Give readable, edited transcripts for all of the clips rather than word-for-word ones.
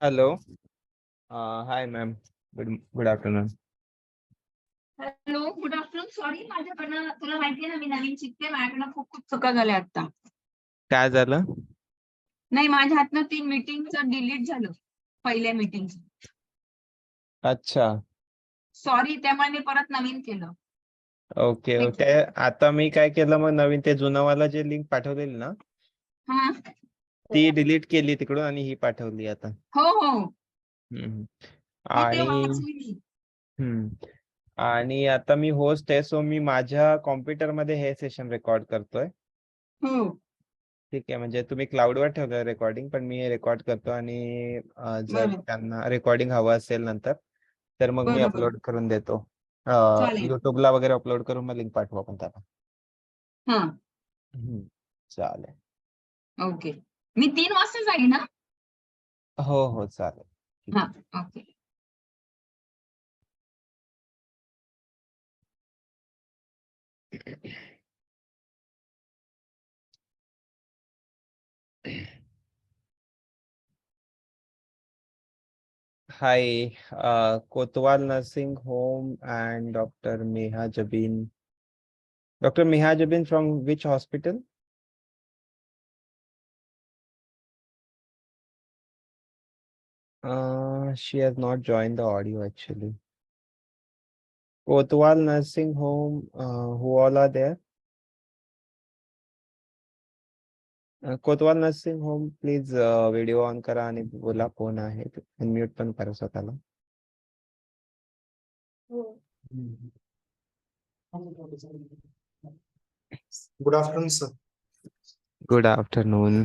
Hello. Hi, ma'am. Good afternoon. Hello, good afternoon. Sorry, माझ्याकडनं तुला माहितीये ना, मी नवीन शिकते. माझ्याकडनं खूप खूप चुका झाल्या आता. काय झालं? नाही, माझ्या हातनं 3 मीटिंगचं डिलीट झालं, पहिल्या मीटिंगचं. अच्छा. सॉरी, त्यामुळे मी परत नवीन केलं. ओके. ठीक आहे. ओके. आता मी काय केलं मग नवीन ते जुनवाला जे लिंक पाठवलेली ना हा. ती डिलीट केली तिकडून आणि ही पाठवली आता. हो हो हम्म. हो, ते आणि वाचली मी. आणि आता मी होस्ट आहे, सो मी माझ्या कॉम्प्युटरमध्ये हे सेशन रेकॉर्ड करतोय. हो ठीक आहे, म्हणजे तुम्ही क्लाउडवर ठेवलं रेकॉर्डिंग, पण मी रेकॉर्ड करतो आणि जर बरं त्यांना रेकॉर्डिंग हवं असेल नंतर तर मग मी बरोबर. अपलोड करून देतो. चालेल. युट्यूबला वगैरे अपलोड करून मग लिंक पाठवू आपण त्याला. हा. चालेल. ओके. मी 3 वाजता जाईल ना. हो हो चालेल. ठीक हा. आहे. Okay. Hi, Kotwal Nursing Home and Dr. Meha Jabin. Dr. Meha Jabin from which hospital? She has not joined the audio actually. Kotwal Nursing Home, who all are there? Kotwal nursing home please video on करा आणि बोला कोण आहे ते. Unmute पण करा स्वतःला. Good afternoon, sir. Good afternoon.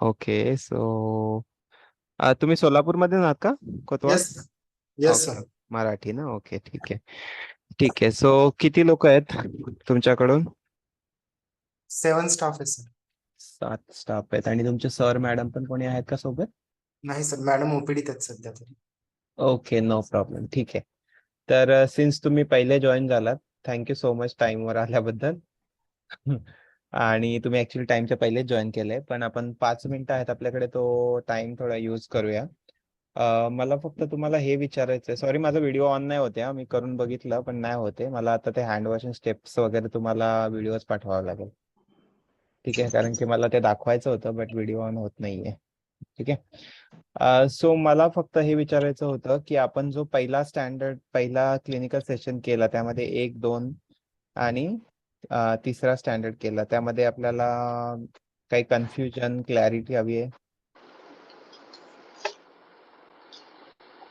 Okay, so तुम्ही सोलापूरमध्ये आहात का Kotwal? Yes, yes, okay, sir. Marathi ना. ओके, ठीक आहे. ठीक आहे, सो किती लोक आहेत तुमच्याकडून? 7 staff आहे, sir. 7 स्टाफ आहेत. आणि तुमचे सर मॅडम पण कोणी आहेत का सोबत? नाही सर, मॅडम ओपीडीत आहेत सध्या तरी. Okay, no problem. ठीक आहे. तर सिन्स तुम्ही पहिले जॉईन झालात, थँक्यू सो मच टाइमवर आल्याबद्दल. आणि तुम्ही ऍक्च्युली टाइमच्या पहिलेच जॉईन केलंय, पण आपण 5 मिनिटं आहेत आपल्याकडे, तो टाइम थोडा यूज करूया. मला फक्त तुम्हाला हे विचारायचंय, सॉरी माझा व्हिडिओ ऑन नाही होते, मी करून बघितलं पण नाही होते. मला आता ते हँड वॉशिंग स्टेप्स वगैरे तुम्हाला व्हिडिओज पाठवावं लागेल. ठीक आहे, कारण की मला ते दाखवायचं होतं बट व्हिडिओ ऑन होत नाहीये. ठीक आहे. सो मला फक्त हे विचारायचं होतं की आपण जो पहिला क्लिनिकल सेशन केला त्यामध्ये 1, 2 आणि तिसरा स्टँडर्ड केला, त्यामध्ये आपल्याला काही कन्फ्युजन क्लॅरिटी हवी आहे?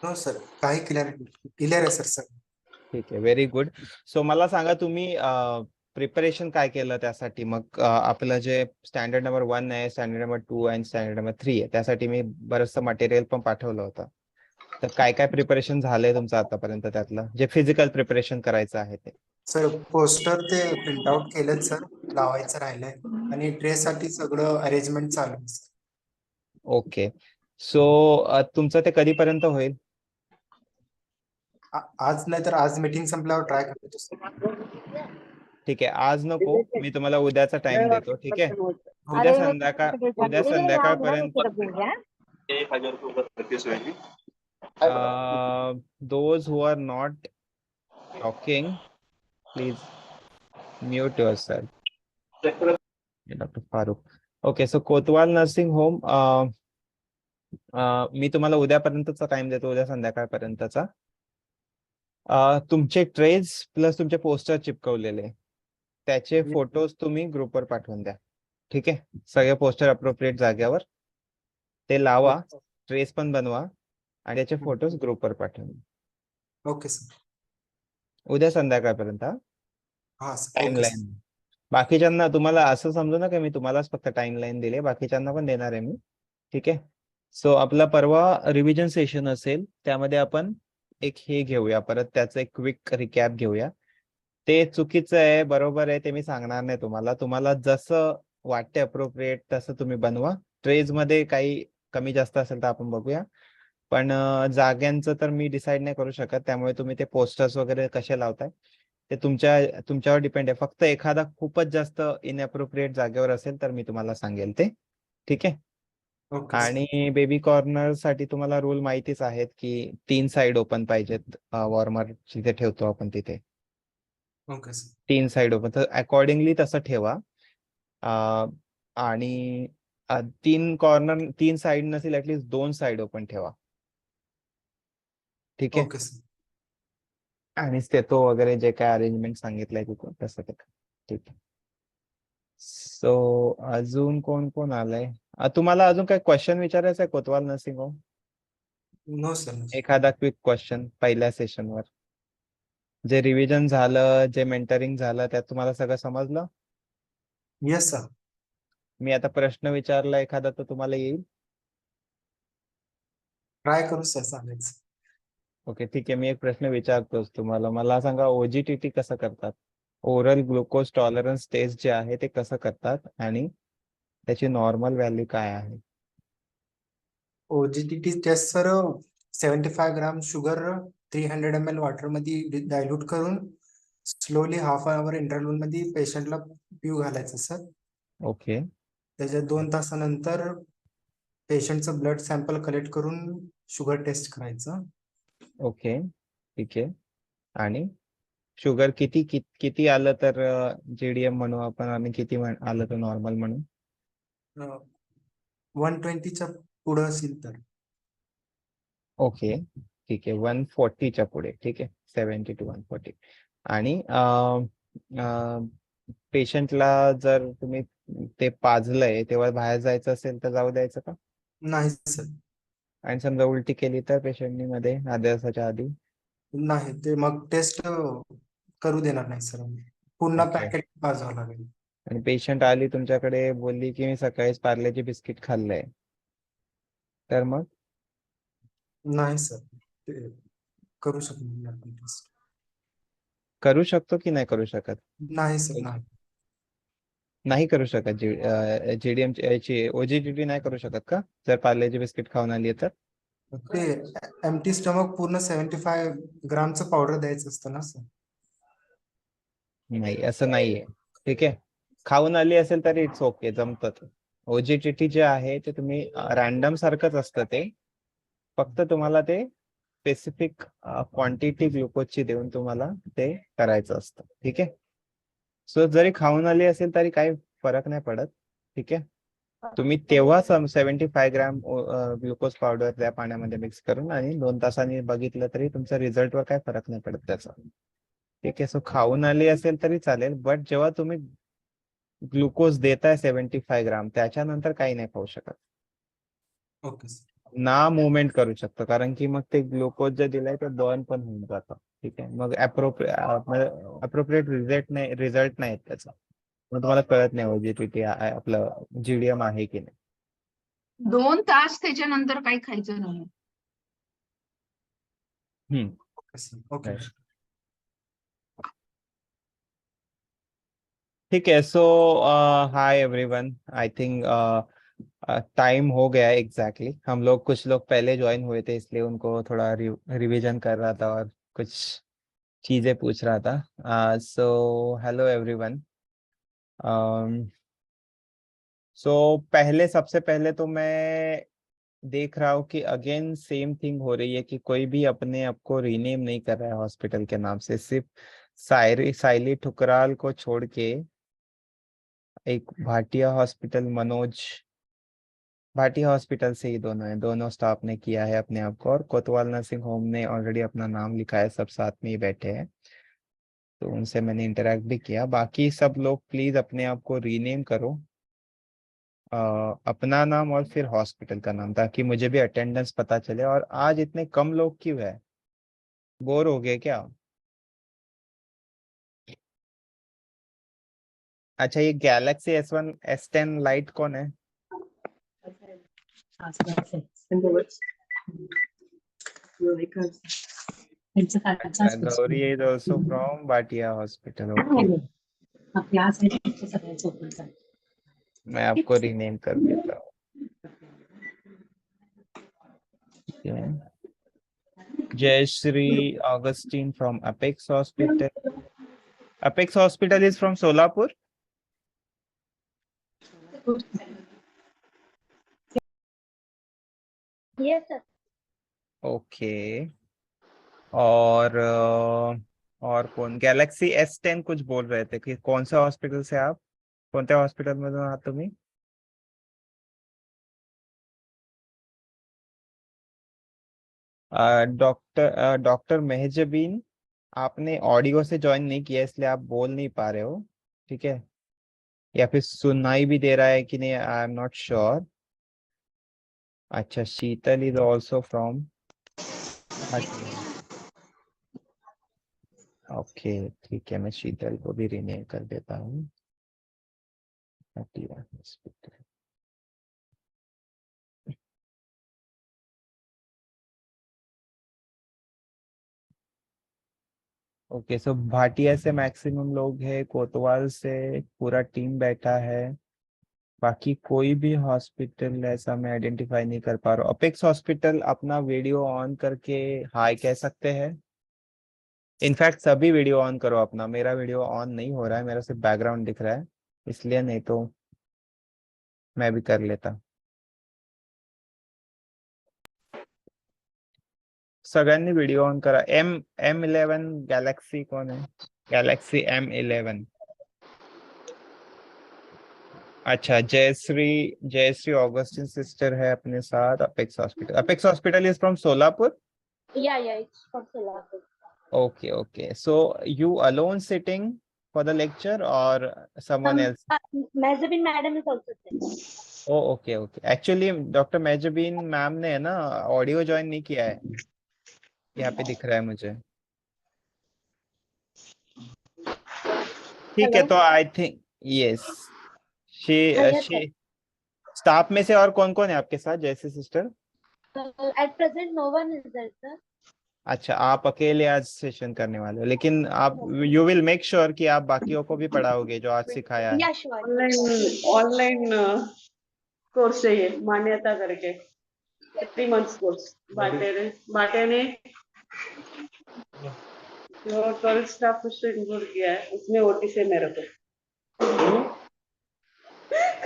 नो सर, काही क्लिअर आहे सर. ठीक आहे, व्हेरी गुड. सो मला सांगा तुम्ही प्रिपरेशन काय केलं त्यासाठी? मग आपलं जे स्टँडर्ड नंबर 1 आहे, स्टँडर्ड नंबर 2 आणि स्टँडर्ड नंबर 3 आहे, त्यासाठी मी बरंचसं मटेरियल पण पाठवलं होतं. तर काय काय प्रिपरेशन झालंय तुमचं आतापर्यंत त्यातलं, जे फिजिकल प्रिपरेशन करायचं आहे ते? सर पोस्टर ते प्रिंट आउट केलेत सर, लावायचं राहिलंय आणि ड्रेससाठी सगळं अरेंजमेंट चालू आहे सर. ओके, सो तुमचं ते कधीपर्यंत होईल? आज नाही तर आज मीटिंग संपल्यावर ट्राय करतो सर. ठीक आहे, आज नको, मी तुम्हाला उद्याचा टाइम देतो. ठीक आहे, उद्या संध्याकाळपर्यंत. Those who are not talking, please mute yourself. Doctor Farooq. Okay, so Kotwal nursing home, मी तुम्हाला उद्यापर्यंतचा टाइम देतो, उद्या संध्याकाळपर्यंतचा. तुमचे ट्रेज प्लस तुमचे पोस्टर चिपकवलेले त्याचे फोटोज तुम्ही ग्रुपवर पाठवून द्या. ठीक आहे, सगळे पोस्टर अप्रोप्रिएट जागेवर ते लावा, ट्रेस पण बनवा आणि त्याचे फोटोज ग्रुपवर पाठवून द्या. Okay sir. उद्या संध्याकाळपर्यंत. हा सर. टाइमलाईन बाकीच्यांना, तुम्हाला असं समजू नका मी तुम्हालाच फक्त टाइमलाईन दिली, बाकीच्यांना पण देणार आहे मी. ठीक आहे, सो आपला परवा रिव्हिजन सेशन असेल, त्यामध्ये आपण एक हे घेऊया परत, त्याचं एक क्विक रिकॅप घेऊया. ते चुकीचं आहे बरोबर आहे ते मी सांगणार नाही तुम्हाला, तुम्हाला जसं वाटते अप्रोप्रिएट तसं तुम्ही बनवा. ट्रेज मध्ये काही कमी जास्त असेल तर आपण बघूया, पण जाग्यांचं तर मी डिसाईड नाही करू शकत, त्यामुळे तुम्ही ते पोस्टर्स वगैरे कसे लावताय ते तुमच्यावर डिपेंड आहे. फक्त एखादा खूपच जास्त इनअप्रोप्रिएट जागेवर असेल तर मी तुम्हाला सांगेल ते. ठीक आहे, ओके सर. आणि बेबी कॉर्नर साठी तुम्हाला रूल माहितीच आहेत की 3 साइड ओपन पाहिजेत. वॉर्मर जिथे ठेवतो आपण तिथे ओके सर. 3 साइड ओपन, तर अकॉर्डिंगली तसं ठेवा. अं, आणि 3 साइड नसेल ऍटलीस्ट 2 साइड ओपन ठेवा. ठीक आहे. Okay sir. आणि स्टेथो वगैरे जे काय अरेंजमेंट सांगितलंय तिथं तसं ते करा. ठीक आहे. सो अजून कोण कोण आलंय? तुम्हाला अजून काय क्वेश्चन विचारायचं आहे Kotwal nursing home? No sir. एखादा क्विक क्वेश्चन पहिल्या सेशनवर? जे रिव्हिजन झालं, जे मेंटरिंग झालं, त्यात तुम्हाला सगळं समजलं? Yes sir. मी आता प्रश्न विचारला एखादा तर तुम्हाला येईल? ट्राय करू सर, चालेल. ओके ठीक आहे. मी एक प्रश्न विचारतोच तुम्हाला. मला सांगा OGTT कसं करतात? ओरल ग्लुकोज टॉलरन्स टेस्ट जे आहे ते कसं करतात आणि त्याची नॉर्मल व्हॅल्यू काय आहे? OGTT test sir 75 gram sugar 300 ml water मध्ये डायल्यूट करून slowly half an hour interval मध्ये पेशंटला पिऊ घालायचं सर. ओके त्याच्या 2 तासानंतर पेशंटचं ब्लड सॅम्पल कलेक्ट करून शुगर टेस्ट करायचं. ओके ठीक आहे. आणि शुगर किती आलं तर JDM म्हणू आपण, आणि किती आलं तर नॉर्मल म्हणू? 120च्या पुढं असेल तर. ओके ठीक आहे. 140च्या पुढे. ठीक आहे. 70 to 140. आणि पेशंटला जर तुम्ही ते पाजलंय तेव्हा बाहेर जायचं असेल तर जाऊ द्यायचं का? नाही सर. आणि समजा उलटी केली तर पेशंटनी मध्ये आधी दिवसाच्या आधी? नाही, ते मग टेस्ट करू देणार नाही सर. पुन्हा ओके. पॅकेट पाजवावं लागेल. आणि पेशंट आली तुमच्याकडे बोलली की मी सकाळीच पार्लेची बिस्किट खाल्लंय, तर मग? नाही सर, ते करू शकत नाही आपण टेस्ट. करू शकतो की नाही करू शकत? नाही सर, नाही. नाही करू शकत. JDM ची OGTT नाही करू शकत का जर पार्लेची बिस्किट खाऊन आली तर? ते एम्प्टी स्टमक पूर्ण 75 ग्रामचं पावडर द्यायचं असतं ना सर. नाही, असं नाहीये. ठीक आहे. खाऊन आली असेल तरी इट्स ओके, जमतं. OGTT जे आहे ते तुम्ही रॅन्डम सारखंच असतं ते. फक्त तुम्हाला ते स्पेसिफिक क्वांटिटी ग्लुकोजची देऊन तुम्हाला ते करायचं असतं. ठीक आहे. सो जरी खाऊन आली असेल तरी काही फरक नाही पडत. ठीक आहे. तुम्ही तेव्हा 75 ग्रॅम ग्लुकोज पावडर त्या पाण्यामध्ये मिक्स करून आणि 2 तासांनी बघितलं तरी तुमच्या रिझल्टवर काय फरक नाही पडत त्याचा. ठीक आहे. सो खाऊन आली असेल तरी चालेल, बट जेव्हा तुम्ही ग्लुकोज देताय 75 ग्राम त्याच्यानंतर काही नाही खाऊ शकत. Okay sir. ना मुवमेंट करू शकतो, कारण की मग ते ग्लुकोज जे दिलंय ते बर्न पण होऊन जातं. ठीक आहे. मग अप्रोप्रिएट रिझल्ट नाही त्याचा. मग तुम्हाला कळत नाही OGTT आपलं JDM आहे की नाही. 2 तास त्याच्यानंतर काही खायचं नाही. Okay sir. ओके. Right. ठीक है. So hi everyone, I think time हो गया है एग्जैक्टली. हम लोग कुछ लोग पहले ज्वाइन हुए थे इसलिए उनको थोड़ा रिवीजन कर रहा था और कुछ चीजें पूछ रहा था. So hello everyone. सो सबसे पहले तो मैं देख रहा हूँ कि अगेन सेम थिंग हो रही है कि कोई भी अपने आप को रीनेम नहीं कर रहा है हॉस्पिटल के नाम से. सिर्फ साइली ठुकराल को छोड़ के एक भाटिया हॉस्पिटल से ही दोनों है. दोनों स्टाफ ने किया है अपने आप को, और कोतवाल नर्सिंग होम ने ऑलरेडी अपना नाम लिखा है. सब साथ में ही बैठे हैं, तो उनसे मैंने इंटरेक्ट भी किया. बाकी सब लोग प्लीज अपने आप को रीनेम करो, अपना नाम और फिर हॉस्पिटल का नाम, ताकि मुझे भी अटेंडेंस पता चले. और आज इतने कम लोग क्यों है? बोर हो गए क्या? अच्छा, ये गैलेक्सी S1 S10 लाइट कौन है? Gauri is also from Bhatia Hospital. Okay. मैं आपको रीनेम कर देता हूँ. Jayashree Augustine from Apex Hospital. Apex Hospital is from Solapur. Yes sir. Okay. और कौन, गैलेक्सी S10 कुछ बोल रहे थे कि कौन सा हॉस्पिटल से आप, कोणत्या हॉस्पिटलमधून आहात तुम्ही? डॉक्टर मेहजबीन, आपने ऑडियो से ज्वाइन नहीं किया इसलिए आप बोल नहीं पा रहे हो, ठीक है? या फिर सुनाई भी दे रहा है कि नहीं, आई एम नॉट श्योर। अच्छा, Sheetal is also from Bhatia. Okay, ठीक है, मैं शीतल को भी रिनेम कर देता हूँ, भाटिया हॉस्पिटल। ओके, सो भाटिया से मैक्सिमम लोग है, कोतवाल से पूरा टीम बैठा है, बाकी कोई भी हॉस्पिटल ऐसा मैं आइडेंटिफाई नहीं कर पा रहा हूँ। अपेक्स हॉस्पिटल अपना वीडियो ऑन करके हाय कह सकते हैं। इनफैक्ट सभी वीडियो ऑन करो अपना, मेरा वीडियो ऑन नहीं हो रहा है, मेरा सिर्फ बैकग्राउंड दिख रहा है इसलिए, नहीं तो मैं भी कर लेता। सगळ्यांनी वीडियो ऑन करा। M11 गैलेक्सी कौन है? Galaxy M11। अच्छा, जयश्री ऑगस्टिन सिस्टर है अपने साथ। Apex hospital is from Solapur. Yeah it's from Solapur. Okay, so you alone sitting for the lecture or someone else? Mehzabin madam is also there. Oh, okay. Actually, doctor Mejbeen ma'am ने है ना audio join नहीं किया है, यहाँ पे दिख रहा है मुझे। ठीक है, Hello. तो I think yes, Yes, she staff में से और कौन कौन है आपके साथ, जैसे sister? at present no one is there, sir. अच्छा, आप अकेले आज सेशन करने वाले हो, लेकिन आप यू विल मेक श्योर कि आप बाकियों को भी पढ़ाओगे जो आज सिखाया है। Yeah, sure. ऑनलाइन कोर्स है ये, मान्यता करके 3 months कोर्स बाटे ने जो 12 स्टाफ उससे इंक्लूड किया है, उसमें ओटी से मेरे को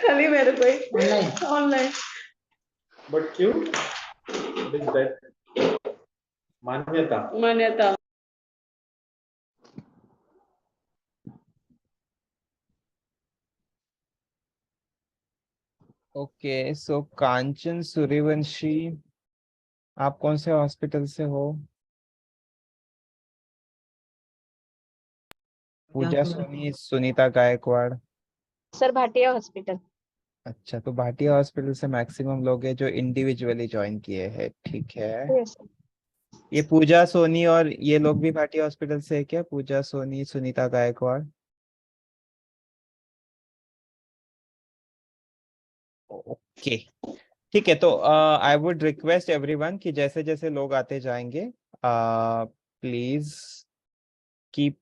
खाली मेरे को ही ऑनलाइन। But क्यों? What is that? मान्यता ओके, सो कांचन सूर्यवंशी, आप कौन से हॉस्पिटल से हो? पूजा सोनी, सुनीता गायकवाड़। Sir Bhatia hospital. अच्छा, तो भाटिया हॉस्पिटल से मैक्सिमम लोग हैं जो इंडिविजुअली ज्वाइन किए हैं, ठीक है। Yes sir. ये पूजा सोनी और ये लोग भी भाटिया हॉस्पिटल से है क्या? पूजा सोनी, सुनीता गायकवाड़। ओके, ठीक है, तो आई वुड रिक्वेस्ट एवरीवन कि जैसे जैसे लोग आते जाएंगे, please keep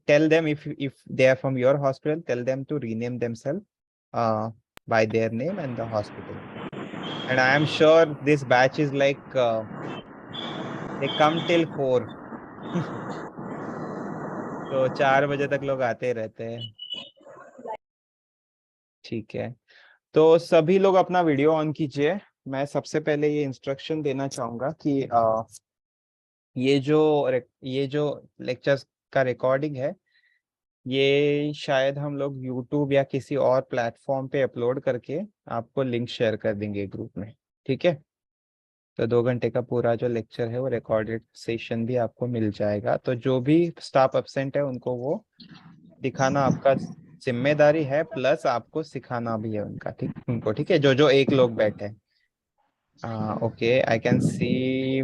tell them if they are from your hospital, tell them to rename themselves by their name and the hospital. And I am sure this batch is like they come till 4 तो 4 बजे तक लोग आते रहते हैं, ठीक है। तो सभी लोग अपना वीडियो ऑन कीजिए। मैं सबसे पहले ये इंस्ट्रक्शन देना चाहूंगा कि ये जो लेक्चर्स का रिकॉर्डिंग है, ये शायद हम लोग YouTube या किसी और प्लेटफॉर्म पे अपलोड करके आपको लिंक शेयर कर देंगे ग्रुप में, ठीक है? तो 2 घंटे का पूरा जो लेक्चर है वो रिकॉर्डेड सेशन भी आपको मिल जाएगा। तो जो भी स्टाफ एब्सेंट है उनको वो दिखाना आपका जिम्मेदारी है, प्लस आपको सिखाना भी है उनका, ठीक है, जो जो एक लोग बैठे हैं। Okay, I can C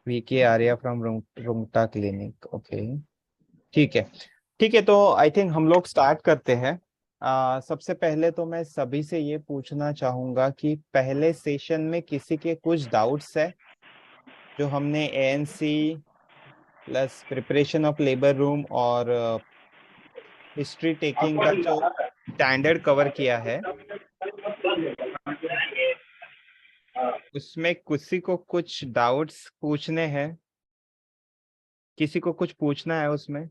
VK Arya from Rungta clinic. Okay, ठीक है, तो आई थिंक हम लोग स्टार्ट करते हैं। सबसे पहले तो मैं सभी से ये पूछना चाहूंगा कि पहले सेशन में किसी के कुछ डाउट्स है? जो हमने ANC plus preparation of labour room और हिस्ट्री टेकिंग का जो स्टैंडर्ड कवर किया है, उसमें किसी को कुछ डाउट्स पूछने हैं? किसी को कुछ पूछना है उसमें?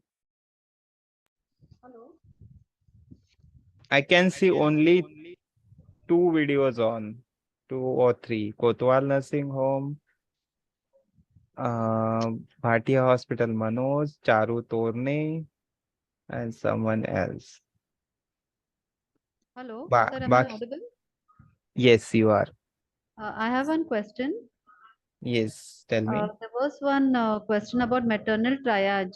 I can see only 2 videos on. 2 or 3. Kotwal Nursing Home, Bhatia Hospital, Manoj, Charu Torne, and someone else. Hello, Ba- sir, am I Baki- audible? Yes, you are. I have one question. Yes, tell me. There was one question about maternal triage.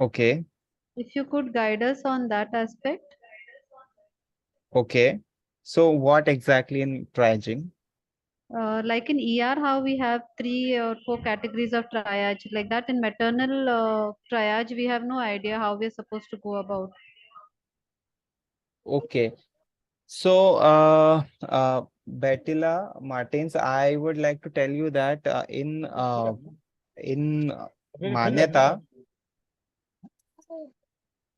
Okay, If you could guide us on that aspect. okay. So what exactly in triaging? Like in ER, how we have 3 or 4 categories of triage. Like that in maternal triage, we have no idea how we're supposed to go about. Okay. So, Bettila Martins, I would like to tell you that in Manyata,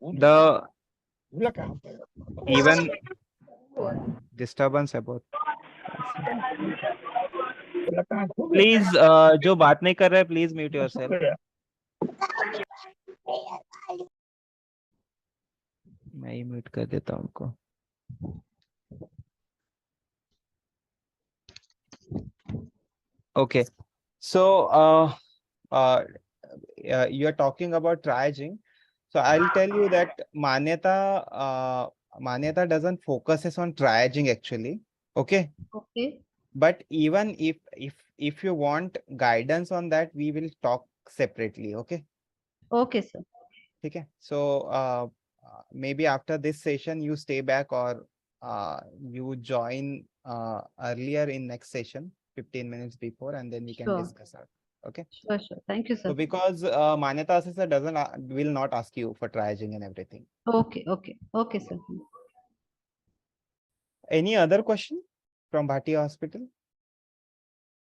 the even disturbance about. Please, जो बात नहीं कर रहे, please mute yourself. मैं ही mute कर देता हूँ उनको. Okay, so you are talking about triaging. So I'll tell you that Manyata doesn't focuses on triaging actually. Okay, Okay. but even if you want guidance on that, we will talk separately. Okay. Okay, sir. Okay. So maybe after this session you stay back or you join earlier in next session 15 minutes before, and then we can Sure. discuss it. Okay. Sure, sure. Thank you, So sir. because Manyata assessor will not ask you for triaging and everything. Okay, okay. Okay, sir. Any other question from Bhatia Hospital?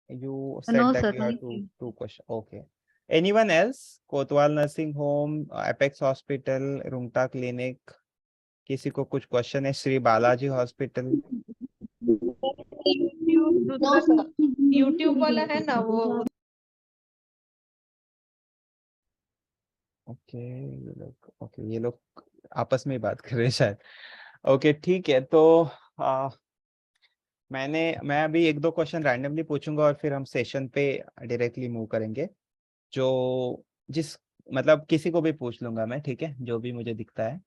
You said No, that sir. you have Thank you. two questions. Okay. Anyone else? Kotwal Nursing Home, Apex Hospital, Rungta Clinic. किसी को कुछ question है? Shri Balaji hospital. YouTube वाला है ना वो. Okay, ये लोग आपस में ही बात कर रहे हैं शायद. ओके, ठीक है. तो मैं अभी 1-2 क्वेश्चन रैंडमली पूछूंगा और फिर हम सेशन पे डायरेक्टली मूव करेंगे. जो मतलब किसी को भी पूछ लूंगा मैं, ठीक है, जो भी मुझे दिखता है.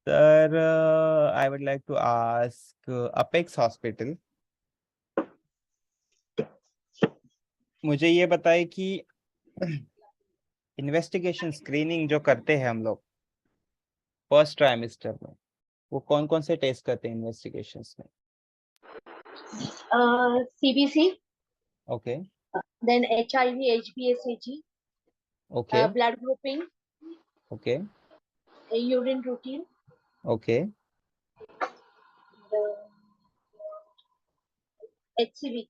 Sir, I would like to ask Apex hospital, मुझे ये बताए कि इन्वेस्टिगेशन स्क्रीनिंग जो करते हैं हम लोग फर्स्ट ट्राइमेस्टर में, वो कौन कौन से टेस्ट करते हैं इन्वेस्टिगेशंस में? CBC, okay, then HIV, HbA1c, okay, blood grouping, okay, urine routine, okay, HCV,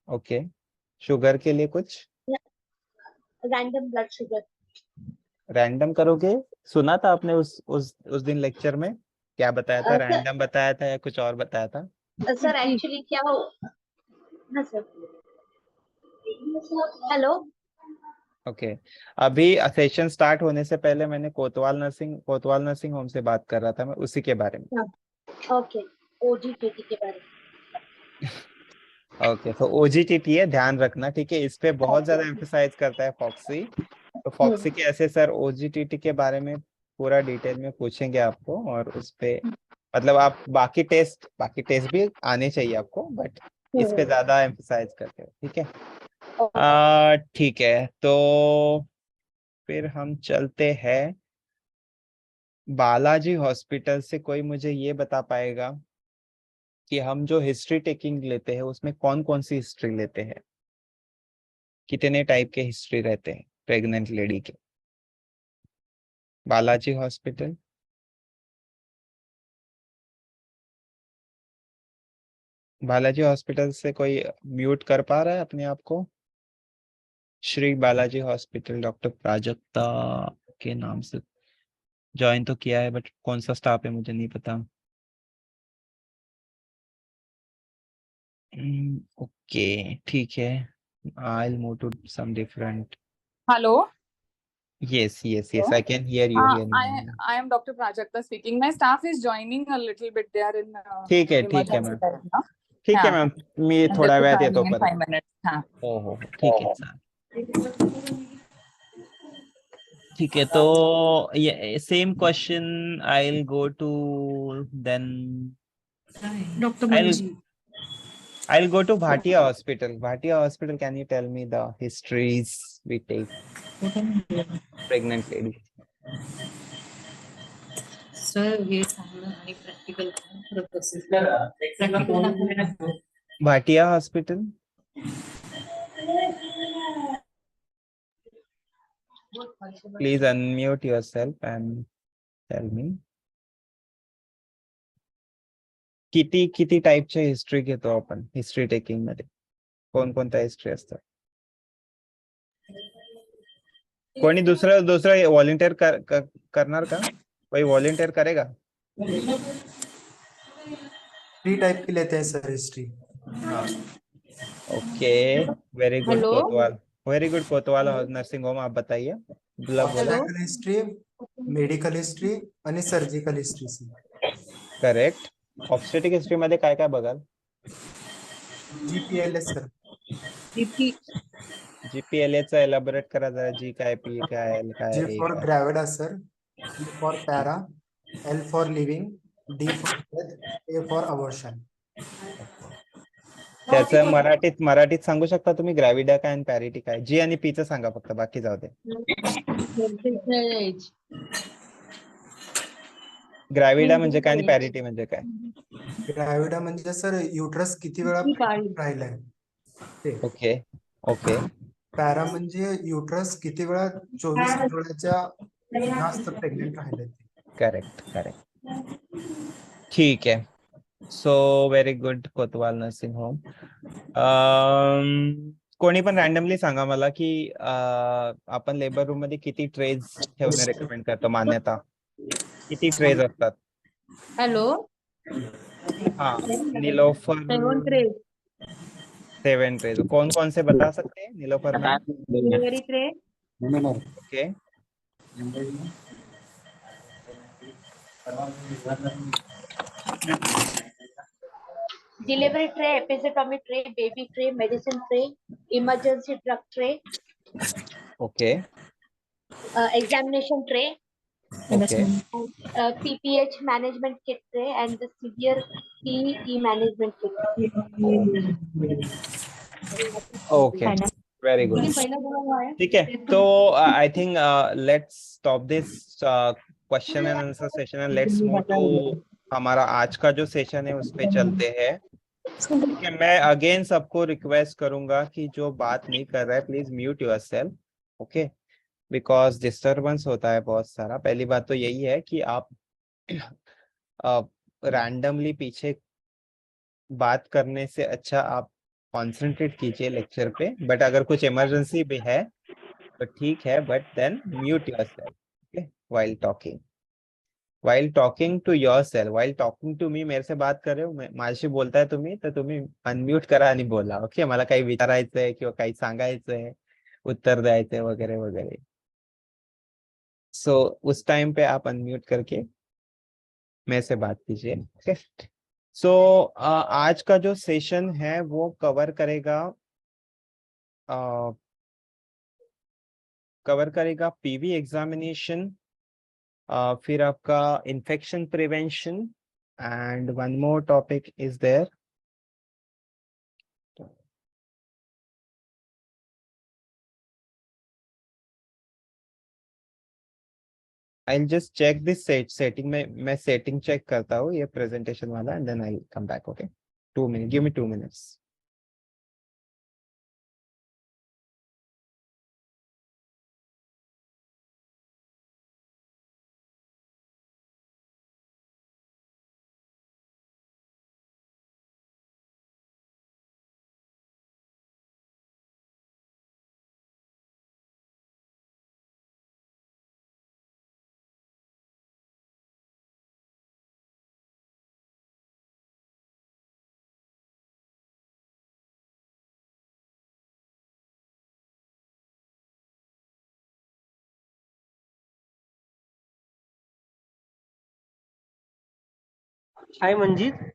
okay. Sugar के लिए कुछ random blood sugar. रैंडम करोगे? सुना था आपने उस दिन लेक्चर में क्या बताया था? रैंडम बताया था या कुछ और बताया था? सर एक्चुअली क्या हो, हाँ सर. हेलो. ओके. अभी सेशन स्टार्ट होने से पहले मैंने कोतवाल नर्सिंग होम से बात कर रहा था, मैं उसी के बारे में. ओके, OGTT के बारे में. ओके, तो OGTT है, ध्यान रखना, ठीक है. इस पे बहुत ज्यादा एम्फसाइज करता है फॉक्सी. तो फॉक्सी के ऐसे सर OGTT के बारे में पूरा डिटेल में पूछेंगे आपको, और उस पे मतलब आप बाकी टेस्ट भी आने चाहिए आपको, बट इस पे ज्यादा एम्फसाइज करते हो, ठीक है. ठीक है, तो फिर हम चलते हैं बालाजी हॉस्पिटल से. कोई मुझे ये बता पाएगा कि हम जो हिस्ट्री टेकिंग लेते हैं उसमें कौन कौन सी हिस्ट्री लेते हैं? कितने टाइप के हिस्ट्री रहते हैं प्रेग्नेंट लेडी के? बालाजी हॉस्पिटल. बालाजी हॉस्पिटल से कोई म्यूट कर पा रहा है अपने आप को? श्री बालाजी हॉस्पिटल, डॉक्टर प्राजक्ता के नाम से ज्वाइन तो किया है, बट कौन सा स्टाफ है मुझे नहीं पता. ओके, ठीक है. I'll move to some different. Hello. Yes, yes, yes. Hello? I can hear you. Hear me. I am Dr. Prajakta speaking. My staff is joining a little bit. They are in ठीक आहे emergency ma'am. right now. ठीक आहे Yeah. Ma'am. Me And थोड्या they'll be वेळात येतो joining in परत. 5 minutes. हाँ. हो हो हो. ठीक आहे चालेल. ठीक आहे तो same question I will go to then Dr. I'll Manji. I'll go to Bhatia Hospital. Bhatia Hospital, can you tell me the histories we take pregnant lady? Sir, हे सांगणं आणि practical practical Bhatia Hospital. Please unmute yourself and tell me. किती टाइपचे history घेतो आपण history taking मध्ये कोणकोणत्या history असतात कोणी दुसरं व्हॉलंटियर करणार का कोई व्हॉलंटियर करेगा 3 टाइप की लेते हैं sir history. Okay very good Hello? कोतवाल वेरी गुड कोतवाल नर्सिंग होम आप बताइए बोला ऑब्स्टेट्रिकल हिस्ट्री, मेडिकल हिस्ट्री आणि surgical history. Correct obstetric history मध्ये काय काय बघाल जीपीएलएस सर। जीपीएलए चा एलॅबोरेट करा जरा जी काय पी काय एल काय G ए for काय gravidas sir, P for para, L for living, D for death, A for abortion। त्याचं मराठीत सांगू शकता तुम्ही ग्रॅविडा काय आणि पॅरिटी काय जी आणि पी चं सांगा फक्त बाकी जाऊ दे ग्रॅविडा म्हणजे काय आणि पॅरिटी म्हणजे काय ग्रॅविडा म्हणजे सर युट्रस किती वेळा राहिलाय ते। ओके ओके पॅरा म्हणजे युट्रस किती वेळा 24 आठवड्याच्या जास्त प्रेग्नेंट राहिलंय ते। करेक्ट ठीक आहे सो व्हेरी गुड कोतवाल नर्सिंग होम कोणी पण रॅन्डमली सांगा मला की आपण लेबर रूम मध्ये किती ट्रेज ठेवणे रेकमेंड करतो मान्यता किती ट्रेज असतात Hello? हाँ नीलोफर 7 ट्रेज कौन से बता सकते हैं नीलोफर में Delivery tray, okay delivery tray, episiotomy tray, baby tray, medicine tray, emergency drug tray, okay examination tray, okay PPH management kit tray, and the severe PE management kit. Okay very good ठीक है तो I think let's stop this question and answer session and let's move to हमारा आज का जो session है उस पे चलते हैं ठीक है मैं अगेन सबको रिक्वेस्ट करूंगा कि जो बात नहीं कर रहा है please mute yourself okay because disturbance होता है बहुत सारा पहली बात तो यही है कि आप रैंडमली पीछे बात करने से अच्छा आप कॉन्सेंट्रेट कीजिए लेक्चर पे बट अगर कुछ इमरजेंसी भी है तो ठीक है but then mute yourself okay while talking to yourself while talking to me मेरे से बात कर रहे हो माझ्याशी बोलताय तुम्ही तर तुम्ही अनम्यूट करा आणि बोला ओके मला काही विचारायचंय किंवा काही सांगायचंय उत्तर द्यायचंय वगैरे वगैरे सो उस टाइम पे आप अनम्यूट करके मेरे से बात कीजिए ओके सो आज का जो सेशन है वो कवर करेगा पीवी एग्जामिनेशन फिर आपका infection prevention and one more topic is there I'll just check this setting में मैं setting check करता हूँ ये presentation वाला and then I'll come back okay 2 minutes give me 2 minutes Hi Manjeet.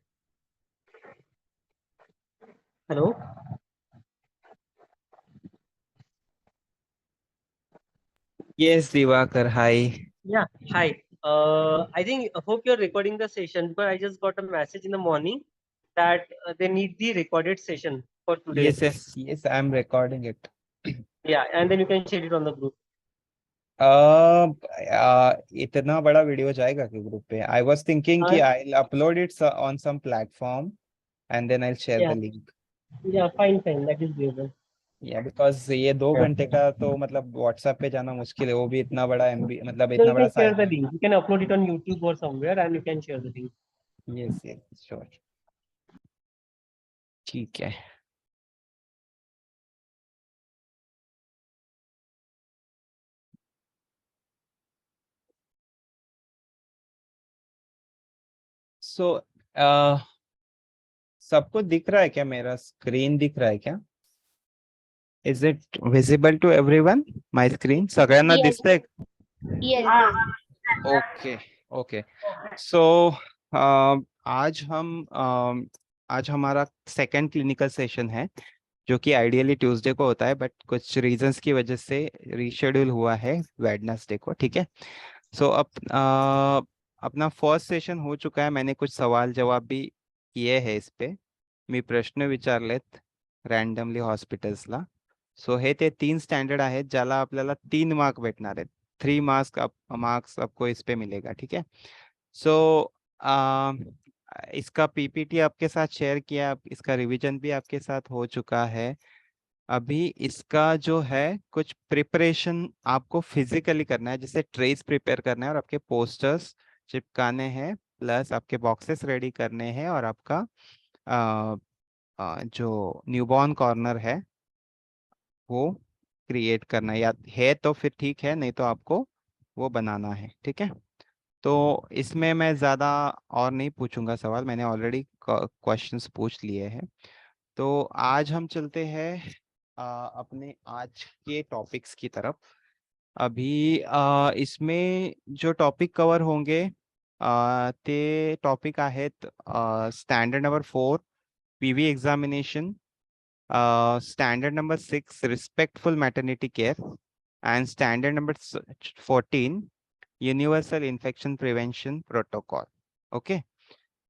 Hello. Yes, Divakar, hi. Yeah. Hi. I think hope you're recording the session, but I just got a message in the morning that they need the recorded session for today. Yes, I'm recording it. Yeah, and then you can share it on the group. इतना बड़ा video जाएगा कि group पे? I was thinking कि Uh, I'll upload it on some platform and then I'll share yeah. the link. Yeah. Fine. That is doable. Yeah, because ये 2 Yeah. घंटे का तो मतलब WhatsApp पे जाना मुश्किल है, वो भी इतना बड़ा MB, मतलब No, इतना you बड़ा can share साइट the है. link. You can upload it on YouTube or somewhere, and you can share the link. Yes, sure. ठीक है. So, सबको दिख रहा है क्या? मेरा स्क्रीन दिख रहा है क्या? Is it visible to everyone? My screen? सगळ्यांना Yes. दिसतंय? Yes. Okay okay. सो आज हमारा सेकंड क्लिनिकल सेशन है, जो कि आइडियली ट्यूसडे को होता है, बट कुछ रीजंस की वजह से रीशेड्यूल हुआ है वेडनेसडे को. ठीक है. सो अपना फर्स्ट सेशन हो चुका है. मैंने कुछ सवाल जवाब भी किए हैं इस पे. मी प्रश्न विचारलेत रॅन्डमली हॉस्पिटल्सला. सो हे ते 3 स्टँडर्ड आहेत ज्याला आपल्याला 3 मार्क भेटणार आहेत. 3 मार्क्स आपको इस पे मिलेगा. ठीक है. सो इसका पीपीटी आपके साथ शेयर किया, इसका रिवीजन भी आपके साथ हो चुका है. अभी इसका जो है कुछ प्रिपरेशन आपको फिजिकली करना है, जैसे ट्रेस प्रिपेयर करना है और आपके पोस्टर्स चिपकाने हैं, प्लस आपके बॉक्सेस रेडी करने हैं, और आपका जो न्यूबॉर्न कॉर्नर है वो क्रिएट करना है तो फिर ठीक है, नहीं तो आपको वो बनाना है. ठीक है. तो इसमें मैं ज़्यादा और नहीं पूछूंगा सवाल, मैंने ऑलरेडी क्वेश्चंस पूछ लिए हैं. तो आज हम चलते हैं अपने आज के टॉपिक्स की तरफ. अभी इसमें जो टॉपिक कवर होंगे ते टॉपिक आहेत standard number 4 PV examination, standard number 6 respectful maternity care, and standard number 14 universal infection prevention protocol. Okay.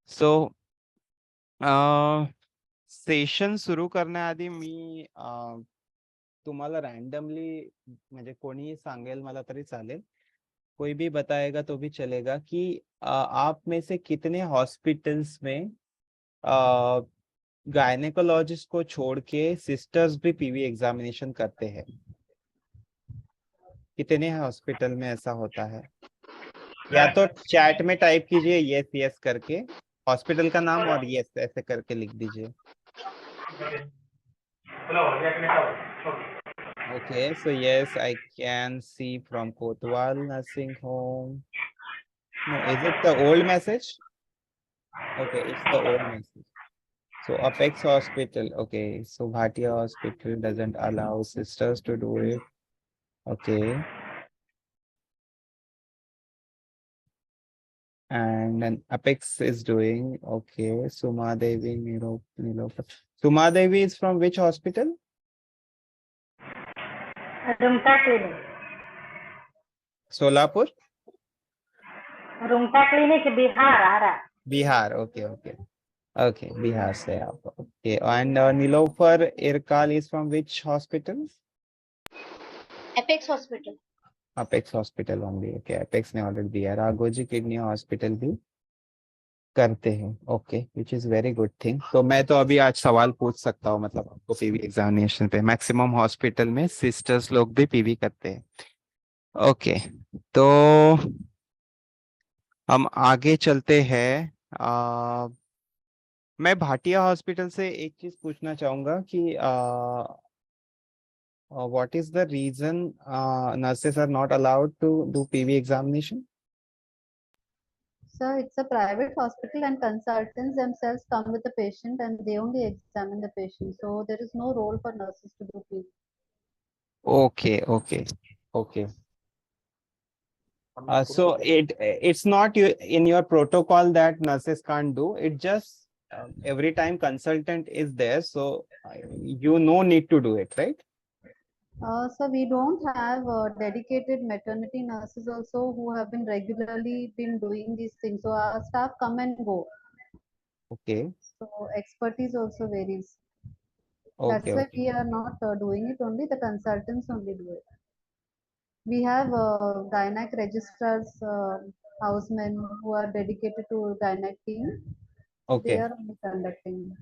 So session सुरू करण्याआधी मी तुम्हाला रैंडमली म्हणजे कोणीही सांगेल मला तरी चालेल, कोई भी बताएगा तो भी चलेगा कि आप में से कितने हॉस्पिटल्स में गायनेकोलॉजिस्ट को छोड़ के सिस्टर्स भी पीवी एग्जामिनेशन करते हैं. कितने हॉस्पिटल में ऐसा होता है? या तो चैट में टाइप कीजिए यस यस करके, हॉस्पिटल का नाम और यस ऐसे करके लिख दीजिए. Okay. So yes, I can see from Kotwal nursing home. No, is it the old message? Okay, it's the old message. So Apex Hospital, okay. So Bhatia Hospital doesn't allow sisters to do it. Okay. And then Apex is doing, okay. Suma Devi, Nilofa. Suma Devi is from which hospital? Rumta Clinic. Solapur? Rumta Clinic, Bihar, Ara. Bihar, okay. Okay, Bihar से आप. Okay, and Nilofer Irkal is from which hospital? Apex Hospital. Apex Hospital only. Okay, Apex ने order दिया. Raghoji kidney hospital भी करते हैं. Okay, which is very good thing. तो मैं तो अभी आज सवाल पूछ सकता हूँ, मतलब आपको पीवी एग्जामिनेशन पे मैक्सिमम हॉस्पिटल में सिस्टर्स लोग भी पीवी करते हैं. ओके, तो हम आगे चलते हैं. मैं भाटिया हॉस्पिटल से एक चीज पूछना चाहूंगा कि what is the reason nurses are not allowed to do PV examination? Sir, it's a private hospital and consultants themselves come with the patient and they only examine the patient. So there is no role for nurses to do PV. Okay. So it's not in your protocol that nurses can't do. It just every time consultant is there, so you no need to do it, right? So we don't have dedicated maternity nurses also who have been regularly been doing these things. So our staff come and go. Okay. So expertise also varies. That's Okay. why Okay. we are not doing it. Only the consultants only do it. We have gynac registrars, housemen who are dedicated to gynac team. They Okay. are only conducting.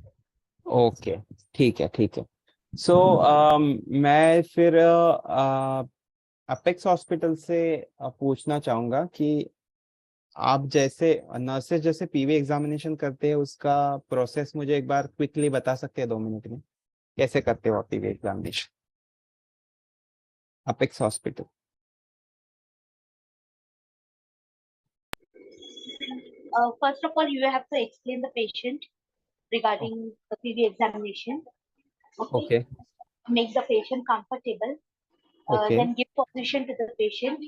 Okay, ठीक है, ठीक है. सो मैं फिर apex hospital से पूछना चाहूंगा कि आप जैसे नर्सेज जैसे पीवी एग्जामिनेशन करते हैं उसका प्रोसेस मुझे एक बार क्विकली बता सकते हैं 2 मिनट में, कैसे करते हो आप PV examination apex hospital? First of all, you have to explain the patient regarding the PV examination. Okay. Okay. Make the patient comfortable. Okay. Then give position to the patient.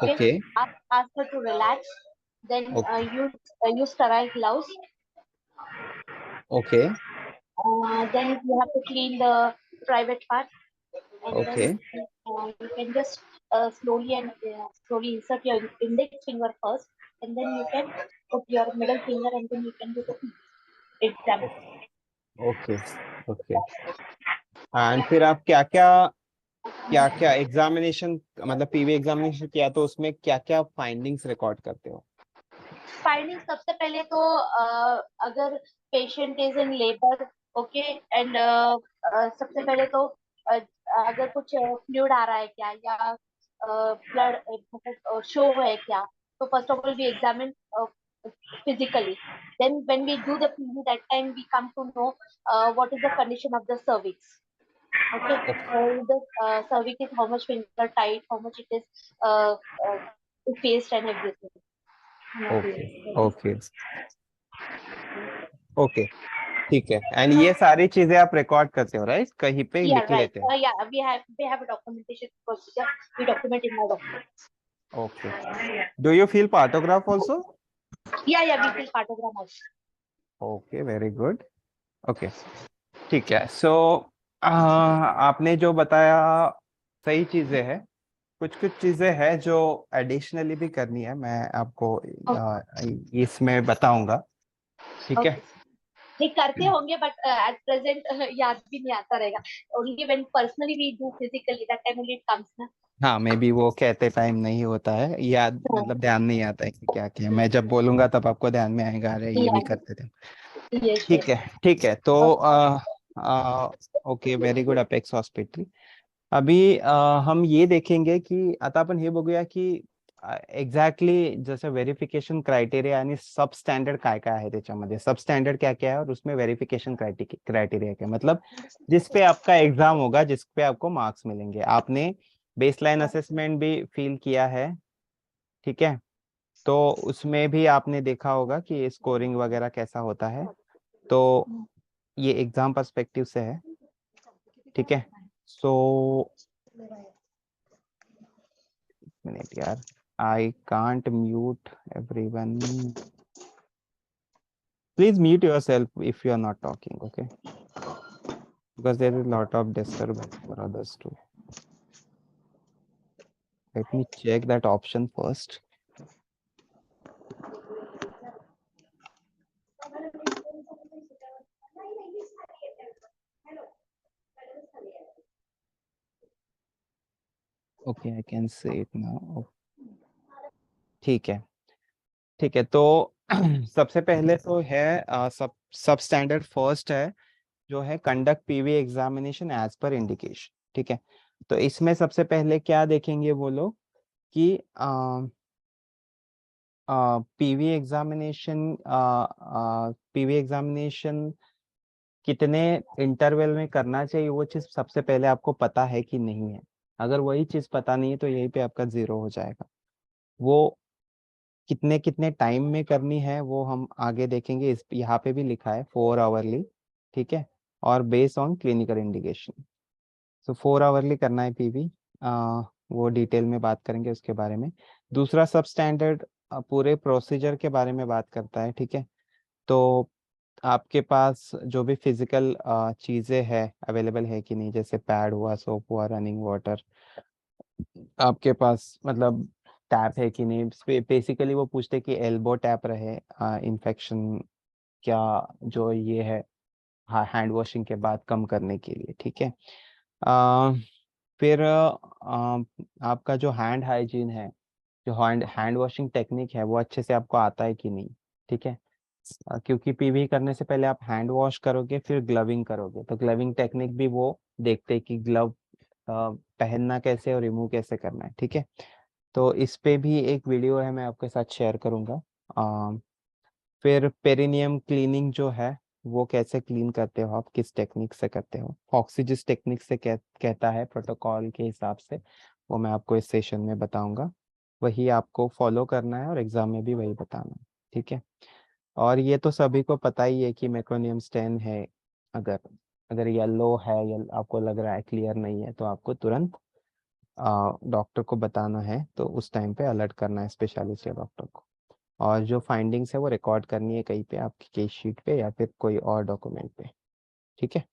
Okay. Ask her to relax. Then Okay. use sterile gloves. Okay. Then you have to clean the private part. And Okay. then you can just slowly insert your index finger first, and then you can put your middle finger, and then you can do the exam. Okay. Okay. And फिर आप क्या क्या examination मतलब PV examination किया तो उसमें क्या क्या फाइंडिंग्स रिकॉर्ड करते हो? फाइंडिंग सबसे पहले तो अगर patient is in labour, okay, and सबसे पहले तो अगर कुछ फ्लूइड आ रहा है क्या, या ब्लड मतलब शो है क्या, तो first of all we examine physically. Then when we do the PV, that time we come to know what is the condition of the cervix. Okay, the cervix is how much finger tight, how much it is effaced and everything. Okay. Okay. Okay, ठीक है. And ये सारी चीजें आप record करते हो, right? कहीं पे Yeah, लिख right. लेते हो? Yeah, we have a documentation procedure. We document in my documents. Okay. Do you feel partograph also? Yeah, we fill cartogram also. Okay, very good. Okay, ठीक है. सो आपने जो बताया सही चीजें हैं. कुछ चीजें हैं जो एडिशनली भी करनी है, मैं आपको इसमें बताऊंगा, ठीक है? ये करते होंगे, बट एट प्रेजेंट याद भी नहीं आता रहेगा. Only when personally we do physically, that time only it comes ना. हाँ, मे बी वो कहते टाइम नहीं होता है याद, मतलब ध्यान नहीं आता है कि क्या किया. मैं जब बोलूंगा तब आपको ध्यान में आएगा, अरे ये भी करते थे. Yes, ठीक है, ठीक है. तो okay, very good. Apex hospital. अभी हम ये देखेंगे की आता आपण हे बघूया की एक्झॅक्टली जसं व्हेरिफिकेशन क्रायटेरिया आणि सब स्टँडर्ड काय काय आहे त्याच्यामध्ये. सब स्टँडर्ड क्या क्या है और उसमें वेरिफिकेशन क्राइटेरिया क्या, मतलब जिस पे आपका एग्जाम होगा, जिस पे आपको मार्क्स मिलेंगे. आपने बेसलाइन असेसमेंट भी फील किया है, ठीक है? तो उसमें भी आपने देखा होगा कि स्कोरिंग वगैरह कैसा होता है. तो ये एग्जाम पर्सपेक्टिव से है, ठीक है? सो minute yaar, I can't mute everyone. Please mute yourself if you are not talking, okay? Because there is a lot of disturbance for others too. Let me check that option first. Okay, I can say it now. ठीक है, ठीक है. तो सबसे पहले तो है सब स्टैंडर्ड फर्स्ट है जो है conduct PV examination as per indication, ठीक है? तो इसमें सबसे पहले क्या देखेंगे वो लोग कि पीवी एग्जामिनेशन कितने इंटरवल में करना चाहिए, वो चीज सबसे पहले आपको पता है कि नहीं है. अगर वही चीज पता नहीं है तो यहीं पे आपका 0 हो जाएगा. वो कितने कितने टाइम में करनी है वो हम आगे देखेंगे. इस यहाँ पे भी लिखा है 4 आवरली, ठीक है? और based on clinical indication. So 4 hourly करना है पीवी, वो डिटेल में बात करेंगे उसके बारे में. दूसरा सब स्टैंडर्ड पूरे प्रोसीजर के बारे में बात करता है, ठीक है। तो आपके पास जो भी फिजिकल चीजें हैं अवेलेबल है कि नहीं, जैसे पैड हुआ, सोप हुआ, रनिंग वाटर, आपके पास मतलब टैप है कि नहीं। बेसिकली वो पूछते कि एल्बो टैप रहे, इन्फेक्शन क्या जो ये है हैंड वॉशिंग के बाद कम करने के लिए, ठीक है। फिर आपका जो हैंड हाइजीन है, जो हैंड वॉशिंग टेक्निक है, वो अच्छे से आपको आता है कि नहीं, ठीक है। क्योंकि पीवी करने से पहले आप हैंड वॉश करोगे, फिर ग्लविंग करोगे, तो ग्लविंग टेक्निक भी वो देखते हैं कि ग्लव पहनना कैसे और रिमूव कैसे करना है, ठीक है। तो इस पे भी एक वीडियो है, मैं आपके साथ शेयर करूंगा। फिर पेरिनियम क्लीनिंग जो है वो कैसे क्लीन करते हो आप, किस टेक्निक से करते हो, फॉक्सी जिस टेक्निक से कहता है प्रोटोकॉल के हिसाब से, वो मैं आपको इस सेशन में बताऊंगा। वही आपको फॉलो करना है और एग्जाम में भी वही बताना है, ठीक है। और ये तो सभी को पता ही है कि मेक्रोनियम स्टेन है, अगर अगर येलो है या आपको लग रहा है क्लियर नहीं है, तो आपको तुरंत डॉक्टर को बताना है, तो उस टाइम पे अलर्ट करना है स्पेशलिस्ट या डॉक्टर को। और जो फाइंडिंग्स है वो रिकॉर्ड करनी है कहीं पे, आपकी केस शीट पे या फिर कोई और डॉक्यूमेंट पे, ठीक है।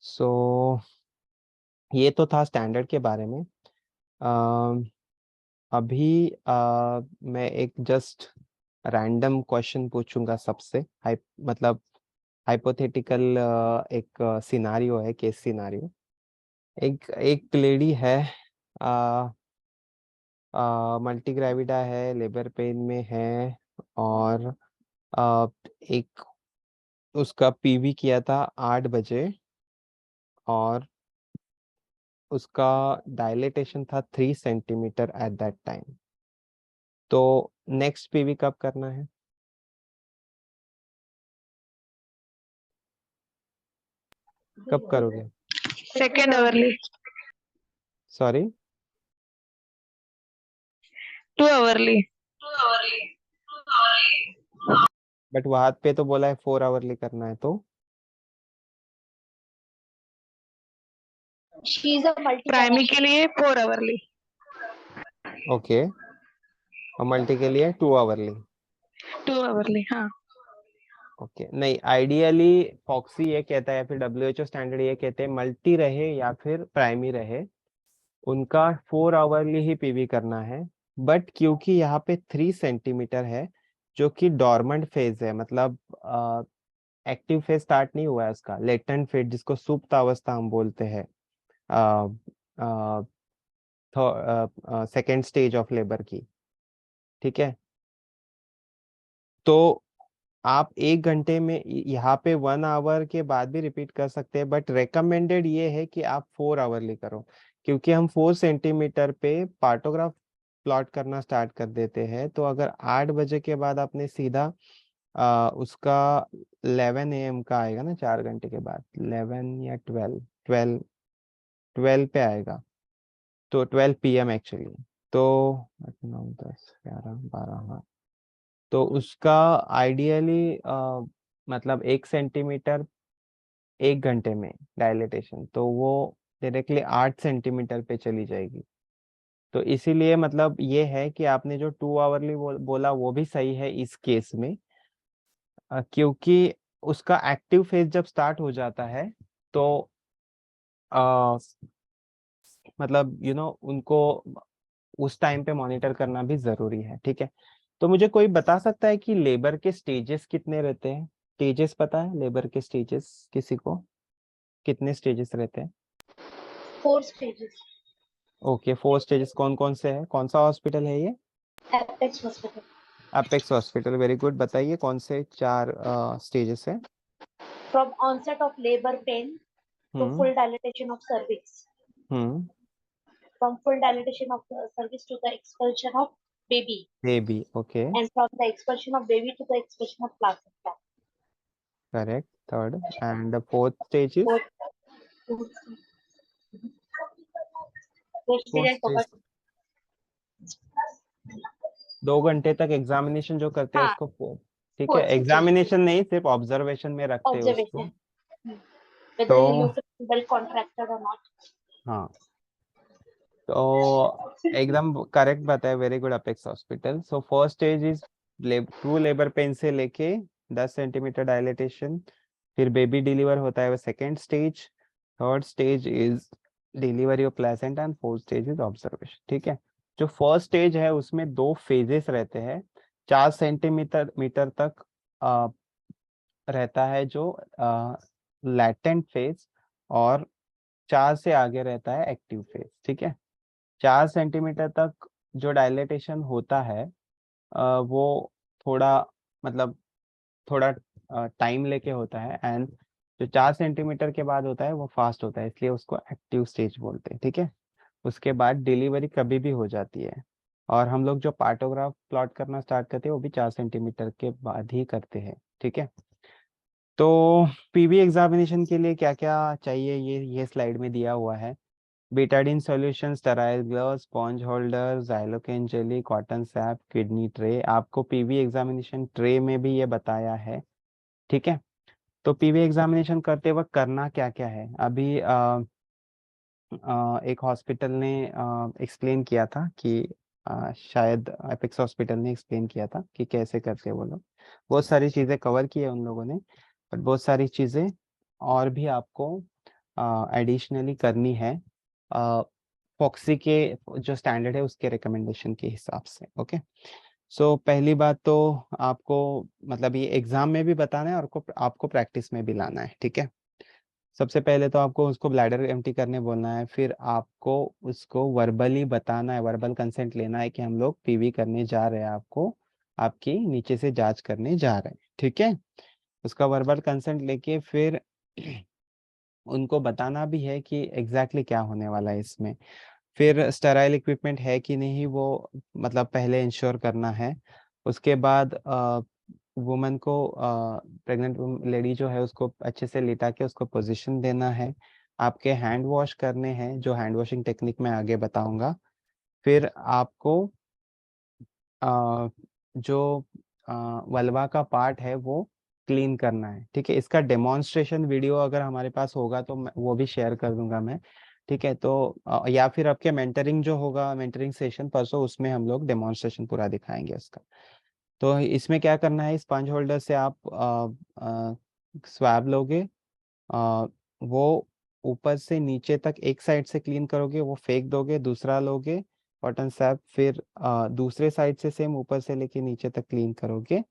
सो ये तो था स्टैंडर्ड के बारे में। अम, अभी मैं एक जस्ट रैंडम क्वेश्चन पूछूंगा सबसे, मतलब हाइपोथेटिकल एक सिनारियो है, केस सिनारियो। एक एक लेडी है, मल्टी ग्रेविडा है, लेबर पेन में है, और एक उसका पीवी किया था 8 बजे, और उसका डायलेटेशन था 3 सेंटीमीटर एट दैट टाइम। तो नेक्स्ट पीवी कब करना है? कब करोगे? Second hourly, sorry, 2 hourly. But वहां पे तो बोला है 4 आवरली करना है, तो she is a multi primary के लिए 4 आवरली, ओके। और मल्टी के लिए 2 आवरली, 2 आवरली, हाँ। ओके। नहीं, आइडियली फॉक्सी ये कहता है, फिर डब्ल्यूएचओ स्टैंडर्ड ये कहते हैं मल्टी रहे या फिर प्राइमरी रहे, उनका 4 आवरली ही पीवी करना है। बट क्योंकि यहाँ पे 3 सेंटीमीटर है, जो कि डॉर्मेंट फेज है, मतलब एक्टिव फेज स्टार्ट नहीं हुआ है उसका, लेटेंट फेज जिसको सुप्त अवस्था हम बोलते हैं, सेकेंड स्टेज ऑफ लेबर की, ठीक है। तो आप 1 घंटे में यहाँ पे 1 आवर के बाद भी रिपीट कर सकते हैं, बट रेकमेंडेड ये है कि आप 4 आवरली करो, क्योंकि हम 4 सेंटीमीटर पे पार्टोग्राफ प्लॉट करना स्टार्ट कर देते हैं। तो अगर 8 बजे के बाद आपने सीधा उसका 11 AM का आएगा ना, 4 घंटे के बाद 11 या 12 पे आएगा, तो 12 PM एक्चुअली। तो 8, 9, 10, 11, 12, हाँ, तो उसका आइडियली मतलब 1 सेंटीमीटर 1 घंटे में डायलेटेशन, तो वो डायरेक्टली 8 सेंटीमीटर पे चली जाएगी। तो इसीलिए मतलब ये है कि आपने जो 2 आवरली बोला वो भी सही है इस केस में, क्योंकि उसका एक्टिव फेज जब स्टार्ट हो जाता है, तो मतलब उनको उस टाइम पे मॉनिटर करना भी जरूरी है, ठीक है। तो मुझे कोई बता सकता है कि लेबर के स्टेजेस कितने रहते हैं? स्टेजेस पता है लेबर के स्टेजेस किसी को? कितने स्टेजेस रहते हैं? 4 स्टेजेस, ओके, 4 स्टेजेस कौन कौन से हैं? कौन सा हॉस्पिटल है ये? Apex hospital. Apex hospital, very good. बताइए कौन से 4 स्टेजेस है? From onset of labor pain to hmm full dilatation of cervix. Hmm From full dilatation of the cervix to the expulsion of baby. Baby, okay, And from the expulsion of baby to the expulsion of placenta. Correct. Third and the fourth stage is? Fourth stage I stage forgot. 2 घंटे तक examination जो करते हैं हाँ, उसको ठीक है, fourth stage examination नहीं, सिर्फ ऑब्जर्वेशन में रखते हैं उसको। observation. Whether तो the uterus is well contracted or not. हाँ, तो तो एकदम करेक्ट बताया, very good apex hospital. So first stage is true labour pain से लेके 10 सेंटीमीटर डायलेटेशन, फिर बेबी डिलीवर होता है वो second stage, third stage is delivery of placenta and fourth stage is observation. ठीक है, जो फर्स्ट स्टेज है उसमें 2 फेजेस रहते हैं। 4 सेंटीमीटर तक रहता है जो लैटेंट फेज, और 4 से आगे रहता है एक्टिव फेज। ठीक है, 4 सेंटीमीटर तक जो डायलेटेशन होता है वो थोड़ा मतलब थोड़ा टाइम लेके होता है, एंड जो 4 सेंटीमीटर के बाद होता है वो फास्ट होता है, इसलिए उसको एक्टिव स्टेज बोलते हैं। ठीक है, उसके बाद डिलीवरी कभी भी हो जाती है, और हम लोग जो पार्टोग्राफ प्लॉट करना स्टार्ट करते हैं वो भी 4 सेंटीमीटर के बाद ही करते हैं। ठीक है, तो पीबी एग्जामिनेशन के लिए क्या क्या चाहिए ये स्लाइड में दिया हुआ है। Betadine solution, sterile gloves, sponge holder, Xylocaine jelly, cotton SAP, kidney tray. आपको पीवी एग्जामिनेशन ट्रे में भी ये बताया है। ठीक है, तो पीवी एग्जामिनेशन करते वक्त करना क्या क्या है, अभी एक हॉस्पिटल ने एक्सप्लेन किया था कि शायद एपेक्स हॉस्पिटल ने एक्सप्लेन किया था कि कैसे करते हैं वो लोग। बहुत सारी चीज़ें कवर की है उन लोगों ने, बट बहुत सारी चीज़ें और भी आपको एडिशनली करनी है फॉक्सी के जो स्टैंडर्ड है उसके रिकमेंडेशन के हिसाब से। ओके, सो पहली बात तो आपको मतलब ये एग्जाम में भी बताना है और आपको प्रैक्टिस में भी लाना है। ठीक है, सबसे पहले तो आपको उसको ब्लैडर एम्प्टी करने बोलना है, फिर आपको उसको वर्बली बताना है, वर्बल कंसेंट लेना है कि हम लोग पीवी करने जा रहे हैं, आपको आपकी नीचे से जांच करने जा रहे हैं। ठीक है, उसका वर्बल कंसेंट लेके फिर उनको बताना भी है कि एग्जैक्टली क्या होने वाला है इसमें। फिर स्टेराइल इक्विपमेंट है कि नहीं वो मतलब पहले इंश्योर करना है। उसके बाद वुमन को प्रेग्नेंट लेडी जो है उसको अच्छे से लिटा के उसको पोजीशन देना है। आपके हैंड वॉश करने हैं, जो हैंड वॉशिंग टेक्निक मैं आगे बताऊंगा। फिर आपको जो वल्वा का पार्ट है वो क्लीन करना है। ठीक है, इसका डेमोन्स्ट्रेशन वीडियो अगर हमारे पास होगा तो वो भी शेयर कर दूंगा मैं। ठीक है, तो या फिर आपके मेंटरिंग जो होगा, मेंटरिंग सेशन परसों, उसमें हम लोग डेमोन्स्ट्रेशन पूरा दिखाएंगे उसका। तो इसमें क्या करना है, स्पंज होल्डर से आप स्वैब लोगे, वो ऊपर से नीचे तक एक साइड से क्लीन करोगे, वो फेंक दोगे, दूसरा लोगे कॉटन सैप, फिर दूसरे साइड से सेम ऊपर से लेके नीचे तक क्लीन करोगे,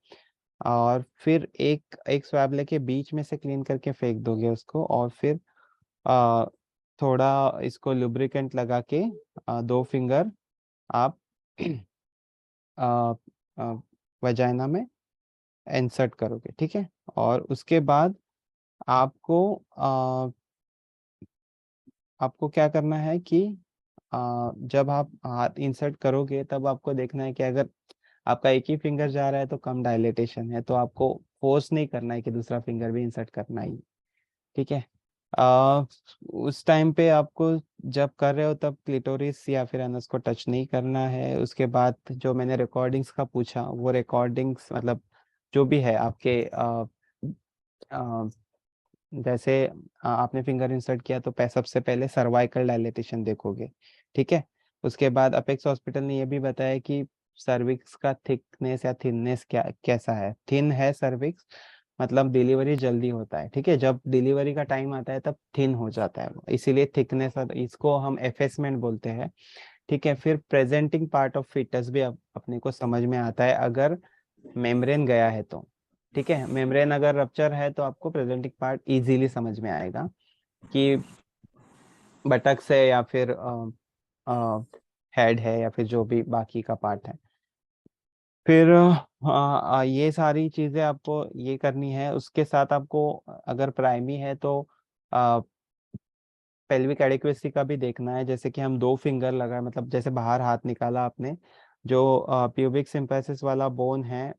और फिर एक एक स्वैब लेके बीच में से क्लीन करके फेंक दोगे उसको, और फिर थोड़ा इसको लुब्रिकेंट लगा के 2 फिंगर आप वजाइना में इंसर्ट करोगे। ठीक है, और उसके बाद आपको आपको क्या करना है कि जब आप हाथ इंसर्ट करोगे तब आपको देखना है कि अगर आपका एक ही फिंगर जा रहा है तो कम डायलेटेशन है, तो आपको फोर्स नहीं करना है कि दूसरा फिंगर भी इंसर्ट करना ही। ठीक है, उस टाइम पे आपको जब कर रहे हो तब क्लिटोरिस या फिर एनस को टच नहीं करना है। उसके बाद जो मैंने रिकॉर्डिंग्स का पूछा, वो रिकॉर्डिंग्स मतलब जो भी है आपके जैसे आपने फिंगर इंसर्ट किया तो सबसे पहले सर्वाइकल डायलेटेशन देखोगे। ठीक है, उसके बाद अपेक्स हॉस्पिटल ने ये भी बताया कि सर्विक्स का थिकनेस या थिननेस कैसा है। थिन है सर्विक्स, मतलब डिलीवरी जल्दी होता है। ठीक है, जब डिलीवरी का टाइम आता है तब थिन हो जाता है वो, इसीलिए थिकनेस, इसको हम एफेसमेंट बोलते हैं। ठीक है, फिर प्रेजेंटिंग पार्ट ऑफ फीटस भी अपने को समझ में आता है अगर मेम्ब्रेन गया है तो। ठीक है, मेम्ब्रेन अगर रप्चर है तो आपको प्रेजेंटिंग पार्ट इजीली समझ में आएगा कि बटक से या फिर हेड है या फिर जो भी बाकी का पार्ट है। फिर ये सारी चीज़ें आपको ये करनी है। उसके साथ आपको अगर प्राइमी है तो पेल्विक एडिक्वेसी का भी देखना है। जैसे कि हम 2 फिंगर लगाए, मतलब जैसे बाहर हाथ निकाला आपने, जो प्यूबिक सिम्पैसिस वाला बोन है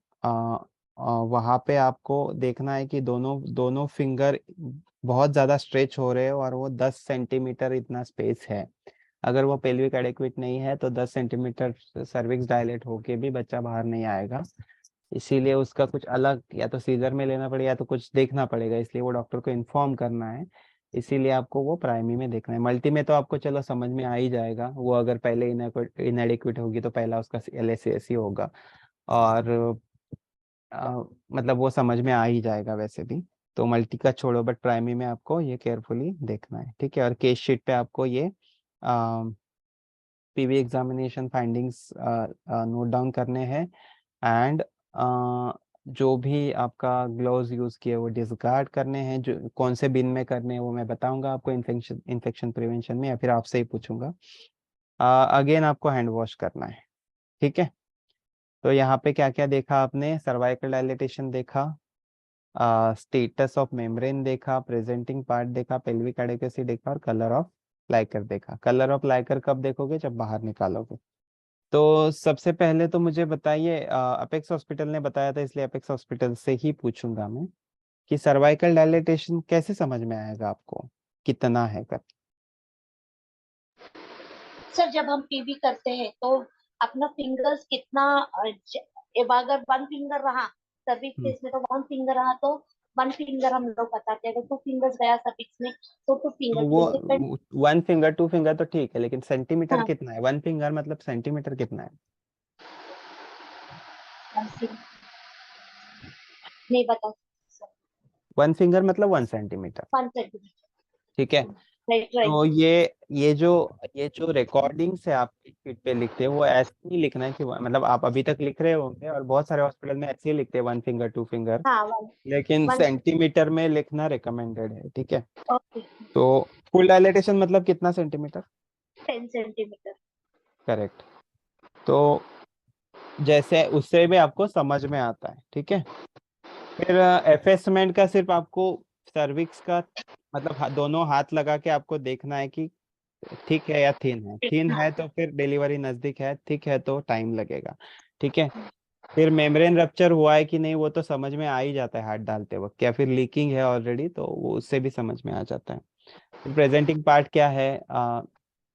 वहाँ पे आपको देखना है कि दोनों दोनों फिंगर बहुत ज़्यादा स्ट्रेच हो रहे हैं और वो 10 सेंटीमीटर इतना स्पेस है। अगर वो पेल्विक एडिक्वेट नहीं है तो 10 सेंटीमीटर सर्विक्स डायलेट होके भी बच्चा बाहर नहीं आएगा, इसीलिए उसका कुछ अलग या तो सीजर में लेना पड़ेगा या तो कुछ देखना पड़ेगा, इसलिए वो डॉक्टर को इन्फॉर्म करना है इसीलिए आपको वो प्राइमरी में देखना है। मल्टी में तो आपको चलो समझ में आ ही जाएगा, वो अगर पहले इनएडिक्वेट होगी तो पहला उसका LACSE होगा, और मतलब वो समझ में आ ही जाएगा वैसे भी। तो मल्टी का छोड़ो, बट प्राइमरी में आपको ये केयरफुली देखना है, ठीक है। और केस शीट पे आपको ये PV examination findings note down करने हैं, एंड जो भी आपका ग्लोव्स यूज किए वो डिसगार्ड करने हैं। जो कौन से बिन में करने हैं वो मैं बताऊंगा आपको इन्फेक्शन प्रिवेंशन में, या फिर आपसे ही पूछूंगा। अगेन आपको हैंड वॉश करना है, ठीक है। तो यहाँ पे क्या क्या देखा आपने? सर्वाइकल डायलिटेशन देखा, स्टेटस ऑफ मेम्ब्रेन देखा, प्रेजेंटिंग पार्ट देखा, पेल्विक एडेक्वेसी देखा, और कलर ऑफ लाइकर देखा। कलर ऑफ लाइकर कब देखोगे? जब बाहर निकालोगे। तो सबसे पहले तो मुझे बताइए, अपेक्स हॉस्पिटल ने बताया था इसलिए अपेक्स हॉस्पिटल से ही पूछूंगा मैं, कि सर्वाइकल डायलिटेशन कैसे समझ में आएगा आपको, कितना है कर? सर जब हम पीवी करते हैं तो अपना फिंगर्स कितना अगर 1 फिंगर रहा सर्विक्स केस में तो 1 फिंगर रहा तो 1 फिंगर हम लोग बताते हैं। अगर 2 फिंगर्स गया सर्विक्स में तो 2 तो फिंगर वो डिपेंड। 1 फिंगर 2 फिंगर तो ठीक है, लेकिन सेंटीमीटर हाँ कितना है? 1 फिंगर मतलब सेंटीमीटर कितना है? नहीं बता सर। 1 फिंगर मतलब 1 सेंटीमीटर, 1 सेंटीमीटर। ठीक है। Right right. तो ये जो रिकॉर्डिंग्स है आपकी शीट पे लिखते हैं, वो ऐसे नहीं लिखना है कि मतलब आप अभी तक लिख रहे होंगे और बहुत सारे हॉस्पिटल में ऐसे ही लिखते हैं 1 फिंगर 2 फिंगर, हाँ लेकिन 1 सेंटीमीटर में लिखना रिकमेंडेड है, ठीक है। ओके। तो फुल डायलेटेशन मतलब कितना सेंटीमीटर? 10 सेंटीमीटर। करेक्ट। तो जैसे उससे भी आपको समझ में आता है, ठीक है। फिर एफेसमेंट का सिर्फ आपको सर्विक्स का मतलब दोनों हाथ लगा के आपको देखना है कि थिक है या थिन है। थिन है तो फिर डिलीवरी नजदीक है, थिक है तो टाइम लगेगा, ठीक है। फिर मेम्ब्रेन रप्चर हुआ है कि नहीं वो तो समझ में आ ही जाता है हाथ डालते वक्त, या फिर लीकिंग है ऑलरेडी तो वो उससे भी समझ में आ जाता है। फिर प्रेजेंटिंग पार्ट क्या है?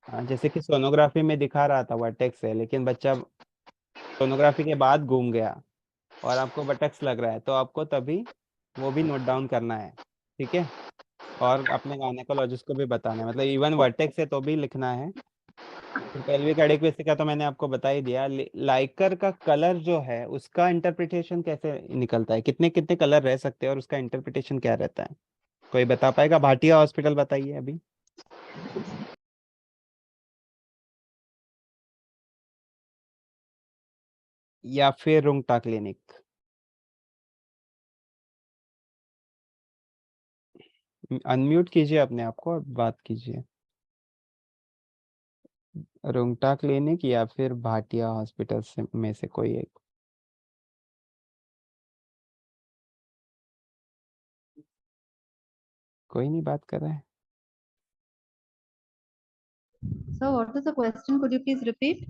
जैसे कि सोनोग्राफी में दिखा रहा था वर्टेक्स है, लेकिन बच्चा सोनोग्राफी के बाद घूम गया और आपको बटक्स लग रहा है, तो आपको तभी वो भी नोट डाउन करना है, ठीक है। और अपने गायनेकोलॉजिस्ट को भी बताना है, मतलब इवन वर्टेक्स है तो भी लिखना है। फिर पेल्विक एडेक्वेसी का तो मैंने आपको बता ही दिया। लाइकर का कलर जो है उसका इंटरप्रिटेशन कैसे निकलता है? कितने कितने कलर रह सकते हैं और उसका इंटरप्रिटेशन क्या रहता है? कोई बता पाएगा? भाटिया हॉस्पिटल बताइए अभी। या फिर रुंगटा क्लिनिक? अनम्यूट कीजिए अपने आप को और बात कीजिए। रुंगटा क्लिनिक या फिर भाटिया हॉस्पिटल से में से कोई एक? कोई नहीं बात कर रहा है। So what is the question? Could you please repeat?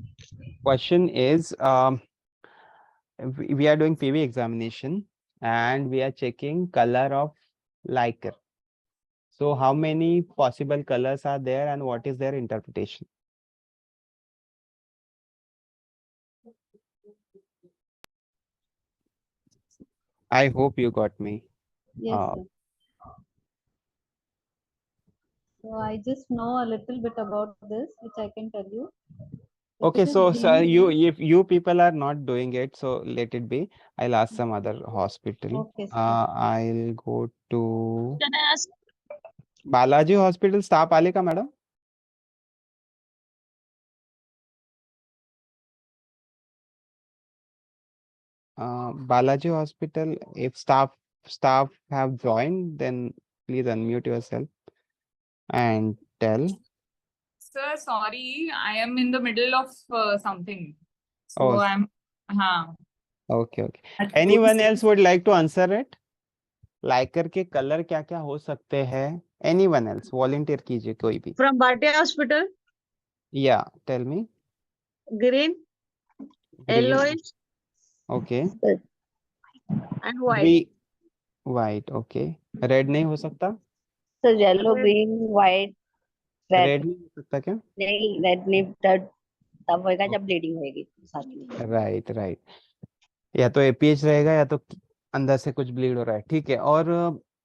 Question is, we are doing PV examination and we are checking color of liquor. So how many possible colors are there and what is their interpretation? I hope you got me. Yes, sir. So I just know a little bit about this, which I can tell you. If Okay, it is so green, if you people are not doing it, so let it be. I'll ask some other hospital. okay, sir. I'll go to Can I ask? Balaji Hospital. Staff आलेगा madam? Balaji Hospital. If staff have joined, then please unmute yourself and tell. Sir, sorry, I am in the middle of something. So Oh, I'm, हाँ. okay. Anyone else would like to answer it? Likert के colour क्या क्या हो सकते हैं? Anyone else? Volunteer कीजिए कोई भी. From Bhatia Hospital, Yeah, tell me. green, Green. yellowish, Okay. and white. White. Okay. Red नहीं हो सकता? Sir yellow green white red. Red नहीं हो सकता क्या? नहीं रेड नहीं तब होएगा जब ब्लीडिंग होएगी साथ में। राइट। या तो APH रहेगा या तो अंदर से कुछ ब्लीड हो रहा है, ठीक है। और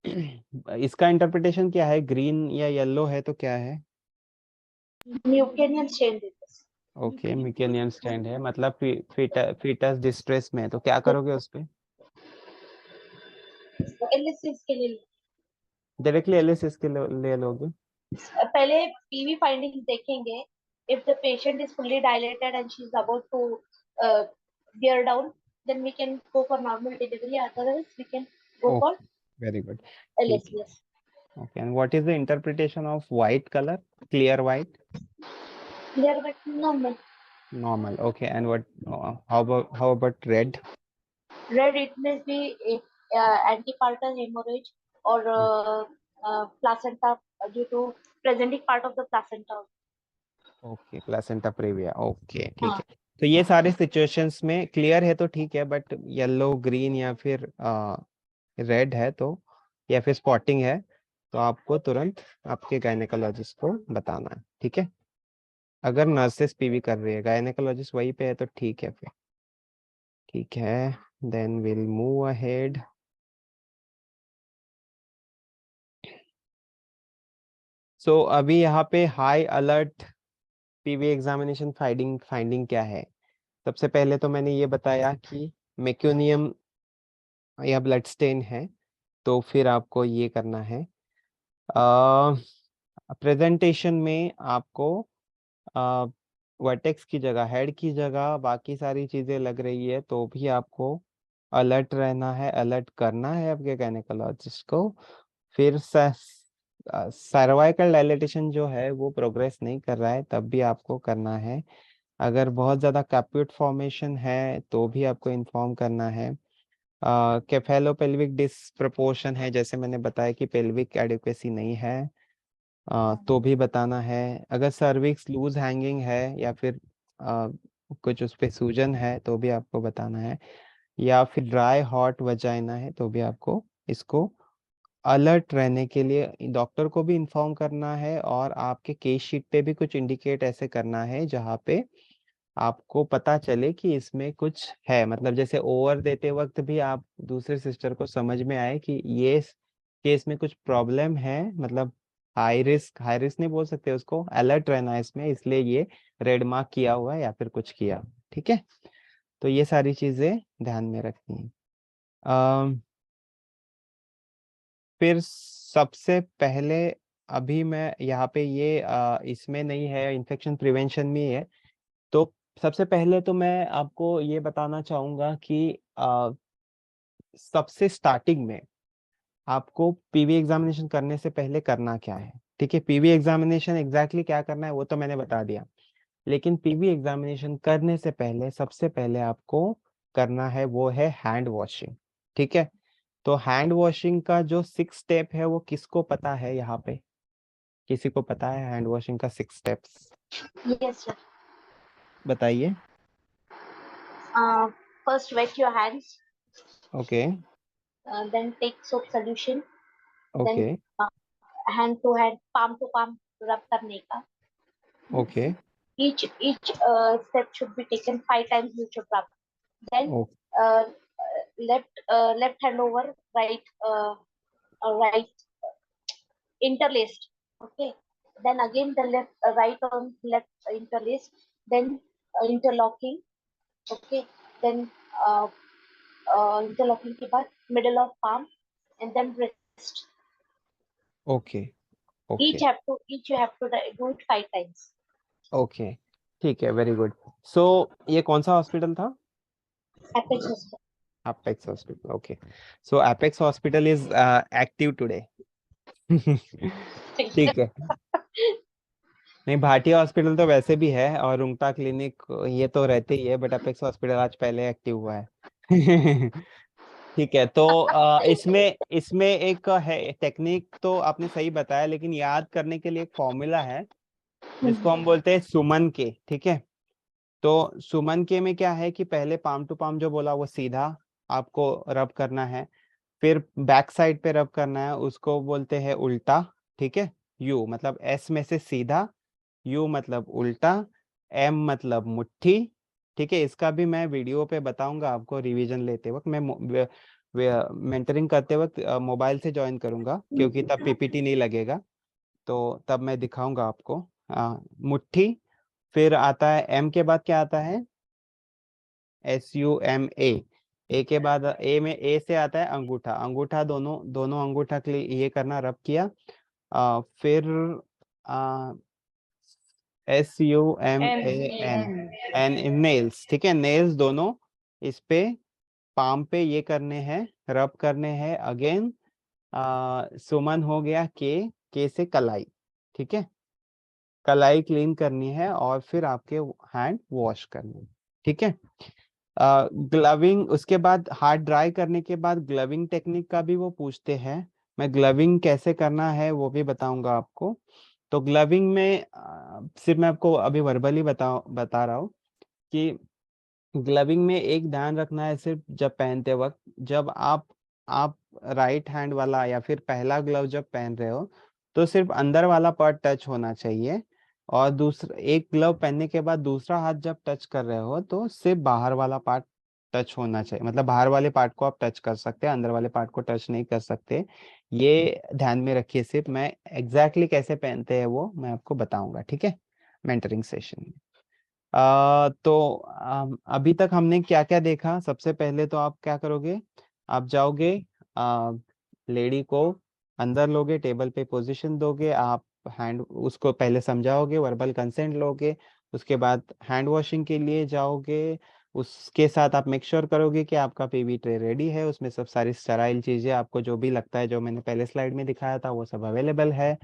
इसका इंटरप्रिटेशन क्या है? ग्रीन या येलो है तो क्या है? Meconium strain disease. Okay, meconium stand है, मतलब फीटस डिस्ट्रेस में है, तो क्या करोगे उस पे? एलिसिस के लिए डायरेक्टली एलिसिस के ले लोगे? पहले पीवी फाइंडिंग्स देखेंगे. If the patient is fully dilated and she is about to bear down, then we can go for normal delivery. Otherwise, we can go for very good, ठीक है. LSS. Okay, and what is the interpretation of white color? Clear white? Clear but normal. Normal. Okay, and what? How about red? Red, it may be antepartum hemorrhage or placenta due to presenting part of the placenta. Okay, placenta praevia. Okay, ठीक है. तो ये सारे situations में clear है तो ठीक है, बट येलो, ग्रीन या फिर रेड है तो, या फिर स्पॉटिंग है तो आपको तुरंत आपके गायनेकोलॉजिस्ट को बताना है, ठीक है. अगर नर्सेस पीवी कर रही है, गायनेकोलॉजिस्ट वहीं पे है तो ठीक है फिर. ठीक है, देन विल मूव अहेड. सो अभी यहाँ पे high alert PV examination finding क्या है? सबसे पहले तो मैंने ये बताया कि मेक्यूनियम या ब्लड स्टेन है, तो फिर आपको ये करना है. प्रेजेंटेशन में आपको वर्टेक्स की जगह, हेड की जगह बाकी सारी चीजें लग रही है तो भी आपको अलर्ट रहना है, अलर्ट करना है आपके गायनेकोलॉजिस्ट को. फिर सर्वाइकल डायलेटेशन जो है वो प्रोग्रेस नहीं कर रहा है तब भी आपको करना है. अगर बहुत ज़्यादा कैप्यूट फॉर्मेशन है तो भी आपको इन्फॉर्म करना है. केफेलोपेल्विक डिस्प्रपोर्शन है, जैसे मैंने बताया कि पेल्विक एडिक्वेसी नहीं है, तो भी बताना है. अगर सर्विक्स लूज हैंगिंग है या फिर कुछ उस पे सूजन है तो भी आपको बताना है. या फिर ड्राई हॉट वजाइना है तो भी आपको इसको अलर्ट रहने के लिए डॉक्टर को भी इन्फॉर्म करना है, और आपके केस शीट पे भी कुछ इंडिकेट ऐसे करना है जहाँ पे आपको पता चले कि इसमें कुछ है. मतलब जैसे ओवर देते वक्त भी आप दूसरे सिस्टर को समझ में आए कि ये केस में कुछ प्रॉब्लम है, मतलब हाई रिस्क नहीं बोल सकते उसको, अलर्ट रहना है इसमें, इसलिए ये रेड मार्क किया हुआ है या फिर कुछ किया. ठीक है, तो ये सारी चीजें ध्यान में रखनी है. फिर सबसे पहले अभी मैं यहाँ पे ये इसमें नहीं है, इन्फेक्शन प्रिवेंशन में ही है, तो सबसे पहले तो मैं आपको ये बताना चाहूंगा कि सबसे स्टार्टिंग में आपको पीवी एग्जामिनेशन करने से पहले करना क्या है. ठीक है, पीवी एग्जामिनेशन एग्जैक्टली क्या करना है वो तो मैंने बता दिया, लेकिन पीवी एग्जामिनेशन करने से पहले सबसे पहले आपको करना है वो है हैंड वॉशिंग. ठीक है, तो हैंड वॉशिंग का जो 6 स्टेप है वो किसको पता है? यहाँ पे किसी को पता है हैंड वॉशिंग का 6 स्टेप्स? Yes, sir. बताइए. First, wet your hands. Okay. Then take soap solution. Okay. Then hand to hand, palm to palm rub करने का. Okay. Each step should be taken 5 times. You should rub. Then left hand over right interlaced. Okay. Then again the right on left interlaced. Then interlocking. Okay. Then interlocking के बाद middle of palm and then wrist. Okay. Okay. Each you have to do it 5 times. Okay, ठीक है, very good. सो ये कौन सा hospital था? Apex Hospital. Apex Hospital. Okay, so Apex Hospital is active today. ठीक है. नहीं, भाटिया हॉस्पिटल तो वैसे भी है और रुंगटा क्लिनिक ये तो रहते ही है, बट अपेक्स हॉस्पिटल आज पहले एक्टिव हुआ है. ठीक है, तो इसमें एक है टेक्निक, तो आपने सही बताया, लेकिन याद करने के लिए एक फॉर्मूला है जिसको हम बोलते हैं सुमन के. ठीक है, तो सुमन के में क्या है कि पहले पाम टू पाम जो बोला वो सीधा आपको रब करना है, फिर बैक साइड पे रब करना है, उसको बोलते हैं उल्टा. ठीक है, यू मतलब एस में से सीधा, यू मतलब उल्टा, एम मतलब मुट्ठी. ठीक है, इसका भी मैं वीडियो पे बताऊंगा आपको रिवीजन लेते वक्त. मैं मेंटरिंग करते वक्त मोबाइल से ज्वाइन करूंगा क्योंकि तब पीपीटी नहीं लगेगा, तो तब मैं दिखाऊंगा आपको। मुट्ठी, फिर आता है एम के बाद क्या आता है, SUMA। ए के बाद ए से आता है अंगूठा, अंगूठा दोनों दोनों अंगूठा के लिए ये करना, रब किया। फिर SUMAN, नेल्स, ठीक है, नेल्स दोनों इस पे पाम पे ये करने हैं, रब करने हैं अगेन। सुमन हो गया के से कलाई, ठीक है, कलाई क्लीन करनी है और फिर आपके हैंड वॉश करने हैं, ठीक है। ग्लविंग, उसके बाद हाथ ड्राई करने के बाद ग्लविंग टेक्निक का भी वो पूछते हैं, मैं ग्लविंग कैसे करना है वो भी बताऊंगा आपको। तो ग्लविंग में सिर्फ मैं आपको अभी वर्बली बता रहा हूँ कि ग्लविंग में एक ध्यान रखना है सिर्फ जब पहनते वक्त, जब आप राइट हैंड वाला या फिर पहला ग्लव जब पहन रहे हो तो सिर्फ अंदर वाला पार्ट टच होना चाहिए, और दूसरा एक ग्लव पहनने के बाद दूसरा हाथ जब टच कर रहे हो तो सिर्फ बाहर वाला पार्ट टच होना चाहिए, मतलब बाहर वाले पार्ट को आप टच कर सकते हैं, अंदर वाले पार्ट को टच नहीं कर सकते। ये ध्यान में रखिए, सिर्फ मैं एग्जैक्टली कैसे पहनते हैं वो मैं आपको बताऊंगा, ठीक है, मेंटरिंग सेशन में। तो अभी तक हमने क्या क्या देखा, सबसे पहले तो आप क्या करोगे, आप जाओगे, लेडी को अंदर लोगे, टेबल पे पोजीशन दोगे, आप हैंड उसको पहले समझाओगे, वर्बल कंसेंट लोगे, उसके बाद हैंड वॉशिंग के लिए जाओगे, उसके साथ आप मेक श्योर करोगे कि आपका पीवी ट्रे रेडी है, उसमें सब सारी स्टराइल चीजें आपको जो भी लगता है जो मैंने पहले स्लाइड में दिखाया था वो सब अवेलेबल है।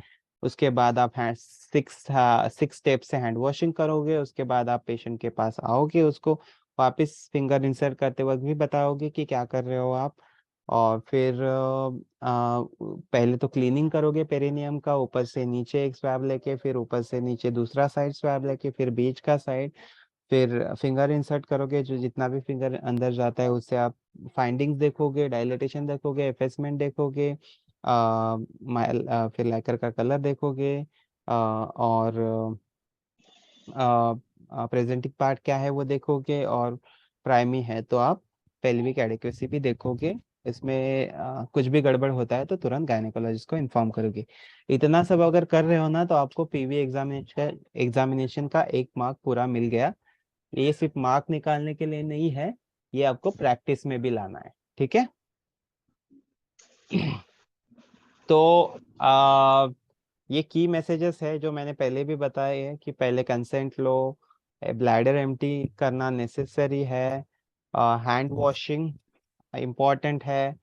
उसके बाद आप हैंड 6 स्टेप से हैंड वॉशिंग करोगे, उसके बाद आप पेशेंट के पास आओगे, उसको वापस फिंगर इंसर्ट करते वक्त भी बताओगे कि क्या कर रहे हो आप, और फिर पहले तो क्लीनिंग करोगे पेरिनियम का, ऊपर से नीचे एक स्वैब लेके, फिर ऊपर से नीचे दूसरा साइड स्वैब लेके, फिर बीच का साइड, फिर फिंगर इंसर्ट करोगे, जो जितना भी फिंगर अंदर जाता है उससे आप फाइंडिंग्स देखोगे, डायलेटेशन देखोगे, एफेसमेंट देखोगे, फिर लैकर का कलर देखोगे, और प्रेजेंटिंग पार्ट क्या है वो देखोगे, और प्राइमी है तो आप पेल्विक एडिक्वेसी भी देखोगे। इसमें कुछ भी गड़बड़ होता है तो तुरंत गायनेकोलॉजिस्ट को इन्फॉर्म करोगे। इतना सब अगर कर रहे हो ना तो आपको पीवी एग्जामिनेशन का 1 मार्क पूरा मिल गया। ये सिर्फ मार्क निकालने के लिए नहीं है, ये आपको प्रैक्टिस में भी लाना है, ठीक है। तो ये की मैसेजेस है जो मैंने पहले भी बताए हैं कि पहले कंसेंट लो, ब्लैडर एम्प्टी करना नेसेसरी है, हैंड वॉशिंग इम्पॉर्टेंट है,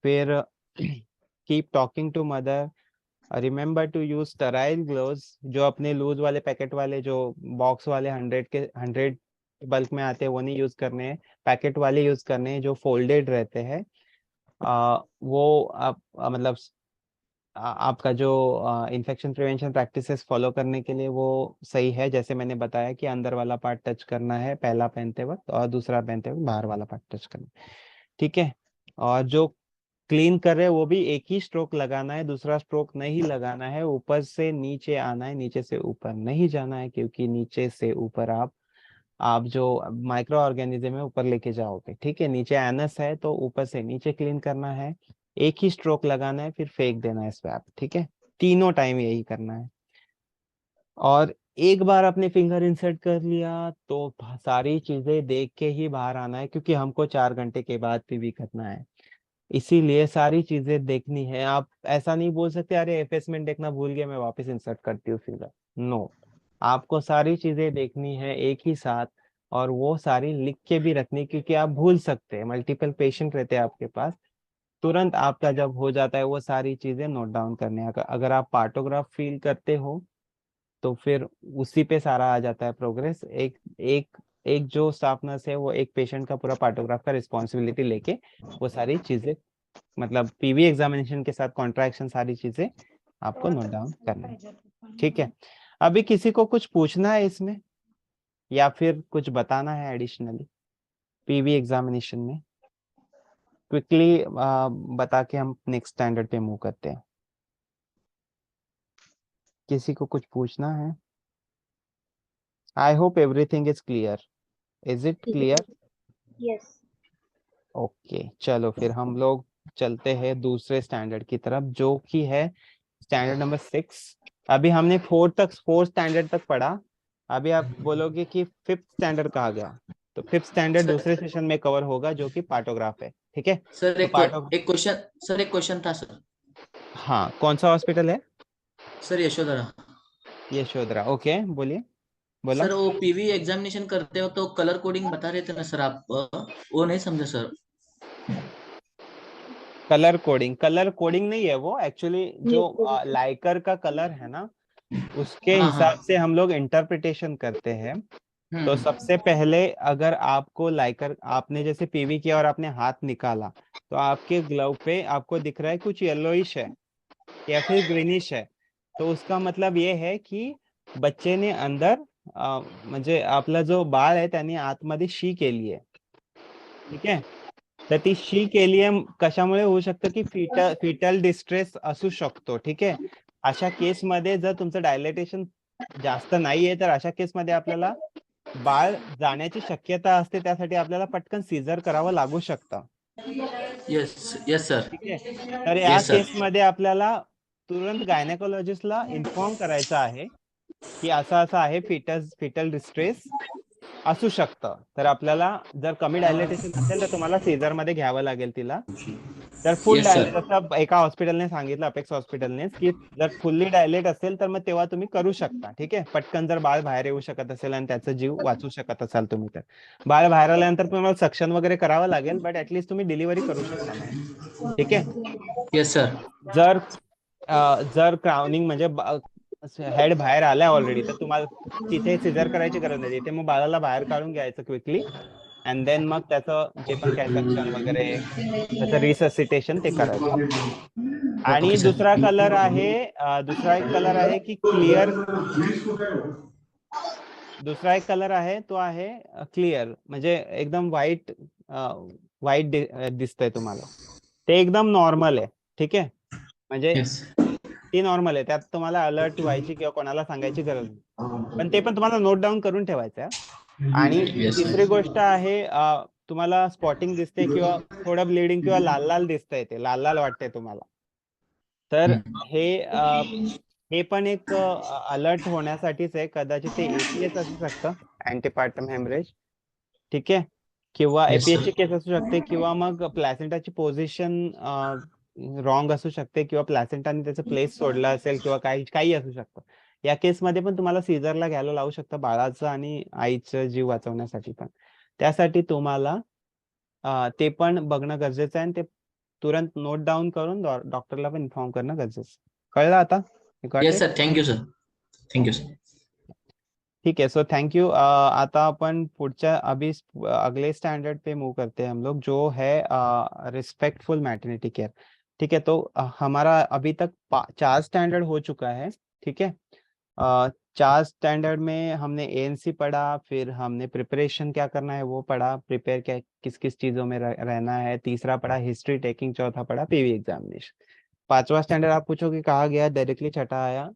फिर keep talking to mother, remember to use sterile gloves, जो अपने लूज वाले पैकेट वाले जो बॉक्स वाले 100 बल्क में आते हैं वो नहीं यूज करने हैं, पैकेट वाले यूज करने हैं जो फोल्डेड रहते हैं। वो आप मतलब आपका जो इन्फेक्शन प्रिवेंशन प्रैक्टिसेस फॉलो करने के लिए वो सही है, जैसे मैंने बताया कि अंदर वाला पार्ट टच करना है पहला पहनते वक्त, और दूसरा पहनते वक्त बाहर वाला पार्ट टच करना, ठीक है। और जो क्लीन कर रहे हैं वो भी एक ही स्ट्रोक लगाना है, दूसरा स्ट्रोक नहीं लगाना है, ऊपर से नीचे आना है, नीचे से ऊपर नहीं जाना है, क्योंकि नीचे से ऊपर आप जो माइक्रो ऑर्गेनिज्म है ऊपर लेके जाओगे, ठीक है। नीचे एनस है तो ऊपर से नीचे क्लीन करना है, एक ही स्ट्रोक लगाना है, फिर फेंक देना है स्वैब, ठीक है, तीनों टाइम यही करना है। और एक बार आपने फिंगर इंसर्ट कर लिया तो सारी चीजें देख के ही बाहर आना है, क्योंकि हमको 4 घंटे के बाद पीवी करना है, इसीलिए सारी चीजें देखनी है। आप ऐसा नहीं बोल सकते अरे एफेसमेंट देखना भूल गया मैं वापस इंसर्ट करती हूँ फिंगर, नो, आपको सारी चीजें देखनी है एक ही साथ, और वो सारी लिख के भी रखनी, क्योंकि आप भूल सकते हैं, मल्टीपल पेशेंट रहते हैं आपके पास, तुरंत आपका जब हो जाता है वो सारी चीजें नोट डाउन करने। अगर आप पार्टोग्राफ फील करते हो तो फिर उसी पे सारा आ जाता है प्रोग्रेस। एक एक एक जो स्टाफ नर्स है वो एक पेशेंट का पूरा पार्टोग्राफ का रिस्पॉन्सिबिलिटी लेके वो सारी चीजें, मतलब पीवी एग्जामिनेशन के साथ कॉन्ट्रैक्शन सारी चीजें आपको नोट डाउन करना है, ठीक है। अभी किसी को कुछ पूछना है इसमें या फिर कुछ बताना है एडिशनली पीवी एग्जामिनेशन में, क्विकली बता के हम नेक्स्ट स्टैंडर्ड पे मूव करते हैं। किसी को कुछ पूछना है? I hope everything is clear. Is it clear? Yes. Okay, चलो फिर हम लोग चलते हैं दूसरे स्टैंडर्ड की तरफ, जो कि है स्टैंडर्ड नंबर 6। अभी हमने फोर्थ स्टैंडर्ड तक पढ़ा। अभी आप बोलोगे कि फिफ्थ स्टैंडर्ड कहाँ गया, तो फिफ्थ स्टैंडर्ड दूसरे सेशन में कवर होगा, जो कि पार्टोग्राफ है। ठीक है, सर तो एक क्वेश्चन, सर एक क्वेश्चन था सर। हाँ, कौन सा हॉस्पिटल है? सर यशोधरा। यशोधरा, ओके, बोलिए, बोला। सर वो पीवी एग्जामिनेशन करते हो तो कलर कोडिंग बता रहे थे ना सर आप, वो नहीं समझे सर। कलर कोडिंग नहीं है वो, एक्चुअली जो लाइकर का कलर है ना, उसके हाँ हाँ। हिसाब से हम लोग इंटरप्रिटेशन करते हैं। तो हम्म। सबसे पहले अगर आपको लाइकर, आपने जैसे पीवी किया और आपने हाथ निकाला, तो आपके ग्लव पे आपको दिख रहा है कुछ येलोइश है या फिर ग्रीनिश है, तो उसका मतलब ये है की बच्चे ने अंदर म्हणजे आपला जो बाळ आहे त्याने आतमध्ये शी केली आहे. ठीक आहे, तर ती शी केली आहे कशामुळे होऊ शकतं की फिटल डिस्ट्रेस असू शकतो. ठीक आहे, अशा केसमध्ये जर तुमचं डायलेटेशन जास्त नाहीये, तर अशा केसमध्ये आपल्याला बाळ जाण्याची शक्यता असते, त्यासाठी आपल्याला पटकन सीझर करावं लागू शकतं. Yes yes sir. ठीक आहे, तर या यस सर। केसमध्ये आपल्याला तुरंत गायनेकोलॉजिस्टला इन्फॉर्म करायचं आहे की असं असं आहे, फिटल डिस्ट्रेस असू शकतं. तर आपल्याला जर कमी डायलेटेशन असेल तर तुम्हाला सीझर मध्ये घ्यावं लागेल तिला. तर फुल Yes, डायलेट, sir. जसं एका हॉस्पिटलने सांगितलं, अपेक्स हॉस्पिटलने, की जर फुल्ली डायलेट असेल तर मग तेव्हा तुम्ही करू शकता. ठीक आहे, पटकन जर बाळ बाहेर येऊ शकत असेल आणि त्याचा जीव वाचू शकत असाल तुम्ही, तर बाळ बाहेर आल्यानंतर तुम्हाला सक्शन वगैरे करावं लागेल, बट ऍटलीस्ट तुम्ही डिलिव्हरी करू शकता मग. ठीक आहे, Yes, sir. जर जर क्राउनिंग म्हणजे हेड बाहेर आलाय ऑलरेडी, तर तुम्हाला तिथे सिझर करायची गरज नाही. तिथे मग बाळाला बाहेर काढून घ्यायचं क्विकली, अँड देन मग त्याचं जे पण काय सक्शन वगैरे, त्याचं रिससिटेशन ते करायचं. आणि Okay, sir. दुसरा एक कलर आहे की क्लिअर, दुसरा एक कलर आहे तो आहे क्लिअर, म्हणजे एकदम व्हाईट दिसतंय तुम्हाला, ते एकदम नॉर्मल आहे. ठीक आहे, म्हणजे Yes. ती नॉर्मल आहे, त्यात तुम्हाला अलर्ट व्हायची किंवा कोणाला सांगायची गरज नाही, पण ते पण तुम्हाला नोट डाऊन करून ठेवायचं आहे. आणि Yes, sir. तिसरी गोष्ट आहे, तुम्हाला स्पॉटिंग दिसते किंवा थोडं ब्लिडिंग किंवा लाल लाल दिसतंय, ते लाल लाल वाटतंय तुम्हाला, तर हे पण एक अलर्ट होण्यासाठीच आहे. कदाचित ते एपीएस असू शकतं, अँटीपार्टम हेमरेज. ठीक आहे, किंवा Yes, एपीएस sir. ची केस असू शकते, किंवा मग प्लॅसेंटाची पोझिशन रॉंग असू शकते, किंवा प्लॅसेंटाने त्याचं प्लेस सोडलं असेल, किंवा काही असू शकतं. या केसमध्ये पण तुम्हाला सीझरला घ्यायला लावू शकतं बाळाचं आणि आईचं जीव वाचवण्यासाठी. पण त्यासाठी तुम्हाला ते पण बघणं गरजेचं आहे, आणि ते तुरंत नोट डाऊन करून डॉक्टरला पण इन्फॉर्म करणं गरजेचं. कळलं आता? Yes, sir. Thank you, sir. Thank you, sir. ठीक है, सो थैंक यू। आता अपन पुढच्या अगले स्टैंडर्ड पे मूव करते हैं हम लोग, जो है रिस्पेक्टफुल मैटरनिटी केयर। ठीक है, तो हमारा अभी तक 4 स्टैंडर्ड हो चुका है। ठीक है, 4 स्टैंडर्ड में हमने एएनसी पढ़ा, फिर हमने प्रिपरेशन क्या करना है वो पढ़ा, प्रिपेयर क्या किस किस चीज़ों में रहना है, तीसरा पढ़ा हिस्ट्री टेकिंग, चौथा पढ़ा पीवी एग्जामिनेशन। 5वां स्टैंडर्ड आप पूछोगे कहाँ गया, डायरेक्टली छठा आया।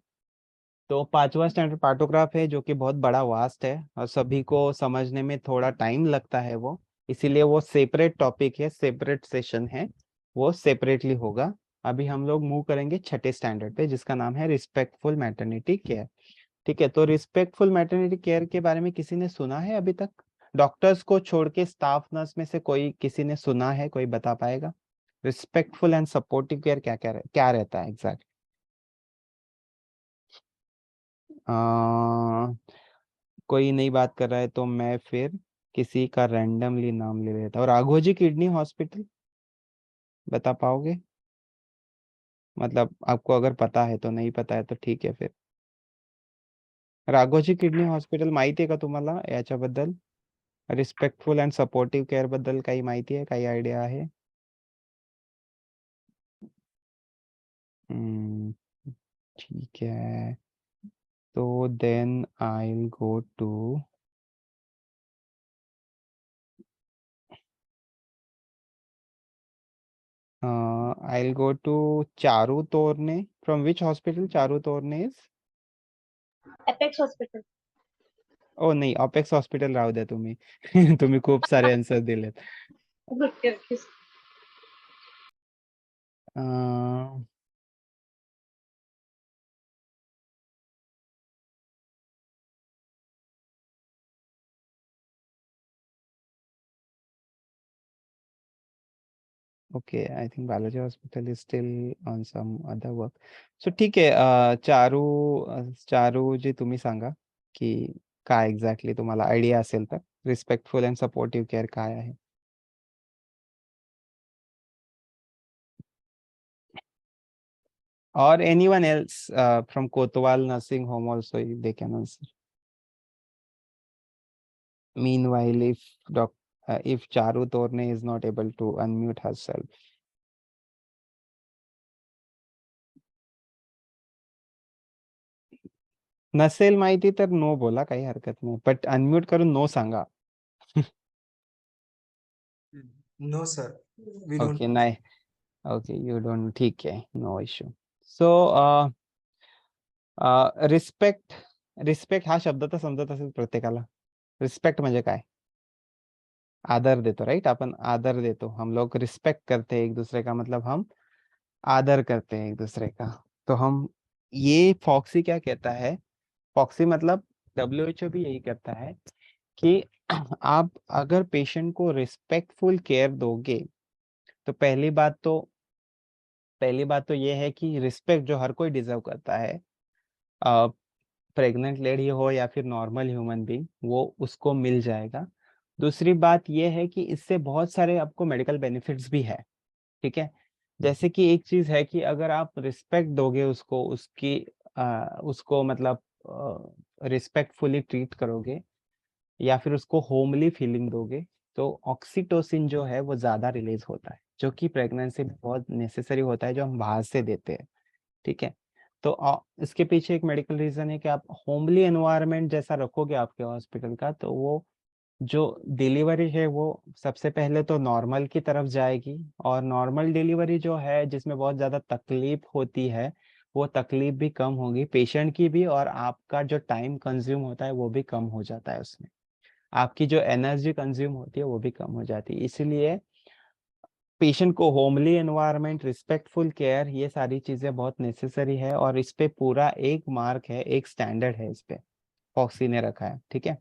तो 5वां स्टैंडर्ड पार्टोग्राफ है, जो कि बहुत बड़ा वास्ट है और सभी को समझने में थोड़ा टाइम लगता है वो, इसीलिए वो सेपरेट टॉपिक है, सेपरेट सेशन है, वो सेपरेटली होगा। अभी हम लोग मूव करेंगे छठे स्टैंडर्ड पे, जिसका नाम है रिस्पेक्टफुल मैटरनिटी केयर। ठीक है, तो रिस्पेक्टफुल मैटरनिटी केयर के बारे में किसी ने सुना है अभी तक? डॉक्टर्स को छोड़ के स्टाफ नर्स में से कोई किसी ने सुना है? कोई बता पाएगा रिस्पेक्टफुल एंड सपोर्टिव केयर क्या रहता है एग्जैक्ट? कोई नई बात कर रहा है तो मैं फिर किसी का रैंडमली नाम ले लेता हूँ। राघोजी किडनी हॉस्पिटल बता पाओगे? मतलब आपको अगर पता है तो, नहीं पता है तो ठीक है फिर। राघोजी किडनी हॉस्पिटल माहिती आहे का तुम्हाला याच्याबद्दल? रिस्पेक्टफुल अँड सपोर्टिव्ह केअर बद्दल काही माहिती आहे, काही आयडिया आहे? ठीक है, तो then I will go to I'll go to Charu Torne. From which hospital Charu Torne is? Apex Hospital. ओ नाही, अपेक्स हॉस्पिटल राहू द्या तुम्ही. तुम्ही खूप सारे आन्सर दिलेत. Okay, I think Balaji Hospital is still on some other work. So ठीक आहे, चारू जी तुम्ही सांगा की काय एक्झॅक्टली तुम्हाला आयडिया असेल तर रिस्पेक्टफुल अँड सपोर्टिव्ह केअर काय आहे. Or anyone else from Kotwal Nursing Home also they can answer. Meanwhile, if Charu Torne is not able to unmute herself. नसेल माहिती तर नो बोला, काही हरकत नाही, बट अनम्यूट करून नो सांगा. No, sir. We don't. Okay नाही, ओके यू डोंट, ठीक आहे, नो इश्यू. सो रिस्पेक्ट हा शब्द तर समजत असेल प्रत्येकाला. रिस्पेक्ट म्हणजे काय? आदर देतो, राइट? अपन आदर देतो, हम लोग रिस्पेक्ट करते हैं एक दूसरे का, मतलब हम आदर करते हैं एक दूसरे का. तो हम ये फॉक्सी क्या कहता है, फॉक्सी मतलब WHO भी यही कहता है कि आप अगर पेशेंट को रिस्पेक्टफुल केयर दोगे तो पहली बात तो ये है कि रिस्पेक्ट जो हर कोई डिजर्व करता है, प्रेग्नेंट लेडी हो या फिर नॉर्मल ह्यूमन बीइंग, वो उसको मिल जाएगा. दूसरी बात ये है कि इससे बहुत सारे आपको मेडिकल बेनिफिट्स भी है, ठीक है. जैसे कि एक चीज है कि अगर आप रिस्पेक्ट दोगे उसको, उसको मतलब रिस्पेक्टफुली ट्रीट करोगे या फिर उसको होमली फीलिंग दोगे, तो ऑक्सीटोसिन जो है वो ज्यादा रिलीज होता है, जो कि प्रेगनेंसी में बहुत नेसेसरी होता है, जो हम बाहर से देते हैं, ठीक है. तो इसके पीछे एक मेडिकल रीजन है कि आप होमली एनवायरनमेंट जैसा रखोगे आपके हॉस्पिटल का, तो वो जो डिलीवरी है वो सबसे पहले तो नॉर्मल की तरफ जाएगी, और नॉर्मल डिलीवरी जो है जिसमें बहुत ज़्यादा तकलीफ होती है, वो तकलीफ भी कम होगी, पेशेंट की भी, और आपका जो टाइम कंज्यूम होता है वो भी कम हो जाता है, उसमें आपकी जो एनर्जी कंज्यूम होती है वो भी कम हो जाती है. इसलिए पेशेंट को होमली एनवायरनमेंट, रिस्पेक्टफुल केयर, ये सारी चीज़ें बहुत नेसेसरी है, और इस पे पूरा एक मार्क है, एक स्टैंडर्ड है, इस पे फॉक्सी ने रखा है, ठीक है.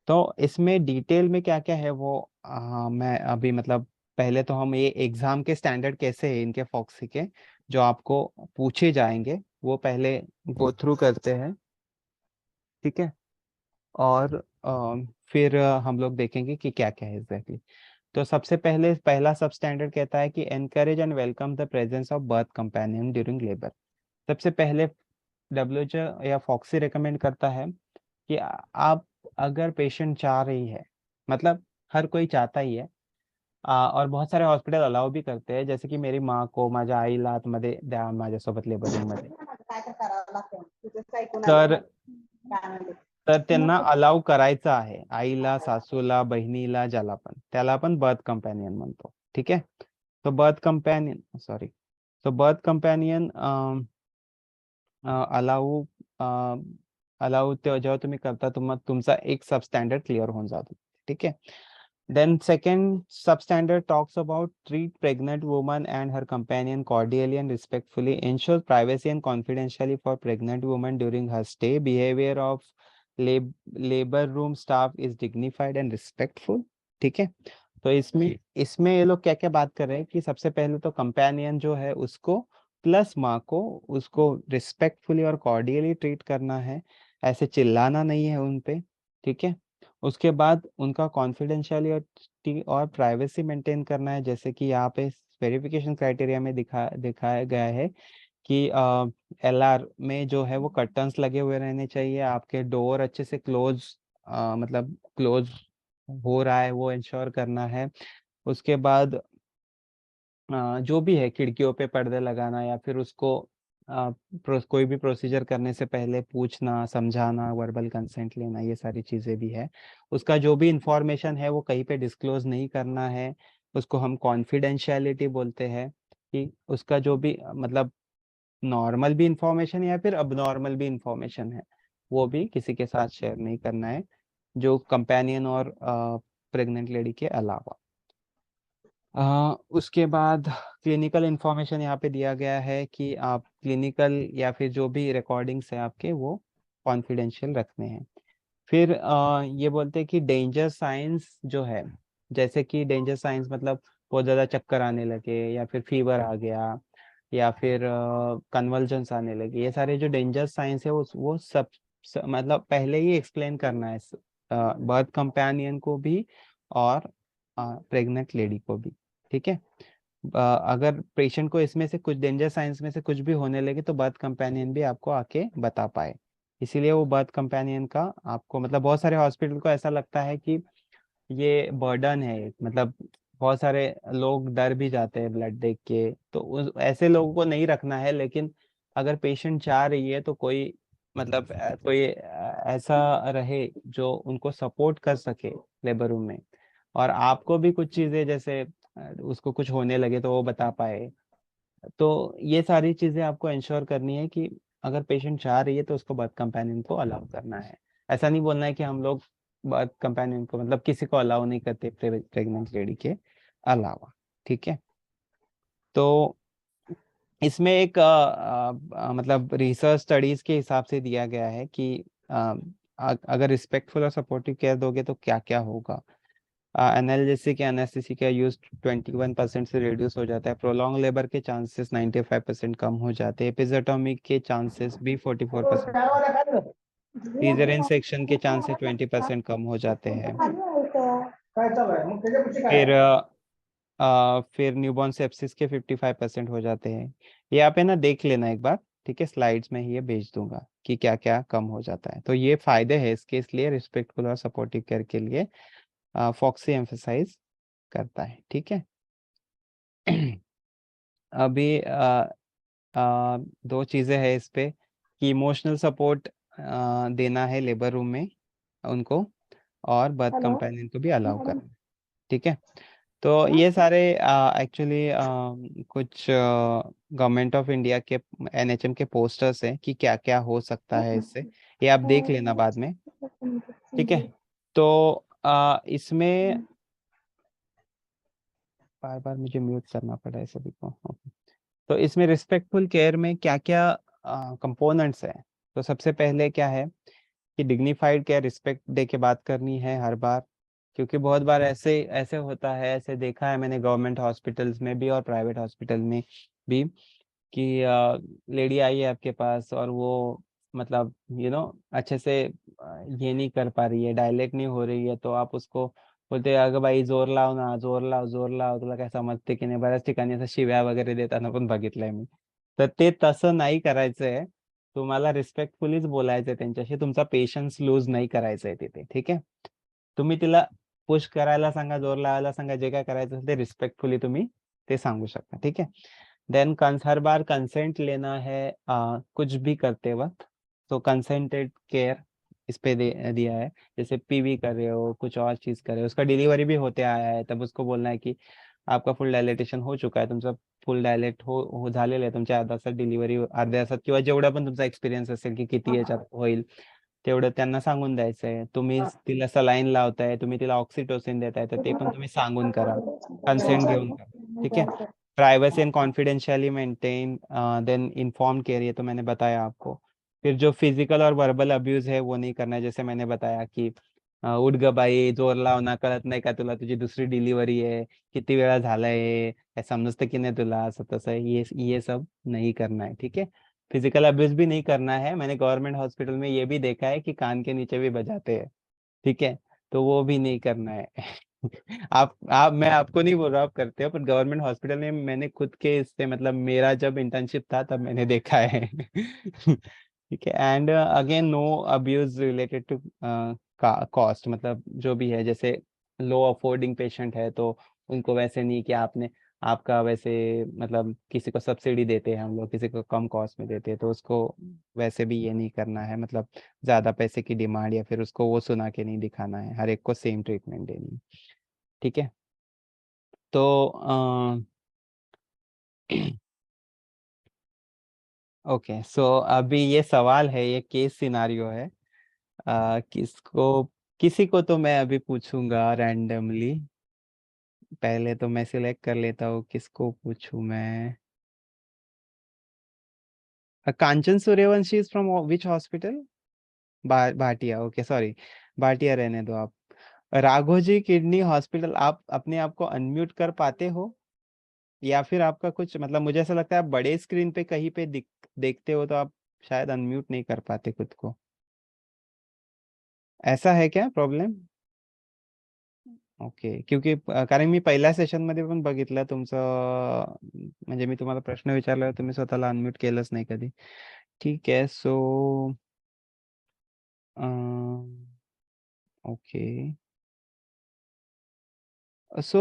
तो इसमें डिटेल में क्या क्या है वो मैं अभी मतलब पहले तो हम ये एग्जाम के स्टैंडर्ड कैसे है इनके फॉक्सी के, जो आपको पूछे जाएंगे, वो पहले गो थ्रू करते हैं, ठीक है. और फिर हम लोग देखेंगे कि क्या क्या है एग्जैक्टली. तो सबसे पहले पहला सब स्टैंडर्ड कहता है कि encourage and welcome the presence of birth companion during labour. सबसे पहले WHO या फॉक्सी रिकमेंड करता है कि आप अगर पेशेंट चाह रही है, मतलब हर कोई चाहता ही है, और बहुत सारे हॉस्पिटल अलाउ भी करते हैं, जैसे की मेरी माँ को माझ्या आईला आतमध्ये द्या माझ्यासोबत लेबर रूम मध्ये, तर त्यांना अलाउ करायचं आहे, आईला, सासूला, बहिणीला, ज्याला पण, त्याला आपण बर्थ कंपॅनियन म्हणतो, ठीक आहे. तो बर्थ कंपॅनियन अलाउ जेव्हा तुम्ही करता, तुमचा एक सब स्टँडर्ड क्लिअर होऊन जातो, ठीक आहे. Then second substandard talks about treat pregnant woman and her companion cordially and respectfully, ensure privacy and confidentiality for pregnant woman during her stay, behavior of labor room staff is dignified and respectful, ठीक है. तो इसमें ये लोग क्या क्या बात कर रहे हैं कि सबसे पहले तो कंपेनियन जो है उसको प्लस माँ को, उसको रिस्पेक्टफुली और कॉर्डियली ट्रीट करना है, ऐसे चिल्लाना नहीं है उन पे, ठीक है. उसके बाद उनका कॉन्फिडेंशियलिटी और प्राइवेसी मेंटेन करना है, जैसे कि यहाँ पे वेरिफिकेशन क्राइटेरिया में दिखाया गया है कि LR में जो है वो कर्टन्स लगे हुए रहने चाहिए, आपके डोर अच्छे से मतलब क्लोज हो रहा है वो इंश्योर करना है. उसके बाद जो भी है खिड़कियों पे पर्दे लगाना, या फिर उसको कोई भी प्रोसीजर करने से पहले पूछना, समझाना, वर्बल कंसेंट लेना, ये सारी चीज़ें भी है. उसका जो भी इंफॉर्मेशन है वो कहीं पे डिस्क्लोज नहीं करना है, उसको हम कॉन्फिडेंशियलिटी बोलते हैं, कि उसका जो भी मतलब नॉर्मल भी इंफॉर्मेशन या फिर अबनॉर्मल भी इंफॉर्मेशन है वो भी किसी के साथ शेयर नहीं करना है, जो कंपेनियन और प्रेग्नेंट लेडी के अलावा. उसके बाद क्लिनिकल इंफॉर्मेशन यहाँ पे दिया गया है कि आप क्लिनिकल या फिर जो भी रिकॉर्डिंग्स है आपके वो कॉन्फिडेंशियल रखने हैं। फिर ये बोलते हैं कि डेंजर साइंस जो है, जैसे कि डेंजर साइंस मतलब बहुत ज़्यादा चक्कर आने लगे या फिर फीवर आ गया या फिर कन्वल्जन्स आने लगे, ये सारे जो डेंजर साइंस है वो मतलब पहले ही एक्सप्लेन करना है बर्थ कंपेनियन को भी और प्रेग्नेंट लेडी को भी। ठीक है, अगर पेशेंट को इसमें से कुछ डेंजर साइंस में से कुछ भी होने लगे तो बर्थ कंपेनियन भी आपको आके बता पाए। इसीलिए वो बर्थ कंपेनियन का आपको, मतलब बहुत सारे हॉस्पिटल को ऐसा लगता है कि ये बर्डन है, मतलब बहुत सारे लोग डर भी जाते हैं ब्लड देख के, तो ऐसे लोगों को नहीं रखना है। लेकिन अगर पेशेंट चाह रही है तो कोई मतलब कोई ऐसा रहे जो उनको सपोर्ट कर सके लेबर रूम में, और आपको भी कुछ चीजें जैसे उसको कुछ होने लगे तो वो बता पाए। तो ये सारी चीजें आपको इंश्योर करनी है कि अगर पेशेंट चाह रही है तो उसको बर्थ कंपेनियन को अलाउ करना है। ऐसा नहीं बोलना है कि हम लोग बर्थ कंपेनियन को मतलब किसी को अलाउ नहीं करते प्रेग्नेंट लेडी के अलावा। ठीक है, तो इसमें एक मतलब रिसर्च स्टडीज के हिसाब से दिया गया है कि अगर रिस्पेक्टफुल और सपोर्टिव केयर दोगे तो क्या क्या होगा। एनाल्जेसिक एनेस्थेसिस का यूज 21% से रिड्यूस हो जाता है, प्रोलॉन्ग लेबर के चांसेस 95% कम हो जाते हैं, एपिज़ोटोमी के चांसेस भी 44%, सीजरियन सेक्शन के चांसेस 20% कम हो जाते हैं। फिर न्यूबॉर्न सेप्सिस के 55% हो जाते हैं। ये आप है ना देख लेना एक बार, ठीक है, स्लाइड्स में ही ये भेज दूंगा कि क्या क्या कम हो जाता है। तो ये फायदे हैं इसके, इसलिए रिस्पेक्टफुल और सपोर्टिव केयर के लिए फॉक्सी एम्फेसाइज करता है। ठीक है, अभी दो चीजें हैं इस पे कि इमोशनल सपोर्ट देना है लेबर रूम में उनको, और बर्थ कंपेनियन को भी अलाउ करना है। ठीक है, तो ये सारे एक्चुअली कुछ गवर्नमेंट ऑफ इंडिया के NHM के पोस्टर्स हैं कि क्या क्या हो सकता है इससे, ये आप देख लेना बाद में। ठीक है, तो इसमें बार बार मुझे म्यूट करना पड़ा है सभी को। तो इसमें रिस्पेक्टफुल केयर में क्या क्या कंपोनेंट्स हैं। तो सबसे पहले क्या है कि डिग्निफाइड केयर, रिस्पेक्ट दे के बात करनी है हर बार, क्योंकि बहुत बार ऐसे ऐसे होता है, ऐसे देखा है मैंने गवर्नमेंट हॉस्पिटल्स में भी और प्राइवेट हॉस्पिटल में भी कि लेडी आई है आपके पास और वो मतलब अच्छे से ये नहीं कर पा रही है, डायलेट नहीं हो रही है, तो आप उसको बोलते अगं बाई जोर लाव ना, जोर लाव, जोर लाव, तुला काय समजते की नाही. बऱ्याच ठिकाणी असं शिव्या वगैरे देताना पण बघितलंय मी. तर ते तसं नाही करायचंय, तुम्हाला रिस्पेक्टफुलीच बोलायचंय त्यांच्याशी, तुमचा पेशन्स लूज नाही करायचंय तिथे. ठीक आहे, तुम्ही तिला पुश करायला सांगा, जोर लावायला सांगा, जे काय करायचं असेल ते रिस्पेक्टफुली तुम्ही ते सांगू शकता. ठीक है, देन हर बार कंसेंट लेना है कुछ भी करते वक्त, तो कंसेंटेड केयर इस पे दिया है। जैसे पीवी कर रहे हो, कुछ और चीज कर रहे हो, उसका डिलीवरी भी होते आया है, तब उसको बोलना है कि आपका फुल डायलेटेशन हो चुका है, तुमचा फुल डायलेट हो झालेलं आहे, तुमच्या अर्ध्या तासात डिलिव्हरी, अर्ध्या तासात किंवा जेवढा पण तुमचा एक्सपिरियन्स असेल की किती याच्यात होईल तेवढं त्यांना सांगून द्यायचंय. तुम्ही तिला सलाईन लावताय, तुम्ही तिला ऑक्सिटोसिन देताय, तर ते पण तुम्ही सांगून करा, कंसेंट घेऊन करा. ठीक है, privacy and confidentially maintain, then inform care, ये तो मैंने बताया आपको. फिर जो फिजिकल और वर्बल अब्यूज है वो नहीं करना है, जैसे मैंने बताया कि उठ ग बाई, जोर लाव ना, कळत नाही का तुला, तुझी दुसरी डिलिव्हरी आहे, किती वेळा झालंय, काय समजतं की नाही तुला, असं तसं, ये सब नहीं करना है. ठीक है, फिजिकल अब्यूज भी नहीं करना है. मैंने गवर्नमेंट हॉस्पिटल में ये भी देखा है कि कान के नीचे भी बजाते हैं. ठीक है, तो वो भी नहीं करना है. आप मैं आपको नहीं बोल रहा आप करते हो, पर गवर्नमेंट हॉस्पिटल में मैंने खुद के इससे मतलब मेरा जब इंटर्नशिप था तब मैंने देखा है. ठीक है, and again no abuse related to caste, मतलब जो भी है, जैसे लो अफोर्डिंग पेशेंट है तो उनको वैसे नहीं कि आपका वैसे मतलब किसी को सब्सिडी देते हैं हम लोग, किसी को कम कॉस्ट में देते हैं, तो उसको वैसे भी ये नहीं करना है, मतलब ज़्यादा पैसे की डिमांड या फिर उसको वो सुना के नहीं दिखाना है, हर एक को सेम ट्रीटमेंट देनी है. ठीक है, तो ओके, सो अभी ये सवाल है, ये केस सिनारियो है. किसी को तो मैं अभी पूछूंगा रैंडमली. पहले तो मैं सिलेक्ट कर लेता हूँ किसको पूछूं मैं। Kanchan Suryavanshi is from which hospital? Bhatia, okay sorry, Bhatia रहने दो आप। राघोजी किडनी हॉस्पिटल, आप अपने आप को अनम्यूट कर पाते हो या फिर आपका कुछ मतलब, मुझे ऐसा लगता है आप बड़े स्क्रीन पे कहीं पे देखते हो तो आप शायद अनम्यूट नहीं कर पाते खुद को, ऐसा है क्या प्रॉब्लेम? ओके, क्योंकि कारण मी पहिल्या सेशन मध्ये पण बघितलं तुमचं, म्हणजे मी तुम्हाला प्रश्न विचारला तुम्ही स्वतःला अनम्यूट केलंच नाही कधी. ठीक आहे, so okay. So,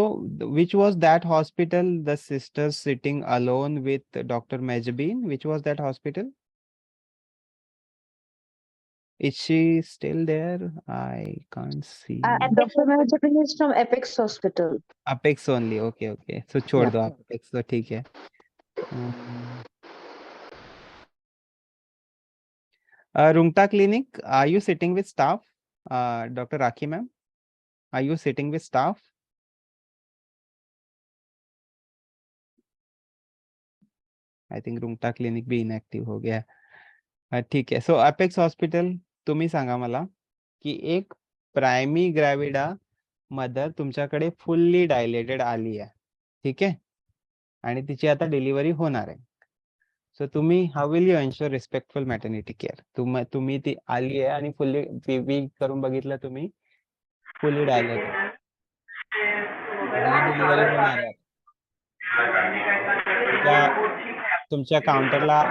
which was that hospital, the sisters sitting alone with Dr. Majbin? Which was that hospital? Is she still there? I can't see. Dr. Mahajapin is from Apex Hospital. Apex only. Okay, okay. So छोड़ Yeah. दो Apex, तो ठीक है. Rungta Clinic, are you sitting with staff? Dr. Rakhi ma'am, are you sitting with staff? I think Rungta Clinic भी inactive हो गया. ठीक आहे. सो अपेक्स हॉस्पिटल, तुम्ही सांगा मला की एक प्रायमी ग्रॅव्हिडा मदर तुमच्याकडे फुल्ली डायलेटेड आली आहे, ठीक आहे, आणि तिची आता डिलिव्हरी होणार आहे. सो तुम्ही how will you ensure respectful maternity care? तुम्ही ती आली आहे आणि फुल्ली पीवी करून बघितलं तुम्ही, फुल्ली डायलेटेड आणि डिलिव्हरी होणार आहे. तुमच्या काउंटरला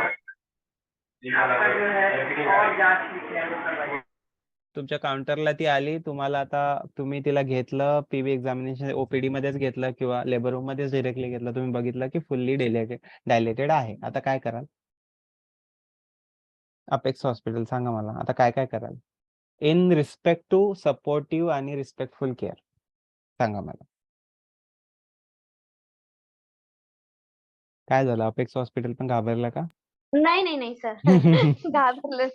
ती आली, तुम्हाला आता तुम्ही तिला घेतलं पीवी एक्झामिनेशन ओपीडी मध्येच घेतलं किंवा लेबर रूम मध्येच डायरेक्टली घेतलं, तुम्ही बघितलं की फुल्ली डायलेटेड आहे, आता काय कराल? अपेक्स हॉस्पिटल सांगा मला आता काय काय कराल इन रिस्पेक्ट टू सपोर्टिव्ह आणि रिस्पेक्टफुल केअर, सांगा मला काय झालं? अपेक्स हॉस्पिटल पण घाबरलं का? नाही सर घाबरलं.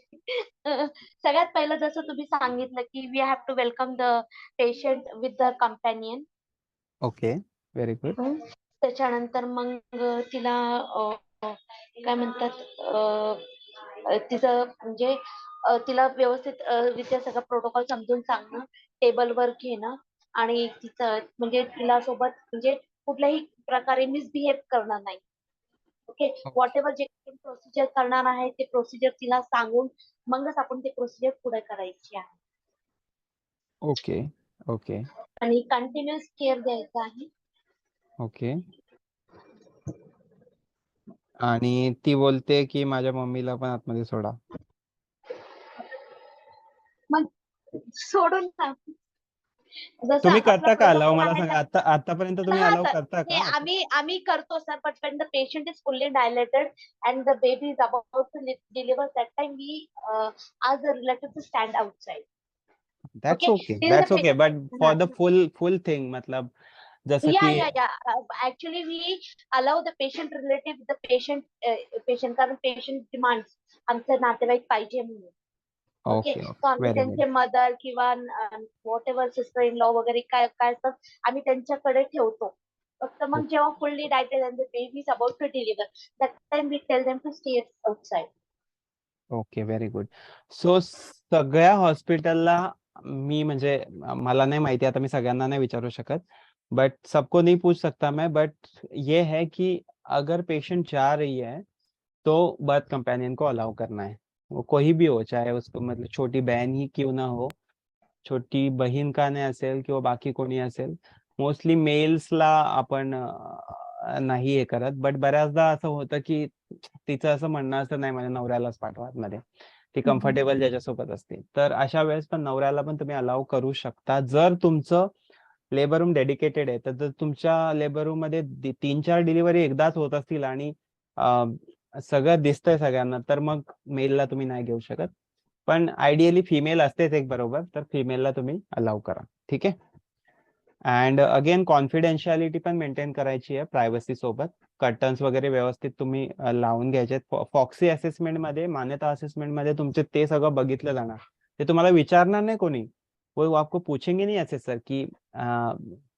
सगळ्यात पहिलं जसं तुम्ही सांगितलं की we have to welcome the patient with the companion. Okay, very good. त्याच्यानंतर मग तिला काय म्हणतात तिचं म्हणजे तिला व्यवस्थित रित्या सगळं प्रोटोकॉल समजून सांगणं, टेबलवर घेणं आणि तिचं म्हणजे तिला सोबत म्हणजे कुठल्याही प्रकारे मिसबिहेव करणं नाही. Okay, what ever J procedure करणार आहे ते प्रोसिजर तिला सांगून मगच आपण ते प्रोसिजर पुढे करायची आहे. ओके ओके आणि कंटिन्युअस केअर द्यायचा आहे. ओके. आणि ती बोलते की माझ्या मम्मीला पण आतमध्ये सोडा. मग सोडून ना. जसं तुम्ही आपला करता का अलाव? protocol मला आहे सांगा, आतापर्यंत तुम्ही हा अलाव सर, करता हे का? आम्ही करतो sir, but when the patient is fully dilated and the baby is about to deliver, that time we ask the relative to stand outside. That's Okay, okay, till the that's okay, but for patient, the full thing, मतलब जसं की actually we allow the patient relative, the patient कारण patient demands आमचं नातेवाईक पाहिजे म्हणून. Okay, okay तो आम्ही व्हेरी गुड. त्यांचे मदर किंवा whatever sister in law वगैरे काय असतात आम्ही त्यांच्याकडे ठेवतो. फक्त मग जेव्हा फुल्ली डायटेड and the baby is about to deliver, that time we tell them to stay outside. Okay, very good. So सगळ्या हॉस्पिटलला मी म्हणजे मला नाही माहिती, आता मी सगळ्यांना नहीं विचारू शकत, बट सबको नहीं पूछ सकता मैं, बट ये है कि अगर पेशेंट जा रही है तो बर्थ कंपेनियन को अलाउ करना है, वो कोई भी हो, चाहे उसको मतलब छोटी बहन ही क्यों ना हो, छोटी बहीण का नाही असेल किंवा बाकी कोणी असेल. मोस्टली मेल्सला आपण नाही हे करत, बट बऱ्याचदा असं होतं की तिचं असं म्हणणं असतं नाही माझ्या नवऱ्यालाच पाठवा आतमध्ये, ती कम्फर्टेबल ज्याच्यासोबत असते, तर अशा वेळेस पण नवऱ्याला पण तुम्ही अलाउ करू शकता जर तुमचं लेबर रूम डेडिकेटेड आहे. तर तुमच्या लेबर रूम मध्ये 3-4 डिलिव्हरी एकदाच होत असतील आणि सगळं दिसतंय सगळ्यांना, तर मग मेलला तुम्ही नाही घेऊ शकत, पण आयडियली फिमेल असतेच एक बरोबर, तर फिमेलला तुम्ही अलाउ करा, ठीक आहे. अँड अगेन कॉन्फिडेन्शियालिटी पण मेंटेन करायची आहे प्रायव्हसी सोबत. कर्टन्स वगैरे व्यवस्थित तुम्ही लावून घ्यायचे. फॉक्सी असेसमेंट मध्ये, मान्यता असेसमेंट मध्ये तुमचे ते सगळं बघितलं जाणार, ते तुम्हाला विचारणार नाही कोणी, वो आपको पूछेंगे नहीं ऐसे सर कि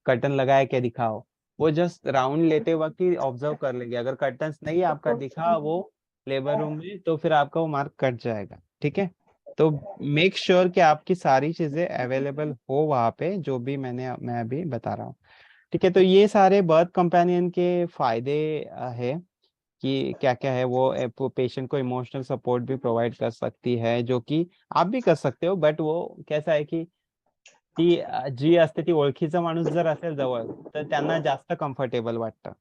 कर्टन लगाया क्या दिखाओ, वो जस्ट राउंड लेते वक्त ही ऑब्जर्व कर लेंगे। अगर कर्टन्स नहीं आपका दिखा वो लेबर रूम में, तो फिर आपका वो मार्क कट जाएगा। ठीक है, तो मेक श्योर कि आपकी सारी चीजें अवेलेबल हो वहां पे, जो भी मैं अभी बता रहा हूँ। ठीक है, तो ये सारे बर्थ कंपेनियन के फायदे है कि क्या क्या है। वो पेशेंट को इमोशनल सपोर्ट भी प्रोवाइड कर सकती है, जो कि आप भी कर सकते हो, बट वो कैसा आहे की ती जी असते ती ओळखीचा माणूस जर असेल जवळ, तर त्यांना जास्त कम्फर्टेबल वाटतं.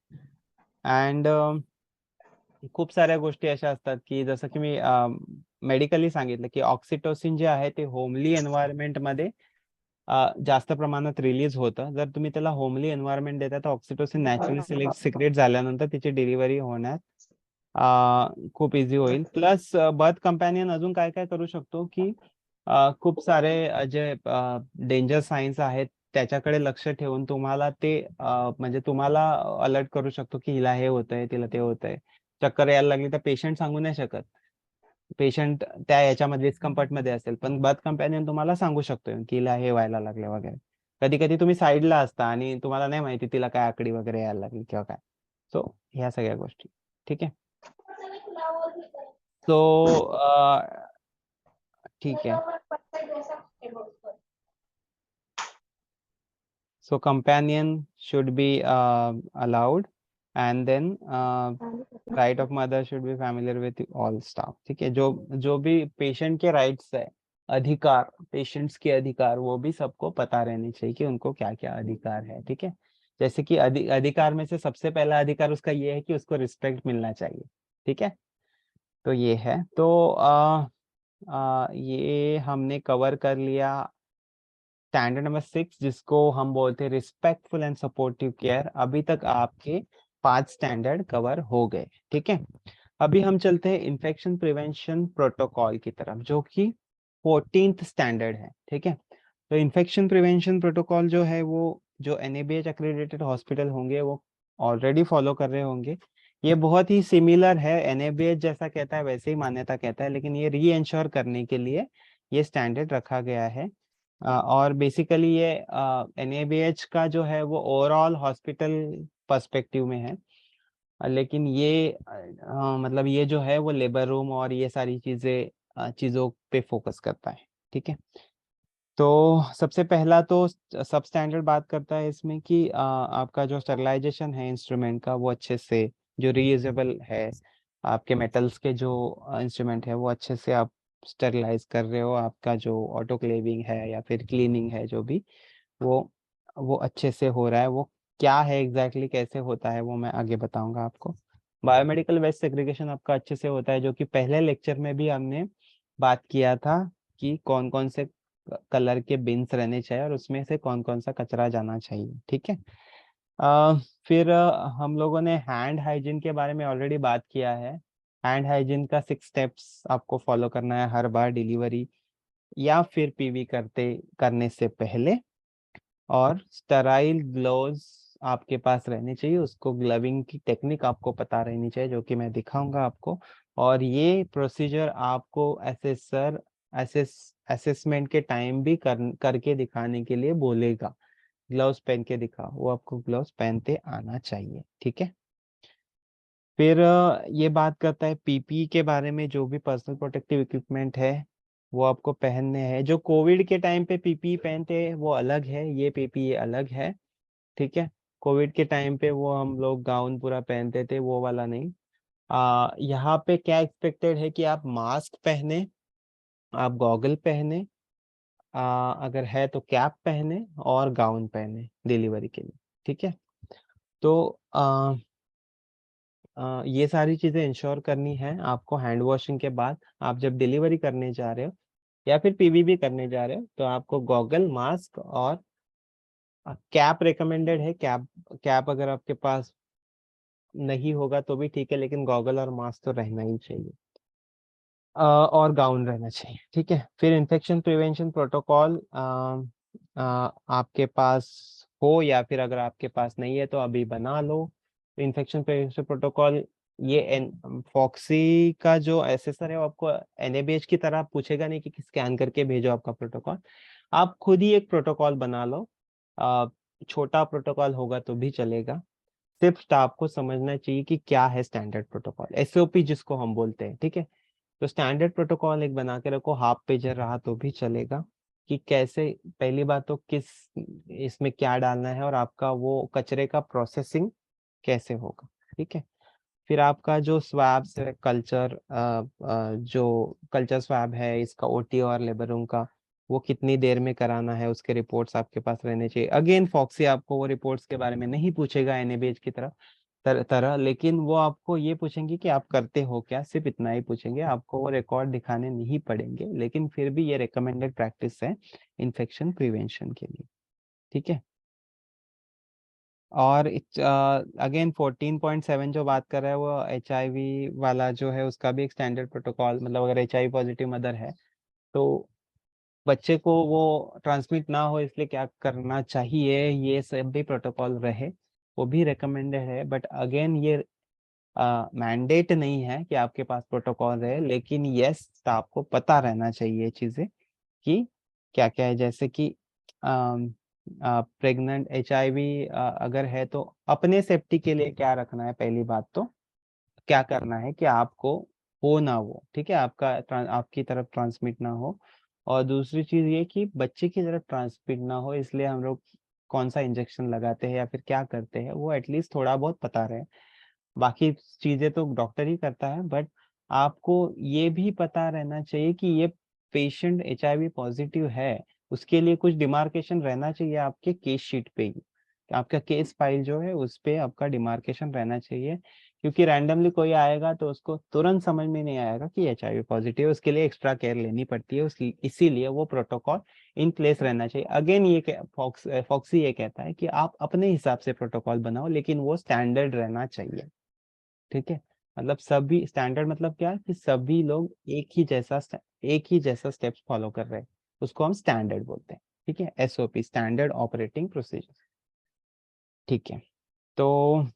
अँड खूप साऱ्या गोष्टी अशा असतात की जसं की मी मेडिकली सांगितलं की ऑक्सिटोसिन जे आहे ते होमली एन्व्हायरमेंट मध्ये जास्त प्रमाणात रिलीज होतं. जर तुम्ही त्याला होमली एन्व्हायरमेंट देता तर ऑक्सिटोसिन नॅचरली सिक्रेट झाल्यानंतर तिची डिलिव्हरी होण्यात खूप इझी होईल. प्लस बर्थ कंपॅनियन अजून काय काय करू शकतो की खूप सारे जे डेंजर सायन्स आहेत त्याच्याकडे लक्ष ठेवून तुम्हाला ते म्हणजे तुम्हाला अलर्ट करू शकतो की हिला हे होतंय, तिला ते होतंय. चक्कर यायला लागली तर पेशंट सांगू नाही शकत. पेशंट त्या याच्यामध्ये डिस्कम्फर्टमध्ये असेल, पण बर्थ कंपॅनियन तुम्हाला सांगू शकतोय की हिला हे व्हायला लागले वगैरे. कधी कधी तुम्ही साईडला असता आणि तुम्हाला नाही माहिती तिला काय आकडी वगैरे यायला लागली किंवा काय. सो ह्या सगळ्या गोष्टी. ठीक आहे, सो ठीक आहे. So companion should be allowed, and then right of mother should be familiar with all staff. ठीक है, जो भी पेशेंट के राइट्स है, अधिकार, पेशेंट्स के अधिकार, वो भी सबको पता रहनी चाहिए कि उनको क्या क्या अधिकार है. ठीक है, जैसे कि अधिकार में से सबसे पहला अधिकार उसका ये है कि उसको रिस्पेक्ट मिलना चाहिए. ठीक है, तो ये है. तो ये हमने कवर कर लिया स्टैंडर्ड नंबर 6, जिसको हम बोलते हैं रिस्पेक्टफुल एंड सपोर्टिव केयर. अभी तक आपके 5 स्टैंडर्ड कवर हो गए. ठीक है, अभी हम चलते हैं इन्फेक्शन प्रिवेंशन प्रोटोकॉल की तरफ, जो कि 14th स्टैंडर्ड है. ठीक है, तो इन्फेक्शन प्रिवेंशन प्रोटोकॉल जो है वो जो NABH एक्रेडिटेड हॉस्पिटल होंगे वो ऑलरेडी फॉलो कर रहे होंगे. ये बहुत ही सिमिलर है, NABH जैसा कहता है वैसे ही मान्यता कहता है, लेकिन ये री एंश्योर करने के लिए ये स्टैंडर्ड रखा गया है. और बेसिकली ये NABH का जो है वो ओवरऑल हॉस्पिटल पर्सपेक्टिव में है, लेकिन ये मतलब ये जो है वो लेबर रूम और ये सारी चीज़ों पे फोकस करता है. ठीक है, तो सबसे पहला तो सब स्टैंडर्ड बात करता है इसमें कि आपका जो स्टरलाइजेशन है इंस्ट्रूमेंट का वो अच्छे से, जो रीयूजेबल है, आपके मेटल्स के जो इंस्ट्रूमेंट है वो अच्छे से आप स्टरलाइज कर रहे हो. आपका जो ऑटोक्लेविंग है या फिर क्लीनिंग है जो भी, वो अच्छे से हो रहा है. वो क्या है एग्जैक्टली कैसे होता है वो मैं आगे बताऊंगा आपको. बायोमेडिकल वेस्ट सेग्रीगेशन आपका अच्छे से होता है, जो कि पहले लेक्चर में भी हमने बात किया था कि कौन कौन से कलर के बिन्स रहने चाहिए और उसमें से कौन कौन सा कचरा जाना चाहिए. ठीक है, फिर हम लोगों ने हैंड हाइजीन के बारे में ऑलरेडी बात किया है. हैंड हाइजीन का 6 स्टेप्स आपको फॉलो करना है हर बार डिलीवरी या फिर PV करने से पहले. और स्टराइल ग्लोव्स आपके पास रहने चाहिए, उसको ग्लविंग की टेक्निक आपको पता रहनी चाहिए, जो कि मैं दिखाऊंगा आपको. और ये प्रोसीजर आपको असेसमेंट के टाइम भी करके दिखाने के लिए बोलेगा. ग्लव्स पहन के दिखाओ, वो आपको ग्लव्स पहनते आना चाहिए. ठीक है, फिर ये बात करता है PPE के बारे में. जो भी पर्सनल प्रोटेक्टिव इक्विपमेंट है वो आपको पहनने हैं. जो कोविड के टाइम पे PPE पहनते हैं वो अलग है, ये PPE अलग है. ठीक है, कोविड के टाइम पे वो हम लोग गाउन पूरा पहनते थे, वो वाला नहीं. यहाँ पे क्या एक्सपेक्टेड है कि आप मास्क पहने, आप गॉगल पहने, अगर है तो कैप पहने और गाउन पहने डिलीवरी के लिए. ठीक है, तो ये सारी चीजें इंश्योर करनी है आपको. हैंड वॉशिंग के बाद आप जब डिलीवरी करने जा रहे हो या फिर PV भी करने जा रहे हो तो आपको गॉगल, मास्क और कैप रिकमेंडेड है. कैप अगर आपके पास नहीं होगा तो भी ठीक है, लेकिन गॉगल और मास्क तो रहना ही चाहिए. और गाउन रहना चाहिए. ठीक है, फिर इन्फेक्शन प्रिवेंशन प्रोटोकॉल आपके पास हो या फिर अगर आपके पास नहीं है तो अभी बना लो. इन्फेक्शन प्रिवेंशन प्रोटोकॉल ये फॉक्सी का जो एसेसर है वो आपको NABH की तरह पूछेगा नहीं कि स्कैन करके भेजो आपका प्रोटोकॉल. आप खुद ही एक प्रोटोकॉल बना लो. छोटा प्रोटोकॉल होगा तो भी चलेगा, सिर्फ स्टाफ को समझना चाहिए कि क्या है स्टैंडर्ड प्रोटोकॉल, एसओपी जिसको हम बोलते हैं, ठीक है। तो स्टैंडर्ड प्रोटोकॉल एक बना के रखो, हाफ पेजर रहा तो भी चलेगा, कि कैसे, पहली बात तो किस इसमें क्या डालना है और आपका वो कचरे का प्रोसेसिंग कैसे होगा, ठीक है। फिर आपका जो स्वैब्स है, कल्चर जो कल्चर स्वैब है इसका ओटी और लेबर रूम का, वो कितनी देर में कराना है, उसके रिपोर्ट्स आपके पास रहने चाहिए। अगेन फॉक्सी आपको वो रिपोर्ट्स के बारे में नहीं पूछेगा एनएबीएच की तरह, लेकिन वो आपको ये पूछेंगे कि आप करते हो क्या, सिर्फ इतना ही पूछेंगे, आपको वो रिकॉर्ड दिखाने नहीं पड़ेंगे, लेकिन फिर भी ये रिकमेंडेड प्रैक्टिस है इन्फेक्शन प्रिवेंशन के लिए, ठीक है। और अगेन 14.7 जो बात कर रहा है वो HIV वाला जो है उसका भी एक स्टैंडर्ड प्रोटोकॉल, मतलब अगर HIV पॉजिटिव मदर है तो बच्चे को वो ट्रांसमिट ना हो इसलिए क्या करना चाहिए, ये सब भी प्रोटोकॉल रहे, वो भी रिकमेंडेड है। बट अगेन ये मैंडेट नहीं है कि आपके पास प्रोटोकॉल रहे, लेकिन यस आपको पता रहना चाहिए चीजें कि क्या क्या है, जैसे कि प्रेग्नेंट HIV अगर है तो अपने सेफ्टी के लिए क्या रखना है, पहली बात तो क्या करना है कि आपको हो ना वो, ठीक है, आपकी तरफ ट्रांसमिट ना हो। और दूसरी चीज ये कि बच्चे की तरफ ट्रांसमिट ना हो, इसलिए हम लोग कौन सा इंजेक्शन लगाते हैं या फिर क्या करते हैं वो एटलीस्ट थोड़ा बहुत पता रहे। बाकी चीजें तो डॉक्टर ही करता है, बट आपको ये भी पता रहना चाहिए कि ये पेशेंट HIV पॉजिटिव है, उसके लिए कुछ डिमार्केशन रहना चाहिए आपके केस शीट पे ही, आपका केस फाइल जो है उस पे आपका डिमार्केशन रहना चाहिए, क्योंकि रैंडमली कोई आएगा तो उसको तुरंत समझ में नहीं आएगा कि HIV पॉजिटिव है, उसके लिए एक्स्ट्रा केयर लेनी पड़ती है, इसीलिए वो प्रोटोकॉल इन प्लेस रहना चाहिए। अगेन ये फॉक्सी ये कहता है कि आप अपने हिसाब से प्रोटोकॉल बनाओ, लेकिन वो स्टैंडर्ड रहना चाहिए, ठीक है। मतलब सभी स्टैंडर्ड मतलब क्या है कि सभी लोग एक ही जैसा स्टेप्स फॉलो कर रहे हैं, उसको हम स्टैंडर्ड बोलते हैं, ठीक है। SOP स्टैंडर्ड ऑपरेटिंग प्रोसीजर, ठीक है। तो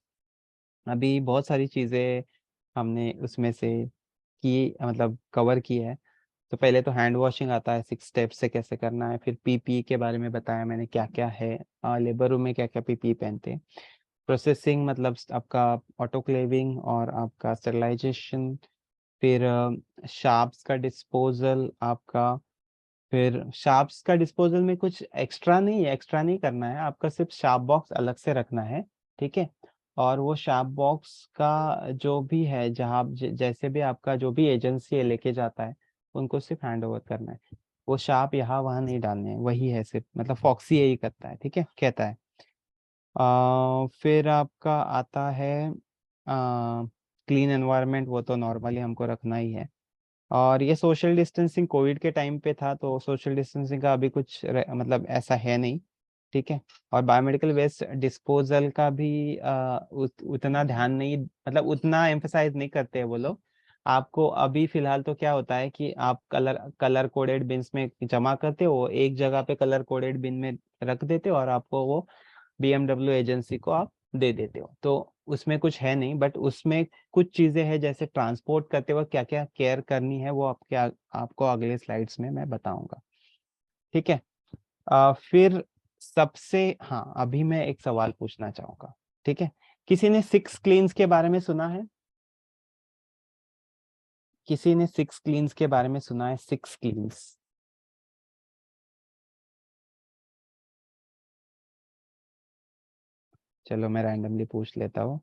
अभी बहुत सारी चीजें हमने उसमें से की, मतलब कवर की है। तो पहले तो हैंड वॉशिंग आता है, 6 स्टेप्स से कैसे करना है, फिर PPE के बारे में बताया मैंने क्या क्या है, लेबर रूम में क्या क्या PPE पहनते हैं, प्रोसेसिंग मतलब आपका ऑटोक्लेविंग और आपका स्टरलाइजेशन, फिर शार्प्स का डिस्पोजल आपका, फिर शार्प्स का डिस्पोजल में कुछ एक्स्ट्रा नहीं करना है, आपका सिर्फ शार्प बॉक्स अलग से रखना है, ठीक है। और वो शार्प बॉक्स का जो भी है, जहाँ जैसे भी आपका जो भी एजेंसी है लेके जाता है, उनको सिर्फ हैंड ओवर करना है, वो शार्प यहाँ वहाँ नहीं डालने हैं, वही है सिर्फ, मतलब फॉक्सी यही करता है, ठीक है, कहता है। फिर आपका आता है क्लीन एनवायरनमेंट, वो तो नॉर्मली हमको रखना ही है। और ये सोशल डिस्टेंसिंग कोविड के टाइम पे था, तो सोशल डिस्टेंसिंग का अभी कुछ मतलब ऐसा है नहीं, ठीक है। और बायोमेडिकल वेस्ट डिस्पोजल का भी उतना ध्यान नहीं, मतलब उतना एम्फसाइज नहीं करते हैं वो लोग। आपको अभी फिलहाल तो क्या होता है कि आप कलर कोडेड बिन्स में जमा करते हो, एक जगह पे कलर कोडेड बिन में रख देते हो और आपको वो BMW एजेंसी को आप दे देते हो, तो उसमें कुछ है नहीं। बट उसमें कुछ चीजें हैं, जैसे ट्रांसपोर्ट करते वक्त क्या क्या केयर करनी है, वो आपको अगले स्लाइड्स में मैं बताऊंगा, ठीक है। फिर हाँ, अभी मैं एक सवाल पूछना चाहूंगा, ठीक है। किसी ने 6 क्लीन्स के बारे में सुना है? किसी ने 6 क्लीन्स के बारे में सुना है? 6 क्लीन्स, चलो मैं रैंडमली पूछ लेता हूँ।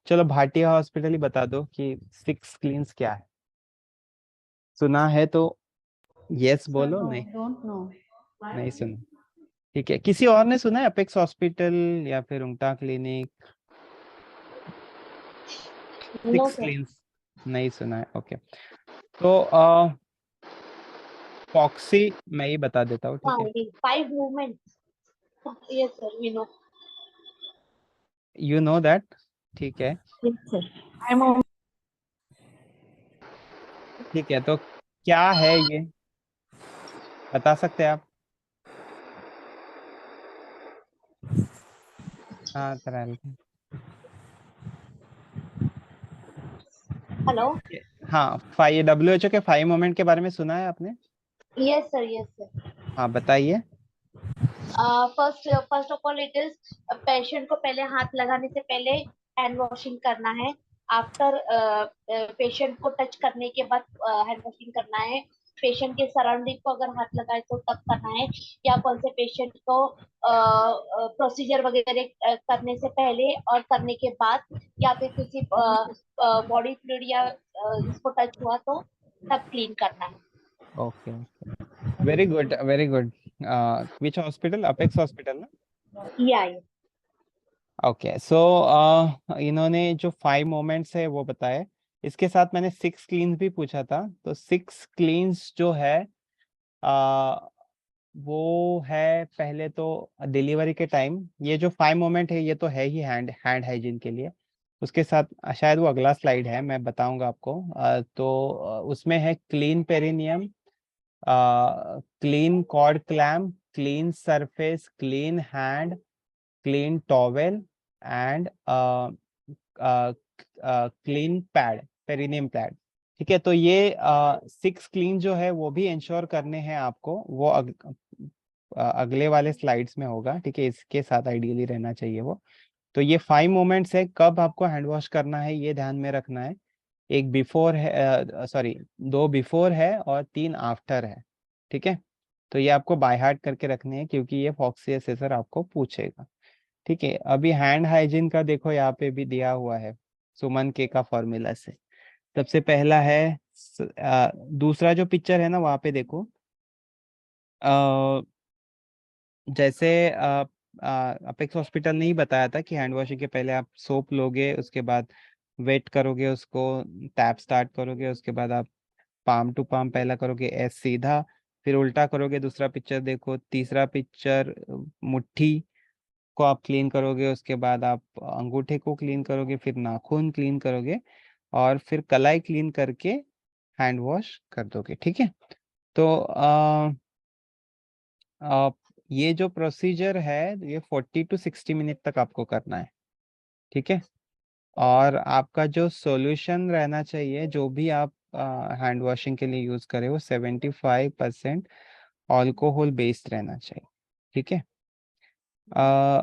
चलो भाटिया हॉस्पिटल ही बता दो कि 6 क्लीन्स क्या है, सुना है तो यस बोलो, नहीं डोंट नो। नहीं सुना, ठीक है। किसी और ने सुना है? अपेक्स हॉस्पिटल या फिर उंगटा क्लिनिक? 6 क्लीन्स नहीं सुना है, ओके। तो फॉक्सी मैं ही बता देता हूँ, ठीक है। 5 movements. Yes, sir. We know. You know that, ठीक है, Yes, sir. I'm on. ठीक है। तो क्या है ये, बता सकते हैं आप? हाँ तरह, Hello. हाँ, WHO के 5 मोमेंट के बारे में सुना है आपने? Yes, sir. Yes, sir. हाँ बताइए। First of all it is patient को पहले हाथ लगाने से पहले हैंड वॉशिंग करना है। आफ्टर पेशेंट को टच करने के बाद हैंड वॉशिंग करना है। पेशेंट के सराउंडिंग को अगर हाथ लगाए तो तब करना है, या कौन से पेशेंट को प्रोसीजर वगैरह करने से पहले और करने के बाद, या फिर किसी बॉडी फ्लूइड या इसको टच हुआ तो तब क्लीन करना है। Okay. Very good. Very good. Which hospital? Apex Hospital, ना? या ओके सो इन्होंने जो 5 मोमेंट्स है वो बताए। इसके साथ मैंने 6 क्लीन्स भी पूछा था, तो 6 क्लीन्स जो है वो है पहले तो डिलीवरी के टाइम। ये जो 5 मोमेंट है ये तो है ही हैंड हाइजीन के लिए। उसके साथ शायद वो अगला स्लाइड है, मैं बताऊंगा आपको। तो उसमें है clean perineum, clean cord clamp, clean surface, clean hand, clean towel and clean pad, perineum pad. ठीक है, तो ये 6 क्लीन जो है वो भी इंश्योर करने हैं आपको। वो अगले वाले स्लाइड्स में होगा। ठीक है, इसके साथ आइडियली रहना चाहिए वो। तो ये 5 मोमेंट्स है, कब आपको हैंड वॉश करना है ये ध्यान में रखना है। एक बिफोर है, सॉरी 2 बिफोर है और 3 आफ्टर है। ठीक है, तो ये आपको बाय हार्ट करके रखने हैं क्योंकि ये फॉक्सी असेसर आपको पूछेगा। ठीक है, अभी हैंड हाइजीन का देखो यहाँ पे भी दिया हुआ है सुमन के का फॉर्मूला से। सबसे पहला है दूसरा जो पिक्चर है ना वहाँ पे देखो, जैसे अपेक्स हॉस्पिटल ने ही बताया था कि हैंड वॉशिंग के पहले आप सोप लोगे, उसके बाद वेट करोगे उसको, टैप स्टार्ट करोगे, उसके बाद आप पाम टू पाम पहला करोगे एस सीधा, फिर उल्टा करोगे। दूसरा पिक्चर देखो, तीसरा पिक्चर मुट्ठी को आप क्लीन करोगे, उसके बाद आप अंगूठे को क्लीन करोगे, फिर नाखून क्लीन करोगे और फिर कलाई क्लीन करके हैंड वॉश कर दोगे। ठीक है, तो ये जो प्रोसीजर है ये 40 to 60 मिनट तक आपको करना है। ठीक है, और आपका जो सॉल्यूशन रहना चाहिए जो भी आप हैंड वॉशिंग के लिए यूज करें वो 75% अल्कोहल बेस्ड रहना चाहिए। ठीक है,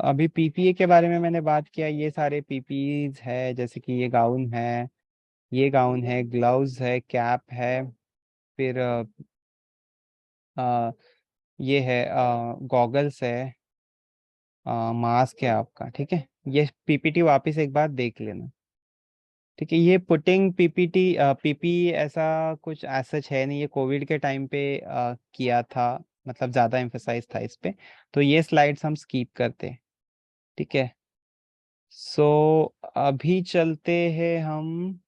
अभी पीपीए के बारे में मैंने बात किया। ये सारे पीपीईज है, जैसे कि ये गाउन है, ये गाउन है, ग्लव्स है, कैप है, फिर ये है गॉगल्स है, मास्क है आपका। ठीक है, ये पीपीटी वापस एक बार देख लेना। ठीक है, ये पुटिंग पीपीटी पीपी ऐसा कुछ सच है नहीं, ये कोविड के टाइम पे किया था, मतलब ज़्यादा एम्फेसाइज था इस पे, तो ये स्लाइड्स हम स्कीप करते हैं। ठीक है, सो अभी चलते हैं हम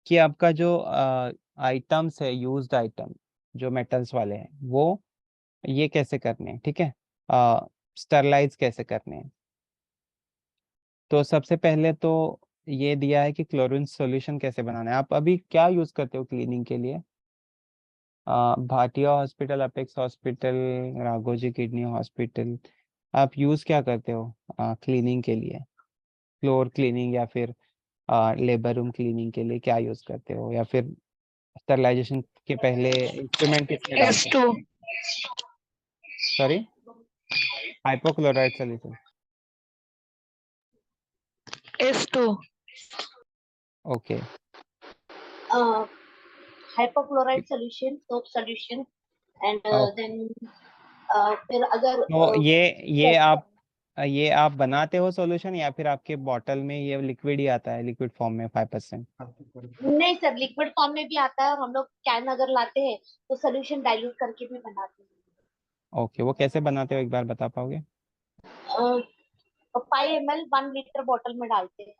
कि आपका जो आइटम्स है, यूज्ड आइटम जो मेटल्स वाले हैं वो ये कैसे करने हैं। ठीक है, स्टरलाइज कैसे करने हैं। तो सबसे पहले तो ये दिया है कि क्लोरीन सॉल्यूशन कैसे बनाना है। आप अभी क्या यूज करते हो क्लीनिंग के लिए? Bhatia hospital, apex hospital, Raghoji kidney hospital, आप यूज क्या करते हो क्लीनिंग के लिए? फ्लोर क्लीनिंग या फिर लेबर रूम क्लीनिंग के लिए क्या यूज करते हो, या फिर स्टरलाइजेशन के पहले इंस्ट्रूमेंट किसमें डालते हो? S2 sorry, hypochlorite solution. S2 okay, hypochlorite solution, soap solution, and then फिर अगर तो ये आप बनाते हो सॉल्यूशन या फिर आपके बॉटल में ये लिक्विड ही आता है, लिक्विड फॉर्म में 5%? नहीं सर, लिक्विड फॉर्म में भी आता है, और हम लोग कैन अगर लाते हैं तो सोल्यूशन डाइल्यूट करके भी बनाते हैं। ओके, वो कैसे बनाते हो एक बार बता पाओगे? 5 ml 1 लीटर बॉटल में डालते हैं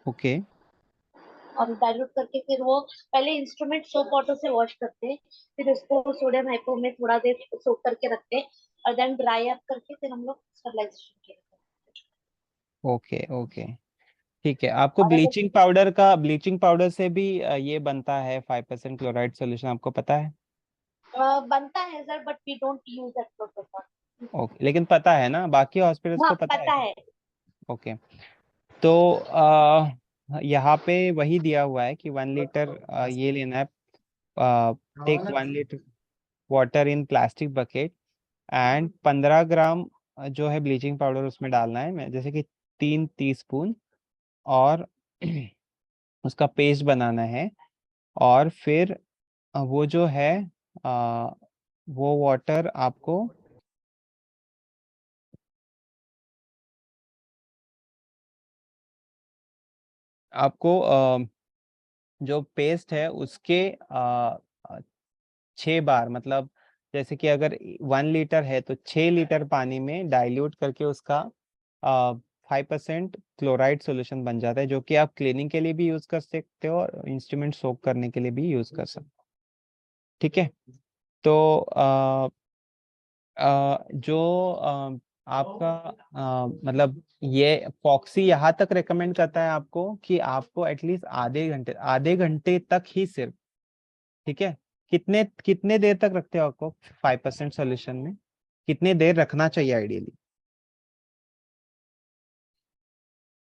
ओके, और डाइल्यूट करके फिर वो पहले इंस्ट्रूमेंट सोप वाटर से वॉश करते हैं, फिर उसको सोडियम हाइपो में थोड़ा देर सोक करके रखते हैं, और देन ड्राई अप करके फिर हम लोग स्टरलाइजेशन करते हैं। ओके, ओके, ठीक है। आपको और अगर ब्लीचिंग पाउडर से भी ये बनता है 5% क्लोराइड सॉल्यूशन, आपको पता है? बनता है sir, but we don't use that protocol. Okay, लेकिन पता है ना, बाकी हॉस्पिटल्स हाँ को पता है पता क्या? है। ओके, तो यहाँ पे वही दिया हुआ है कि 1 लीटर ये लेना है, take 1 litre. Water in plastic bucket and 15 ग्राम जो है ब्लीचिंग पाउडर उसमें डालना है, मैं जैसे कि 3 टीस्पून, और उसका पेस्ट बनाना है। और फिर वो जो है वो वाटर आपको जो पेस्ट है उसके 6 बार, मतलब जैसे कि अगर 1 लीटर है तो 6 लीटर पानी में डाइल्यूट करके उसका 5% क्लोराइड सॉल्यूशन बन जाता है, जो कि आप क्लीनिंग के लिए भी यूज कर सकते हो और इंस्ट्रूमेंट सोक करने के लिए भी यूज कर सकते हो। ठीक है, तो जो आपका मतलब ये फॉक्सी यहाँ तक रेकमेंड करता है आपको कि आपको एटलीस्ट आधे घंटे तक ही सिर्फ, ठीक है, कितने कितने देर तक रखते हो आपको 5% सॉल्यूशन में, कितने देर रखना चाहिए आइडियली?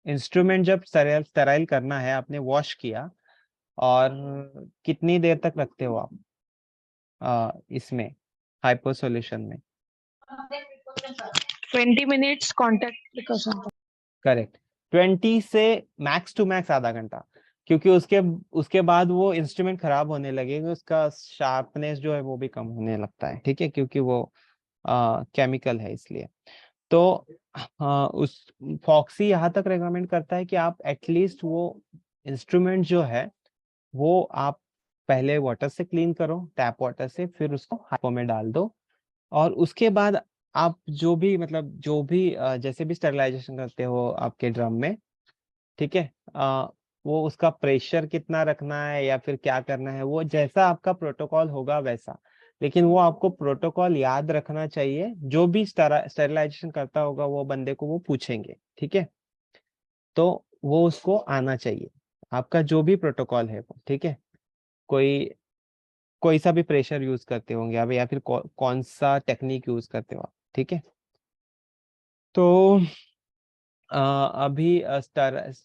इंस्ट्रूमेंट जब स्टेराइल करना है, आपने वॉश किया, और कितनी देर तक रखते हो आप इसमें हाइपो सॉल्यूशन में? 20 minutes contact precaution. करेक्ट, 20 से मैक्स टू मैक्स आधा घंटा, क्योंकि उसके बाद वो इंस्ट्रूमेंट खराब होने लगेगा, उसका शार्पनेस जो है वो भी कम होने लगता है। ठीक है, क्योंकि वो केमिकल है इसलिए। तो उस फॉक्सी यहाँ तक रेकमेंड करता है कि आप एटलीस्ट वो इंस्ट्रूमेंट जो है वो आप पहले वाटर से क्लीन करो, टैप वाटर से, फिर उसको हाइपो में डाल दो, और उसके बाद आप जो भी मतलब जो भी जैसे भी स्टेरिलाइजेशन करते हो आपके ड्रम में, ठीक है, वो उसका प्रेशर कितना रखना है या फिर क्या करना है, वो जैसा आपका प्रोटोकॉल होगा वैसा, लेकिन वो आपको प्रोटोकॉल याद रखना चाहिए। जो भी स्टेरिलाइजेशन करता होगा वो बंदे को वो पूछेंगे, ठीक है, तो वो उसको आना चाहिए आपका जो भी प्रोटोकॉल है वो। ठीक है, कोई सा भी प्रेशर यूज करते होंगे आप, या फिर कौन सा टेक्निक यूज करते हो आप। ठीक है, तो अभी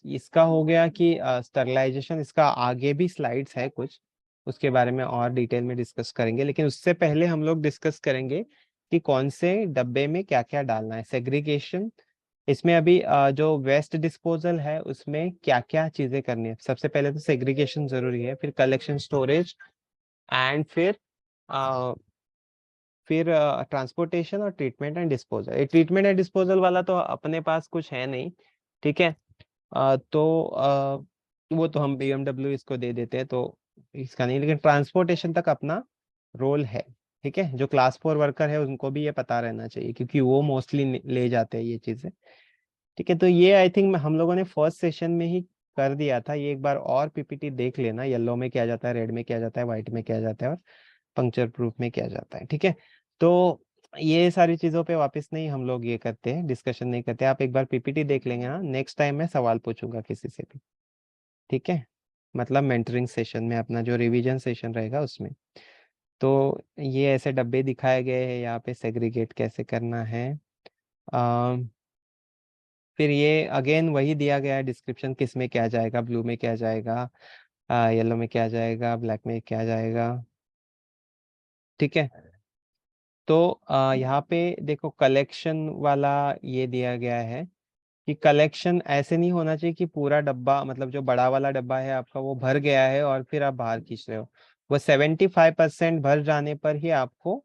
इसका हो गया कि स्टरलाइजेशन, इसका आगे भी स्लाइड्स है कुछ, उसके बारे में और डिटेल में डिस्कस करेंगे, लेकिन उससे पहले हम लोग डिस्कस करेंगे कि कौन से डब्बे में क्या क्या डालना है। सेग्रीगेशन, इसमें अभी जो वेस्ट डिस्पोजल है उसमें क्या क्या चीजें करनी है। सबसे पहले तो सेग्रीगेशन जरूरी है, फिर कलेक्शन, स्टोरेज, एंड फिर ट्रांसपोर्टेशन और ट्रीटमेंट एंड डिस्पोजल। ये ट्रीटमेंट एंड डिस्पोजल वाला तो अपने पास कुछ है नहीं, ठीक है, वो तो हम BMW इसको दे देते हैं, तो इसका नहीं, लेकिन ट्रांसपोर्टेशन तक अपना रोल है। ठीक है, जो क्लास 4 वर्कर है उनको भी ये पता रहना चाहिए, क्योंकि वो मोस्टली ले जाते हैं ये चीजें। ठीक है, तो ये आई थिंक हम लोगों ने फर्स्ट सेशन में ही कर दिया था। ये एक बार और PPT देख लेना, येलो में क्या जाता है, रेड में क्या जाता है, व्हाइट में क्या जाता है, और पंक्चर प्रूफ में क्या जाता है। ठीक है, तो ये सारी चीजों पे वापस नहीं हम लोग ये करते हैं, डिस्कशन नहीं करते। आप एक बार PPT देख लेंगे ना, नेक्स्ट टाइम मैं सवाल पूछूंगा किसी से भी। ठीक है, मतलब मेंटरिंग सेशन में, अपना जो रिवीजन सेशन रहेगा उसमें। तो ये ऐसे डब्बे दिखाए गए हैं यहाँ पे, सेग्रीगेट कैसे करना है। फिर ये अगेन वही दिया गया है डिस्क्रिप्शन, किस में क्या जाएगा, ब्लू में क्या जाएगा, येलो में क्या जाएगा, ब्लैक में क्या जाएगा। ठीक है, तो यहाँ पे देखो कलेक्शन वाला ये दिया गया है कि कलेक्शन ऐसे नहीं होना चाहिए कि पूरा डब्बा, मतलब जो बड़ा वाला डब्बा है आपका वो भर गया है और फिर आप बाहर खींच रहे हो। वो 75% भर जाने पर ही आपको,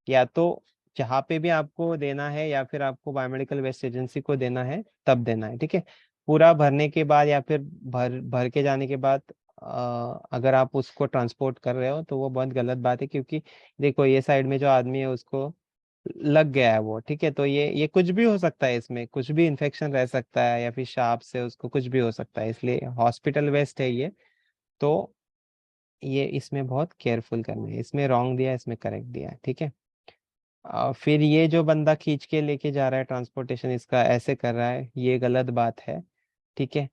या तो जहाँ पे भी आपको देना है या फिर आपको बायोमेडिकल वेस्ट एजेंसी को देना है तब देना है। ठीक है, पूरा भरने के बाद या फिर भर के जाने के बाद अगर आप उसको ट्रांसपोर्ट कर रहे हो तो वो बहुत गलत बात है, क्योंकि देखो ये साइड में जो आदमी है उसको लग गया है वो। ठीक है, तो ये कुछ भी हो सकता है, इसमें कुछ भी इन्फेक्शन रह सकता है, या फिर शार्प से उसको कुछ भी हो सकता है, इसलिए हॉस्पिटल वेस्ट है ये। तो ये इसमें बहुत केयरफुल करना है, इसमें रॉन्ग दिया है, इसमें करेक्ट दिया है। ठीक है, फिर ये जो बंदा खींच के लेके जा रहा है ट्रांसपोर्टेशन, इसका ऐसे कर रहा है, ये गलत बात है। ठीक है,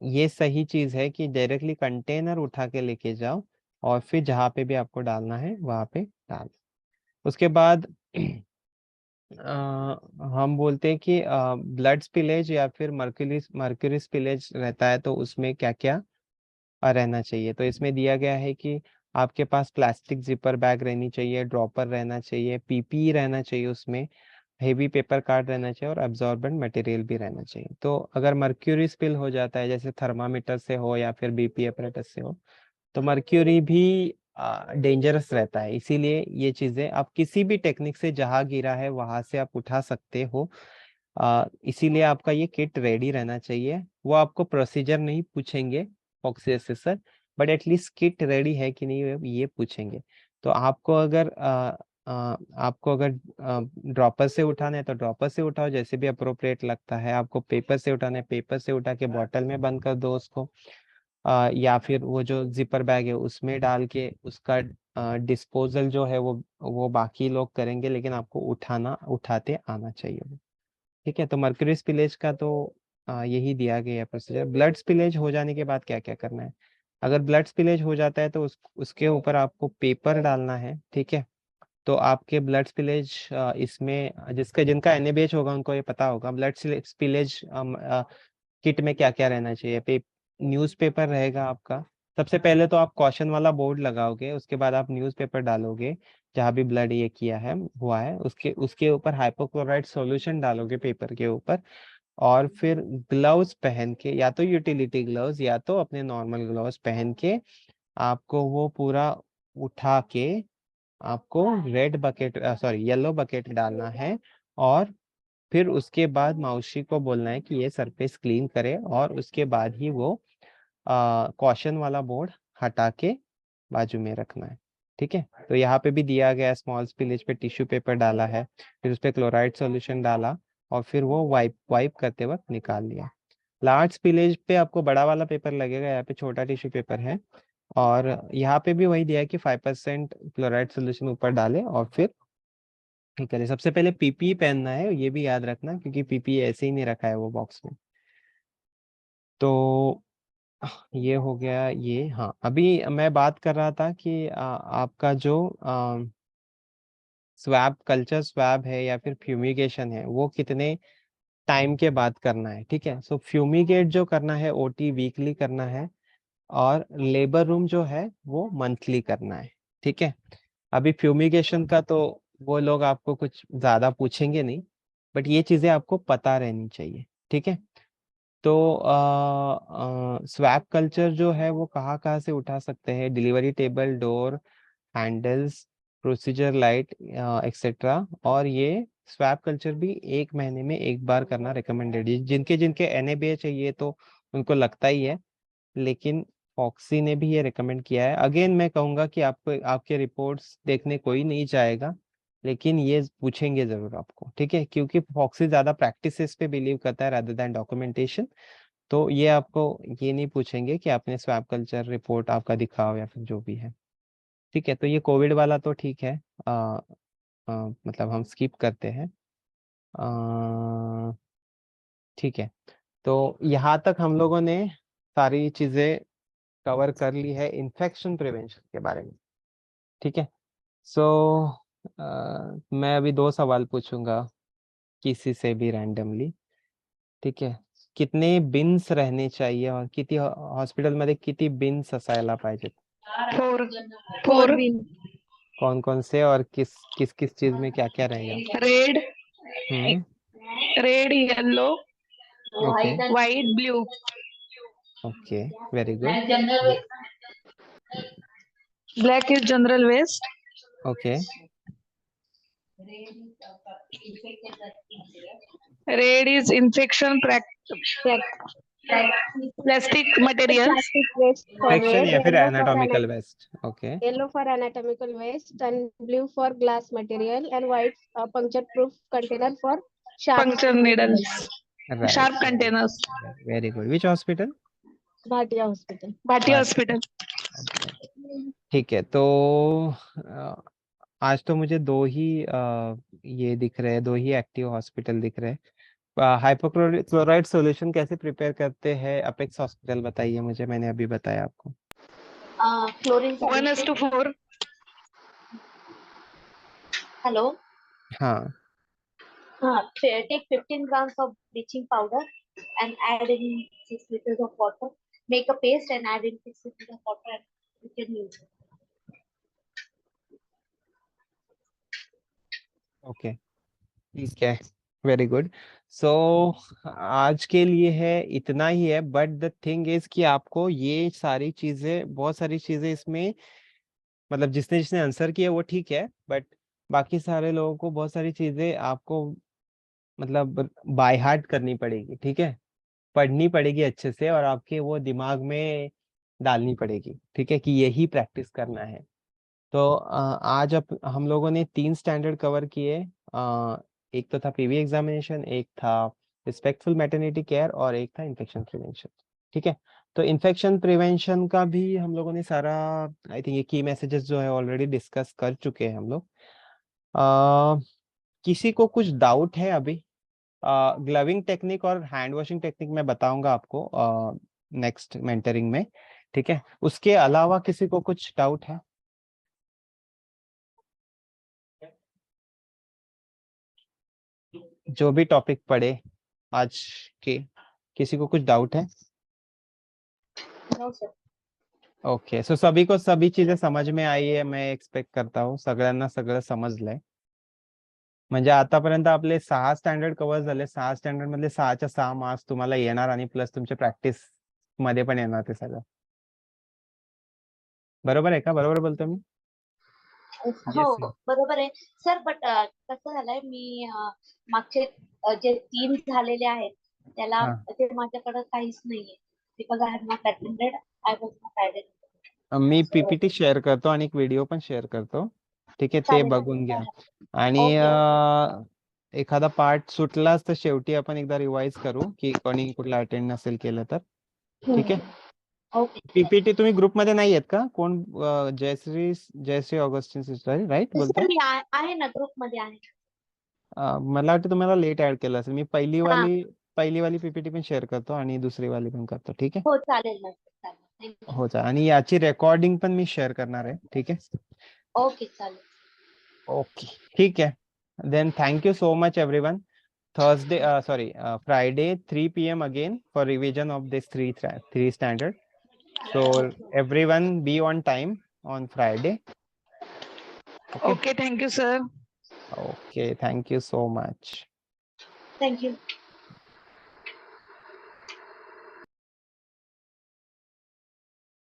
ये सही चीज है कि डायरेक्टली कंटेनर उठा के लेके जाओ, और फिर जहाँ पे भी आपको डालना है वहां पे डाल। उसके बाद हम बोलते हैं कि ब्लड स्पिलेज या फिर मर्क्यूरी स्पिलेज रहता है, तो उसमें क्या क्या रहना चाहिए। तो इसमें दिया गया है कि आपके पास प्लास्टिक जिपर बैग रहनी चाहिए, ड्रॉपर रहना चाहिए, पीपीई रहना चाहिए, उसमें हेवी पेपर कार्ड रहना चाहिए और एब्जॉर्बेंट मटेरियल भी रहना चाहिए। तो अगर मर्क्यूरी स्पिल हो जाता है, जैसे थर्मामीटर से हो या फिर बीपी अपरेटस से हो, तो मर्क्यूरी भी डेंजरस रहता है। इसीलिए ये चीजें आप किसी भी टेक्निक से जहां गिरा है वहां से आप उठा सकते हो। इसीलिए आपका ये किट रेडी रहना चाहिए। वो आपको प्रोसीजर नहीं पूछेंगे फॉक्सी assessor, but at least kit ready है कि नहीं ये पूछेंगे। तो आपको अगर ड्रॉपर से उठाना है तो ड्रॉपर से उठाओ, जैसे भी अप्रोप्रिएट लगता है। आपको पेपर से उठाना है, पेपर से उठा के बॉटल में बंद कर दो उसको, या फिर वो जो जिपर बैग है उसमें डाल के उसका डिस्पोजल जो है वो बाकी लोग करेंगे, लेकिन आपको उठाते आना चाहिए वो। ठीक है, तो मर्क्यूरी स्पिलेज का तो यही दिया गया है प्रोसीजर। ब्लड स्पिलेज हो जाने के बाद क्या क्या करना है? अगर ब्लड स्पिलेज हो जाता है तो उसके ऊपर आपको पेपर डालना है। ठीक है, तो आपके ब्लड स्पिलेज इसमें जिनका एनएबीएच होगा उनको ये पता होगा ब्लड स्पिलेज किट में क्या क्या रहना चाहिए। न्यूज़पेपर रहेगा आपका। सबसे पहले तो आप कॉशन वाला बोर्ड लगाओगे, उसके बाद आप न्यूज़पेपर डालोगे जहाँ भी ब्लड ये किया है हुआ है, उसके ऊपर हाइपोक्लोराइड सॉल्यूशन डालोगे पेपर के ऊपर, और फिर ग्लव्स पहन के, या तो यूटिलिटी ग्लव्स या तो अपने नॉर्मल ग्लव्स पहन के, आपको वो पूरा उठा के आपको येलो बकेट डालना है। और फिर उसके बाद माउशी को बोलना है कि ये सरफेस क्लीन करे, और उसके बाद ही वो कॉशन वाला बोर्ड हटा के बाजू में रखना है। ठीक है, तो यहाँ पे भी दिया गया स्मॉल स्पिलेज पे टिश्यू पेपर डाला है, फिर उस पे क्लोराइड सॉल्यूशन डाला, और फिर वो वाइप करते वक्त निकाल लिया। लार्ज स्पिलेज पे आपको बड़ा वाला पेपर लगेगा, यहाँ पे छोटा टिश्यू पेपर है। और यहाँ पे भी वही दिया है कि 5% क्लोराइड सोल्यूशन ऊपर डाले और फिर ठीक करें। सबसे पहले पीपीई पहनना है, ये भी याद रखना, क्योंकि पीपीई ऐसे ही नहीं रखा है वो बॉक्स में। तो ये हो गया ये। हाँ, अभी मैं बात कर रहा था कि आपका जो कल्चर स्वैब है या फिर फ्यूमिगेशन है वो कितने टाइम के बाद करना है। ठीक है, सो फ्यूमिगेट जो करना है ओटी वीकली करना है, और लेबर रूम जो है वो मंथली करना है। ठीक है, अभी फ्यूमिगेशन का तो वो लोग आपको कुछ ज्यादा पूछेंगे नहीं, बट ये चीजें आपको पता रहनी चाहिए। ठीक है, तो स्वैप कल्चर जो है वो कहाँ कहाँ से उठा सकते हैं? Delivery table, door handles, procedure light etcetera. और ये स्वैप कल्चर भी 1 महीने में एक बार करना रिकमेंडेड है। जिनके जिनके एनएबीएच है ये तो उनको लगता ही है, लेकिन फॉक्सी ने भी ये रिकमेंड किया है। अगेन मैं कहूँगा कि आपको आपके रिपोर्ट्स देखने कोई नहीं चाहेगा, लेकिन ये पूछेंगे जरूर आपको। ठीक है, क्योंकि फॉक्सी ज्यादा प्रैक्टिसेस पे बिलीव करता है रादर देन डॉक्यूमेंटेशन। तो ये आपको ये नहीं पूछेंगे कि आपने स्वैप कल्चर रिपोर्ट आपका दिखाओ या फिर जो भी है। ठीक है, तो ये कोविड वाला तो ठीक है, मतलब हम स्किप करते हैं। ठीक है, तो यहाँ तक हम लोगों ने सारी चीजें कवर कर ली है इन्फेक्शन प्रिवेंशन के बारे में। ठीक है, सो मैं अभी 2 सवाल पूछूंगा किसी से भी रैंडमली। ठीक है, कितने बिन्स रहने चाहिए और किती हॉस्पिटल किती बिन्स असायला पाहिजेत? 4 bin. कौन कौन से और किस किस किस चीज में क्या क्या रहेगा? Red, hmm, yellow, okay white, blue. Okay, very good. Black is general waste. Okay, Red is infection plastic materials. Plastic waste for infection red, या फिर yellow for anatomical waste. Okay, yellow for anatomical waste, and blue for glass material, and white puncture proof container for sharp Puncture needles. Right, Sharp containers. Very good. Which hospital? Bhatia Hospital. Bhatia Hospital. ठीक है, तो आज तो मुझे ये दिख रहे हैं, 2 ही एक्टिव हॉस्पिटल दिख रहे हैं। हाइपोक्लोराइड सॉल्यूशन कैसे प्रिपेयर करते हैं? अपेक्स हॉस्पिटल बताइए मुझे, मैंने अभी बताया आपको। Chlorine 1:4. Hello. हाँ, Take 15 grams of bleaching powder and add in 6 liters of water. Make a paste and add in 6 liters of water and you can use it. Okay, ठीक है, वेरी गुड। सो आज के लिए है इतना ही है, बट द थिंग इज कि आपको ये सारी चीजें, बहुत सारी चीजें इसमें, मतलब जिसने जिसने आंसर किया वो ठीक है, बट बाकी सारे लोगों को बहुत सारी चीजें आपको मतलब बाय हार्ट करनी पड़ेगी, ठीक है, पढ़नी पड़ेगी अच्छे से और आपके वो दिमाग में डालनी पड़ेगी, ठीक है, कि यही प्रैक्टिस करना है। तो आज हम लोगों ने 3 स्टैंडर्ड कवर किए। एक तो था पीवी एग्जामिनेशन, एक था रिस्पेक्टफुल मैटरनिटी केयर और एक था इन्फेक्शन प्रिवेंशन, ठीक है। तो इन्फेक्शन प्रिवेंशन का भी हम लोगों ने सारा, आई थिंक ये की मैसेजेस जो है ऑलरेडी डिस्कस कर चुके हैं हम लोग। किसी को कुछ डाउट है अभी? ग्लविंग टेक्निक और हैंड वॉशिंग टेक्निक मैं बताऊंगा आपको नेक्स्ट मेंटरिंग में, ठीक है। उसके अलावा किसी को कुछ डाउट है? जो भी टॉपिक पढ़े आज के, किसी को कुछ डाउट है? No sir. ओके, सो सभी को सभी चीजें समझ में आई आहे, मैं एक्सपेक्ट करता हूँ सगळ्यांना सगळं समजलंय. म्हणजे आतापर्यंत आपले 6 स्टँडर्ड कव्हर झाले. 6 स्टँडर्ड मधले 6च्या 6 मार्क्स तुम्हाला येणार आणि प्लस तुमच्या प्रॅक्टिस मध्ये पण येणार ते सगळं. बरोबर आहे का? बरोबर बोलतो मी? हो बरोबर आहे सर. बट कसं झालंय, मी मागचे जे 3 झालेले आहेत त्याला हा. ते माझ्याकडे काहीच नाहीये. Because I have not attended, I was not added. Me PPT share करतो आणि एक व्हिडिओ पण शेअर करतो, ठीक आहे, ते चालेल ना. बघून घ्या. आणि ओके. एखादा पार्ट सुटलाच तर शेवटी आपण एकदा रिवाइज करू, की कोणी कुठला अटेंड नसेल केलं तर, ठीक आहे. ओके. पीपीटी तुम्ही ग्रुपमध्ये नाही आहेत का कोण? Jayashree Augustine sister, right sir बोलतोय? मी आहे ना, ग्रुप मध्ये आहे. मला वाटतं तुम्हाला लेट ऍड केलं असेल. मी हा. पहिली वाली पीपीटी पण शेअर करतो आणि दुसरी वाली पण करतो, ठीक आहे. हो चालेल ना, चालेल. Thank you. हो चालेल. आणि याची रेकॉर्डिंग पण मी शेअर करणार आहे, ठीक आहे. ओके चालेल. ओके, ठीक है, then thank you so much everyone. Friday 3 p.m. again for revision of this three standard. So everyone be on time on Friday. Okay, thank you, sir. Okay, thank you so much. Thank you.